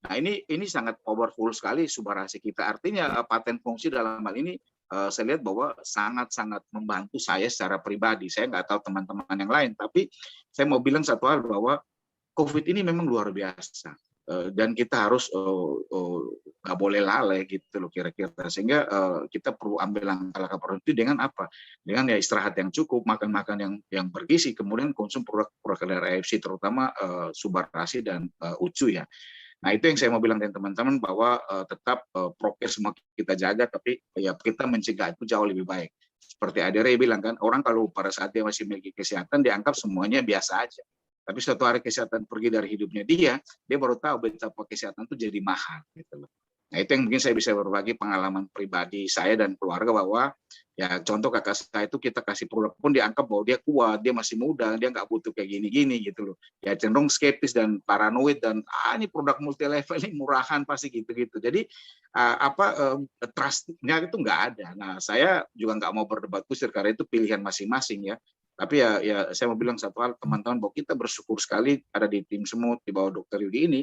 Nah ini sangat powerful sekali Subarasi kita. Artinya paten fungsi dalam hal ini saya lihat bahwa sangat-sangat membantu saya secara pribadi. Saya nggak tahu teman-teman yang lain, tapi saya mau bilang satu hal bahwa COVID ini memang luar biasa. Dan kita harus nggak boleh lalai gitu loh kira-kira, sehingga kita perlu ambil langkah-langkah preventif dengan apa? Dengan ya istirahat yang cukup, makan yang bergizi, kemudian konsum produk-produk dari AFC terutama Subarasi dan Ucu ya. Nah itu yang saya mau bilang dengan teman-teman bahwa tetap prokes semua kita jaga, tapi ya kita mencegah itu jauh lebih baik. Seperti Adere bilang kan, orang kalau pada saat dia masih memiliki kesehatan dianggap semuanya biasa aja. Tapi suatu hari kesehatan pergi dari hidupnya dia baru tahu betapa kesehatan itu jadi mahal gitu loh. Nah itu yang mungkin saya bisa berbagi pengalaman pribadi saya dan keluarga bahwa ya contoh kakak saya itu kita kasih produk pun dianggap bahwa dia kuat, dia masih muda, dia nggak butuh kayak gini-gini gitu loh. Ya cenderung skeptis dan paranoid dan ini produk multi level ini murahan pasti gitu-gitu. Jadi trustnya itu nggak ada. Nah saya juga nggak mau berdebat kusir karena itu pilihan masing-masing ya. Tapi ya saya mau bilang satu hal teman-teman bahwa kita bersyukur sekali ada di tim semut di bawah Dokter Yudi ini,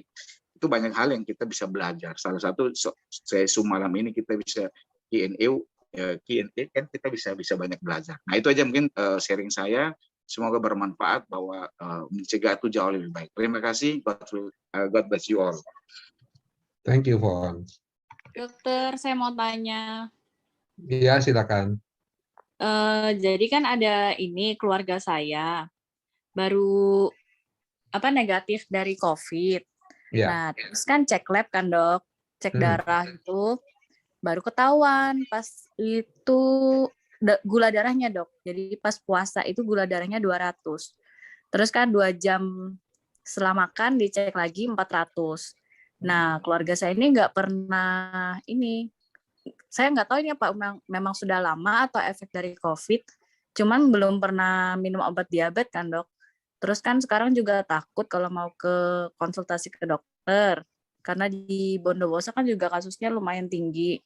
itu banyak hal yang kita bisa belajar. Salah satu saya malam ini kita bisa Q&A kan kita bisa banyak belajar. Nah itu aja mungkin sharing saya. Semoga bermanfaat bahwa mencegah itu jauh lebih baik. Terima kasih. God bless you all. Thank you, Fon. Dokter, saya mau tanya. Iya, silakan. Jadi kan ada ini keluarga saya baru negatif dari COVID. Ya. Nah, terus kan cek lab kan dok, cek darah itu baru ketahuan pas itu gula darahnya dok. Jadi pas puasa itu gula darahnya 200. Terus kan 2 jam setelah makan dicek lagi 400. Nah, keluarga saya ini nggak pernah ini. Saya nggak tahu ini apa memang sudah lama atau efek dari COVID, cuman belum pernah minum obat diabetes kan dok. Terus kan sekarang juga takut kalau mau ke konsultasi ke dokter, karena di Bondowoso kan juga kasusnya lumayan tinggi.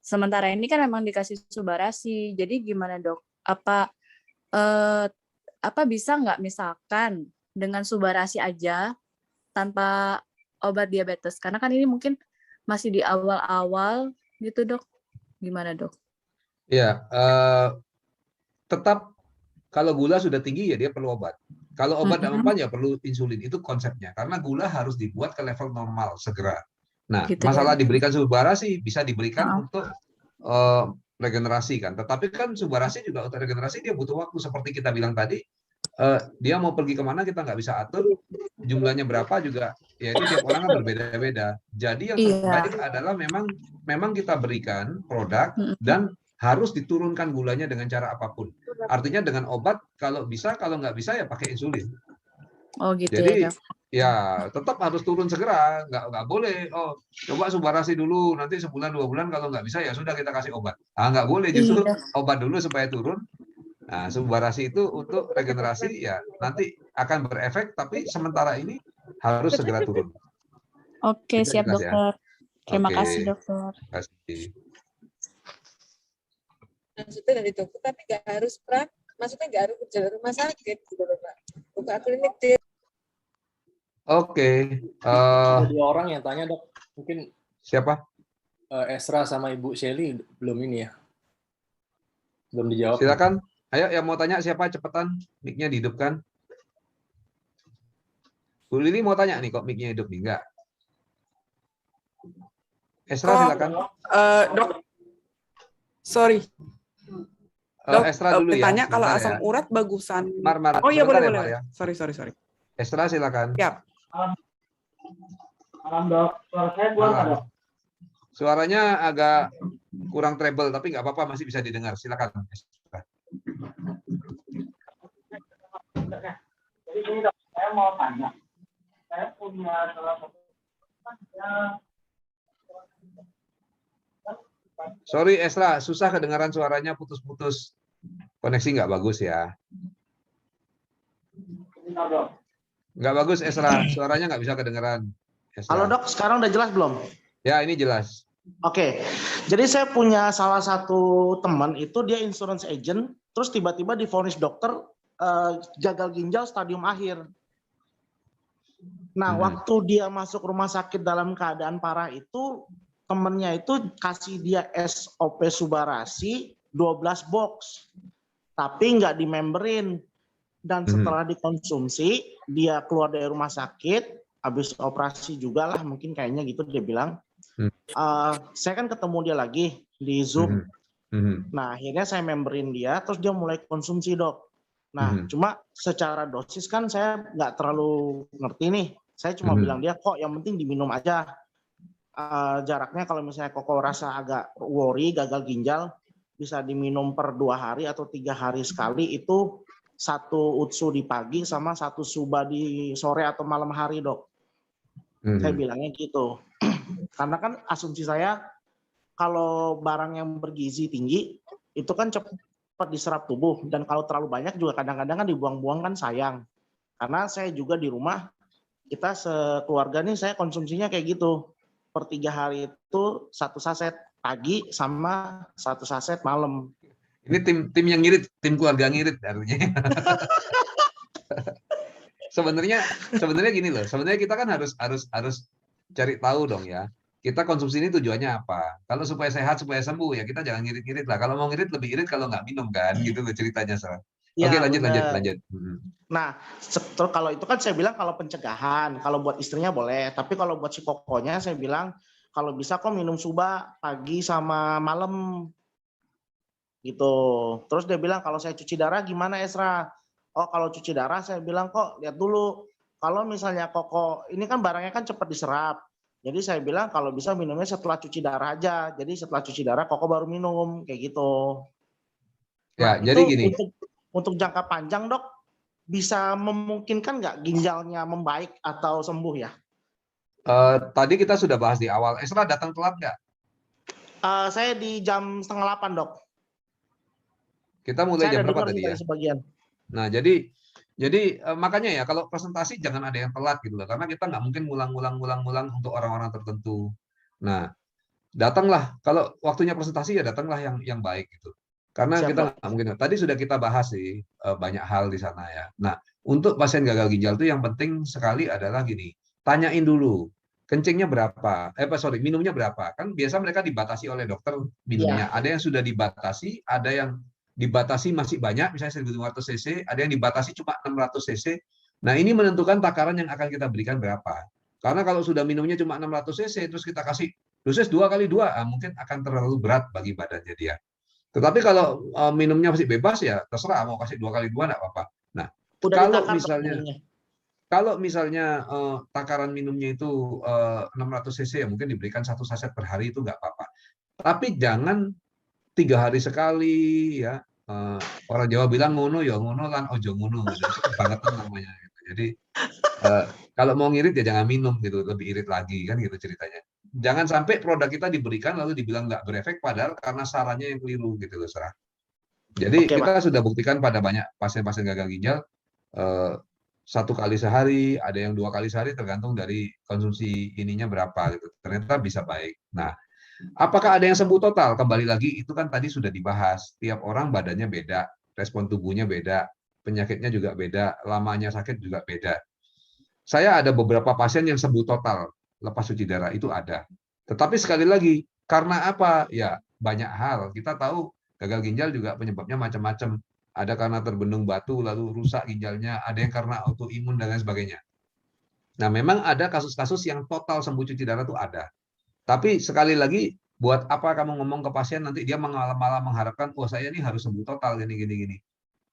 Sementara ini kan memang dikasih Subarasi, jadi gimana dok? Apa bisa nggak misalkan dengan Subarasi aja tanpa obat diabetes? Karena kan ini mungkin masih di awal-awal gitu dok, gimana dok? Ya, tetap kalau gula sudah tinggi ya dia perlu obat. Kalau obat tidak mempan ya perlu insulin, itu konsepnya. Karena gula harus dibuat ke level normal segera. Nah, gitu masalah ya. Diberikan Subarasi bisa diberikan untuk regenerasi kan. Tetapi kan Subarasi juga untuk regenerasi dia butuh waktu seperti kita bilang tadi. Dia mau pergi kemana kita nggak bisa atur, jumlahnya berapa juga ya itu tiap orang kan berbeda-beda. Jadi yang terbaik adalah memang kita berikan produk dan harus diturunkan gulanya dengan cara apapun. Artinya dengan obat kalau bisa, kalau nggak bisa ya pakai insulin. Oh gitu. Jadi ya tetap harus turun segera, nggak boleh. Oh coba Subarasi dulu, nanti sebulan 2 bulan kalau nggak bisa ya sudah kita kasih obat. Nggak boleh, justru obat dulu supaya turun. Nah, Subarasi itu untuk regenerasi ya nanti akan berefek, tapi sementara ini harus segera turun. Oke, siap dokter. Ya. Terima kasih dokter. Terima kasih. Maksudnya dari dokter, tapi nggak harus maksudnya nggak harus kerja di rumah sakit gitu loh Pak. Buka klinik di. Oke. Ada 2 orang yang tanya dok, mungkin siapa? Esra sama Ibu Shelly belum ini ya. Belum dijawab. Silakan. Ayo yang mau tanya siapa, cepetan. Mic-nya dihidupkan. Bu Lili mau tanya nih, kok mic-nya hidup nih? Enggak. Esra silakan. Dok, sorry. Dok, Esra dulu ya. bertanya kalau sebentar asam ya. urat bagusan. Mar, Oh iya, sebentar boleh, ya, Mar, boleh. ya. Sorry. Esra silakan. Siap. Malam dok, suara saya keluar nggak, dok? Suaranya agak kurang treble, tapi nggak apa-apa, masih bisa didengar. Silakan. Esra. Jadi ini dok, saya mau tanya. Saya punya salah satu Sorry Esra, susah kedengaran suaranya, putus-putus. Koneksi nggak bagus ya. Nggak bagus Esra, suaranya nggak bisa kedengaran. Esra. Halo dok, sekarang udah jelas belum? Ya, ini jelas. Oke, jadi saya punya salah satu teman itu dia insurance agent, terus tiba-tiba divonis dokter gagal ginjal stadium akhir. Nah, waktu dia masuk rumah sakit dalam keadaan parah itu, temennya itu kasih dia SOP Subarasi 12 box, tapi nggak dimemberin. Dan setelah dikonsumsi, dia keluar dari rumah sakit, habis operasi juga lah, mungkin kayaknya gitu dia bilang. Saya kan ketemu dia lagi di Zoom. Nah, akhirnya saya memberin dia, terus dia mulai konsumsi dok. Nah, cuma secara dosis kan saya nggak terlalu ngerti nih. Saya cuma bilang dia kok yang penting diminum aja. Jaraknya kalau misalnya Koko rasa agak worry, gagal ginjal, bisa diminum per 2 hari atau 3 hari sekali, itu 1 utsu di pagi sama 1 suba di sore atau malam hari dok. Saya bilangnya gitu. Karena kan asumsi saya kalau barang yang bergizi tinggi itu kan cepat diserap tubuh, dan kalau terlalu banyak juga kadang-kadang kan dibuang-buang kan sayang. Karena saya juga di rumah, kita sekeluarga nih saya konsumsinya kayak gitu. Per 3 hari itu 1 saset pagi sama 1 saset malam. Ini tim yang ngirit, tim keluarga ngirit artinya. Sebenarnya gini loh, sebenarnya kita kan harus cari tahu dong ya. Kita konsumsi ini tujuannya apa? Kalau supaya sehat, supaya sembuh ya kita jangan ngirit-ngirit lah. Kalau mau ngirit lebih irit kalau nggak minum kan, gitu loh ceritanya. Ya, oke, lanjut. Nah, kalau itu kan saya bilang kalau pencegahan, kalau buat istrinya boleh. Tapi kalau buat si Kokonya saya bilang kalau bisa kok minum suba pagi sama malam gitu. Terus dia bilang kalau saya cuci darah gimana Esra? Oh kalau cuci darah saya bilang kok lihat dulu. Kalau misalnya Koko ini kan barangnya kan cepat diserap. Jadi saya bilang kalau bisa minumnya setelah cuci darah aja. Jadi setelah cuci darah Koko baru minum kayak gitu. Ya, Nah, jadi itu gini. Untuk jangka panjang dok, bisa memungkinkan nggak ginjalnya membaik atau sembuh ya? Tadi kita sudah bahas di awal. Esra datang telat nggak? Saya di jam 7:30 dok. Kita mulai Saya jam berapa tadi ya? Sebagian. Nah, jadi makanya ya kalau presentasi jangan ada yang telat gitu loh, karena kita nggak mungkin ngulang untuk orang-orang tertentu. Nah, datanglah kalau waktunya presentasi ya datanglah yang baik gitu. Karena Siap, kita Dok. nggak mungkin. Tadi sudah kita bahas sih banyak hal di sana ya. Nah, untuk pasien gagal ginjal itu yang penting sekali adalah gini, tanyain dulu kencingnya berapa, minumnya berapa. Kan biasa mereka dibatasi oleh dokter minumnya. Ya. Ada yang sudah dibatasi, ada yang dibatasi masih banyak, misalnya 1.500 cc, ada yang dibatasi cuma 600 cc. Nah, ini menentukan takaran yang akan kita berikan berapa. Karena kalau sudah minumnya cuma 600 cc, terus kita kasih dosis 2x2, mungkin akan terlalu berat bagi badannya dia. Tetapi kalau minumnya masih bebas ya terserah mau kasih 2x2 enggak apa-apa. Nah, kalau misalnya takaran minumnya itu 600 cc ya mungkin diberikan 1 saset per hari itu enggak apa-apa. Tapi jangan 3 hari sekali ya. Orang Jawa bilang ngono ya ngono lan ojo ngono gitu. Itu kebangetan namanya gitu. Jadi kalau mau ngirit ya jangan minum gitu, lebih irit lagi kan gitu ceritanya. Jangan sampai produk kita diberikan lalu dibilang nggak berefek padahal karena sarannya yang keliru gitu loh, Sarah. Jadi kita sudah buktikan pada banyak pasien-pasien gagal ginjal 1 kali sehari, ada yang 2 kali sehari tergantung dari konsumsi ininya berapa gitu. Ternyata bisa baik. Nah, apakah ada yang sembuh total? Kembali lagi itu kan tadi sudah dibahas. Tiap orang badannya beda, respon tubuhnya beda, penyakitnya juga beda, lamanya sakit juga beda. Saya ada beberapa pasien yang sembuh total lepas cuci darah itu ada. Tetapi sekali lagi, karena apa? Ya banyak hal. Kita tahu Gagal ginjal juga penyebabnya macam-macam. Ada karena terbendung batu lalu rusak ginjalnya, ada yang karena autoimun dan lain sebagainya. Nah, memang ada kasus-kasus yang total sembuh cuci darah itu ada. Tapi sekali lagi, buat apa kamu ngomong ke pasien nanti dia malah mengharapkan, oh saya ini harus sembuh total gini.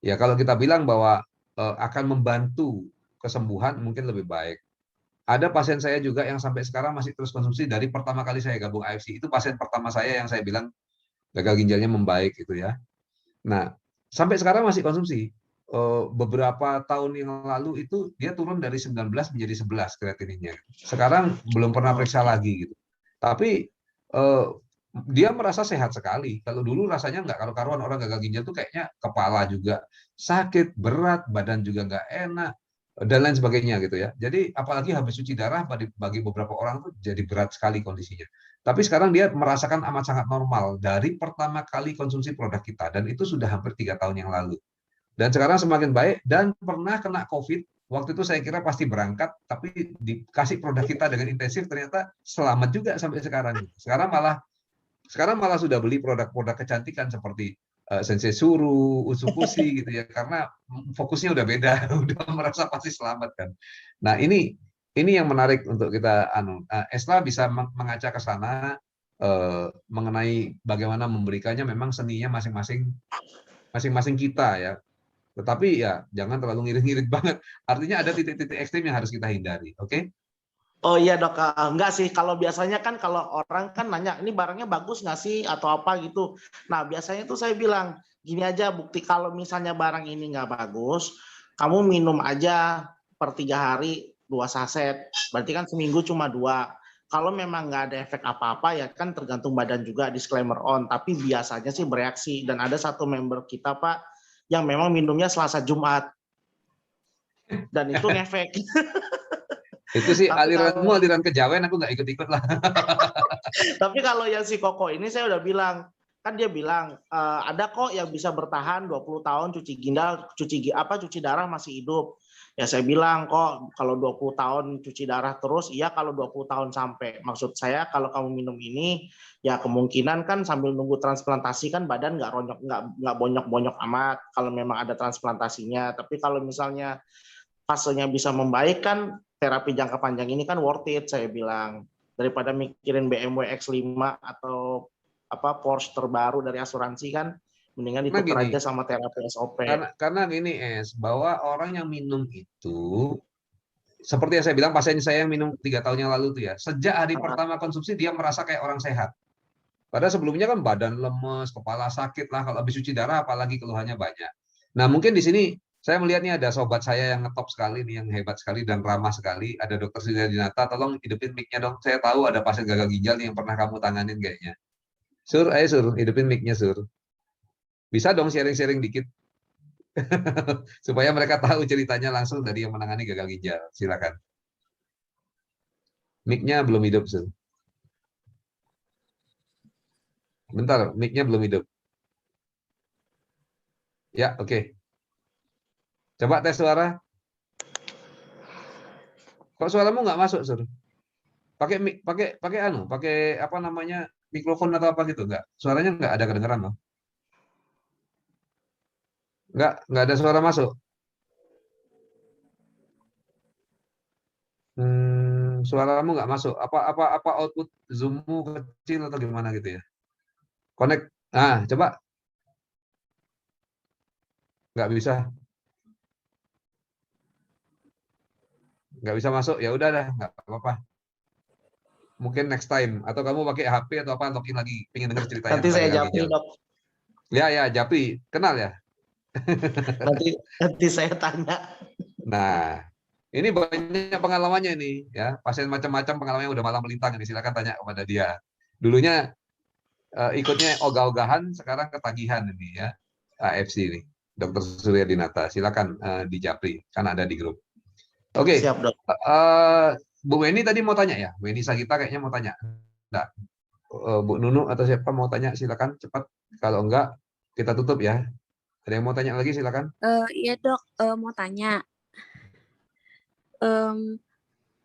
Ya kalau kita bilang bahwa akan membantu kesembuhan mungkin lebih baik. Ada pasien saya juga yang sampai sekarang masih terus konsumsi dari pertama kali saya gabung AFC. Itu pasien pertama saya yang saya bilang gagal ginjalnya membaik gitu ya. Nah, sampai sekarang masih konsumsi. Beberapa tahun yang lalu itu dia turun dari 19 menjadi 11 kreatininnya. Sekarang belum pernah periksa lagi gitu. Tapi dia merasa sehat sekali. Kalau dulu rasanya nggak karu-karuan, orang gagal ginjal tuh kayaknya kepala juga sakit, berat, badan juga nggak enak, dan lain sebagainya gitu ya. Jadi apalagi habis cuci darah bagi beberapa orang tuh jadi berat sekali kondisinya. Tapi sekarang dia merasakan amat sangat normal dari pertama kali konsumsi produk kita, dan itu sudah hampir 3 tahun yang lalu. Dan sekarang semakin baik, dan pernah kena COVID. Waktu itu saya kira pasti berangkat, tapi dikasih produk kita dengan intensif, ternyata selamat juga sampai sekarang. Sekarang malah sudah beli produk-produk kecantikan seperti Sensei Suru, Usukushi gitu ya, karena fokusnya udah beda, udah merasa pasti selamat kan. Nah ini yang menarik untuk kita Esla bisa mengajak ke sana mengenai bagaimana memberikannya, memang seninya masing-masing kita ya. Tetapi ya jangan terlalu ngirit-ngirit banget. Artinya ada titik-titik ekstrim yang harus kita hindari. Oke? Oh iya dok, enggak sih. Kalau biasanya kan kalau orang kan nanya, ini barangnya bagus nggak sih atau apa gitu. Nah biasanya tuh saya bilang, gini aja bukti kalau misalnya barang ini nggak bagus, kamu minum aja per 3 hari 2 saset. Berarti kan seminggu cuma 2. Kalau memang nggak ada efek apa-apa ya kan tergantung badan juga, disclaimer on. Tapi biasanya sih bereaksi. Dan ada satu member kita Pak, yang memang minumnya Selasa Jumat. Dan itu ngefek. Itu sih aliranmu aliran kejawen, aku nggak ikut-ikut lah. Tapi kalau yang si Koko ini saya udah bilang, kan dia bilang ada kok yang bisa bertahan 20 tahun cuci ginjal, cuci darah masih hidup. Ya saya bilang kok kalau 20 tahun cuci darah terus, iya kalau 20 tahun sampai. Maksud saya kalau kamu minum ini, ya kemungkinan kan sambil nunggu transplantasi kan badan nggak bonyok-bonyok amat kalau memang ada transplantasinya. Tapi kalau misalnya fasenya bisa membaik kan terapi jangka panjang ini kan worth it saya bilang, daripada mikirin BMW X5 atau Porsche terbaru dari asuransi kan mendingan ditukar aja sama terapi SOP. Karena gini bahwa orang yang minum itu seperti yang saya bilang, pasien saya yang minum 3 tahun yang lalu tuh ya, sejak hari pertama konsumsi dia merasa kayak orang sehat. Padahal sebelumnya kan badan lemes, kepala sakit lah, kalau habis cuci darah apalagi keluhannya banyak. Nah mungkin di sini saya melihatnya ada sobat saya yang ngetop sekali nih, yang hebat sekali dan ramah sekali. Ada Dr. Surya Dinata, tolong hidupin mic-nya dong. Saya tahu ada pasien gagal ginjal yang pernah kamu tanganin kayaknya. Sur, ayo Sur, hidupin mic-nya Sur. Bisa dong sharing-sharing dikit. Supaya mereka tahu ceritanya langsung dari yang menangani gagal ginjal. Silakan. Mic-nya belum hidup Sur. Bentar, mic-nya belum hidup. Ya, oke. Coba tes suara. Kok suaramu nggak masuk, Sur? Pakai apa namanya, mikrofon atau apa gitu nggak? Suaranya nggak ada kedengeran loh. Nggak ada suara masuk. Suaramu nggak masuk. Apa output Zoom-mu kecil atau gimana gitu ya? Connect. Nah, coba. Nggak bisa. Nggak bisa masuk, ya udah dah, nggak apa-apa. Mungkin next time, atau kamu pakai HP atau apa, login lagi, pengen denger ceritanya. Nanti saya Japri dok. Ya Japri, kenal ya? nanti saya tanya. Nah, ini banyak pengalamannya ini ya, pasien macam-macam pengalamannya udah malah melintang ini, silakan tanya kepada dia. Dulunya ikutnya ogah-ogahan, sekarang ketagihan ini ya, AFC ini, Dr. Surya Dinata, silakan di Japri, kan ada di grup. Oke. Siap dok. Bu Weni tadi mau tanya ya, Weni Sagita kayaknya mau tanya. Enggak. Bu Nunu atau siapa mau tanya, silakan cepat. Kalau enggak kita tutup ya. Ada yang mau tanya lagi, silakan. Iya dok, mau tanya.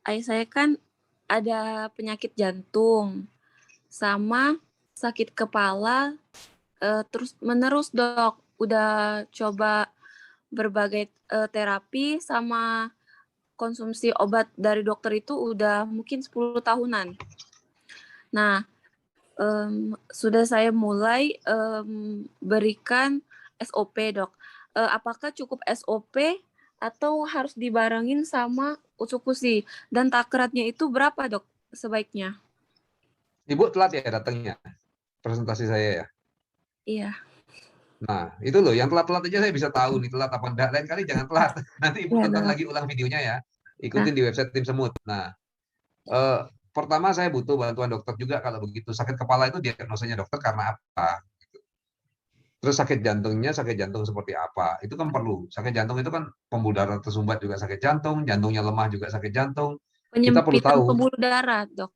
Ayah saya kan ada penyakit jantung sama sakit kepala terus menerus dok. Udah coba berbagai terapi sama konsumsi obat dari dokter itu udah mungkin 10 tahunan. Nah, sudah saya mulai berikan SOP dok. Apakah cukup SOP atau harus dibarengin sama usukusi? Dan takratnya itu berapa dok sebaiknya? Ibu telat ya datangnya presentasi saya ya. Iya. Nah, itu loh, yang telat-telat aja saya bisa tahu nih telat apa enggak. Lain kali jangan telat. Nanti Ibu Iya, tonton Dok. lagi ulang videonya ya. Ikutin di website Tim Semut. Nah, pertama saya butuh bantuan dokter juga kalau begitu. Sakit kepala itu diagnosanya dokter karena apa? Terus sakit jantung seperti apa? Itu kan perlu. Sakit jantung itu kan pembuluh darah tersumbat juga sakit jantung, jantungnya lemah juga sakit jantung. Kita perlu Penyempitan tahu pembuluh darah, dok.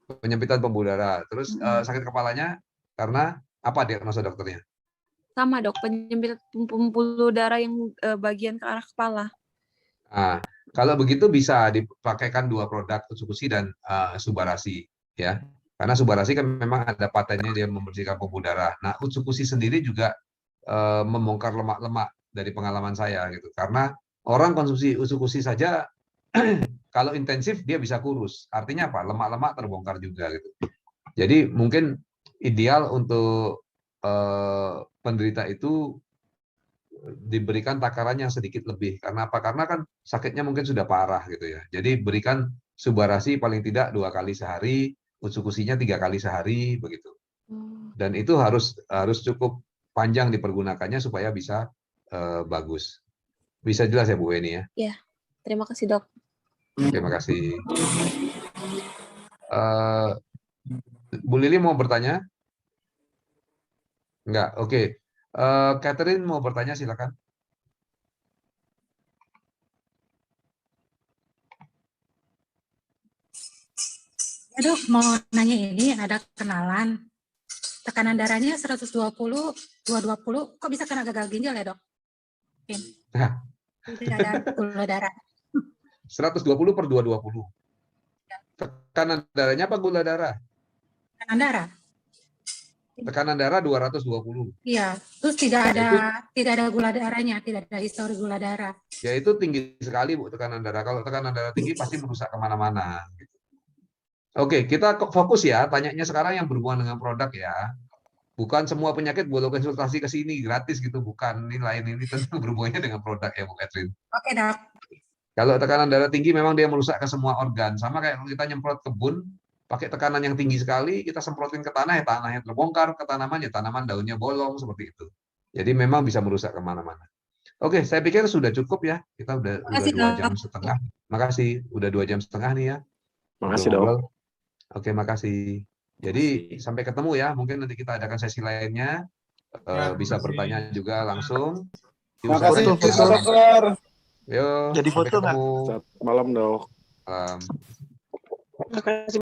penyempitan pembuluh darah. Terus sakit kepalanya karena apa diagnosa dokternya? Sama dok, penyempitan pembuluh darah yang bagian ke arah kepala. Nah, kalau begitu bisa dipakaikan 2 produk, Utsukushi dan Subarasi, ya. Karena Subarasi kan memang ada patennya dia membersihkan pembuluh darah. Nah, Utsukushi sendiri juga membongkar lemak-lemak dari pengalaman saya gitu. Karena orang konsumsi Utsukushi saja kalau intensif dia bisa kurus. Artinya apa? Lemak-lemak terbongkar juga gitu. Jadi mungkin ideal untuk penderita itu diberikan takaran yang sedikit lebih. Karena apa? Karena kan sakitnya mungkin sudah parah gitu ya. Jadi berikan Subarasi paling tidak 2 kali sehari, Utsukushinya 3 kali sehari begitu. Dan itu harus cukup panjang dipergunakannya supaya bisa bagus. Bisa jelas ya Bu Weni ya? Ya, terima kasih dok. Terima kasih. Bu Lili mau bertanya? Enggak, oke. Catherine mau bertanya, silakan. Aduh, mau nanya ini, ada kenalan. Tekanan darahnya 120, 220, kok bisa kena gagal ginjal ya dok? Tidak ada gula darah. 120 per 220. Tekanan darahnya apa gula darah? Tekanan darah. Tekanan darah 220. Iya, terus tidak ada gula darahnya, tidak ada histori gula darah. Ya itu tinggi sekali Bu tekanan darah. Kalau tekanan darah tinggi pasti merusak kemana-mana. Oke, kita fokus ya. Tanyanya sekarang yang berhubungan dengan produk ya. Bukan semua penyakit boleh konsultasi ke sini gratis gitu, bukan. Ini lain, ini tentu berhubungannya dengan produk ya Bu Catherine. Oke dok. Kalau tekanan darah tinggi memang dia merusak ke semua organ. Sama kayak kalau kita nyemprot kebun, pakai tekanan yang tinggi sekali, kita semprotin ke tanah, ya tanahnya terbongkar, ke tanaman, ya tanaman daunnya bolong, seperti itu. Jadi memang bisa merusak kemana-mana. Oke, saya pikir sudah cukup ya. Kita udah 2 jam setengah. Makasih, udah 2 jam setengah nih ya. Makasih dok. Oke, makasih. Jadi sampai ketemu ya. Mungkin nanti kita adakan sesi lainnya. Bisa bertanya juga langsung. Makasih, dokter. Yo, jadi foto nggak? malam dok. Makasih.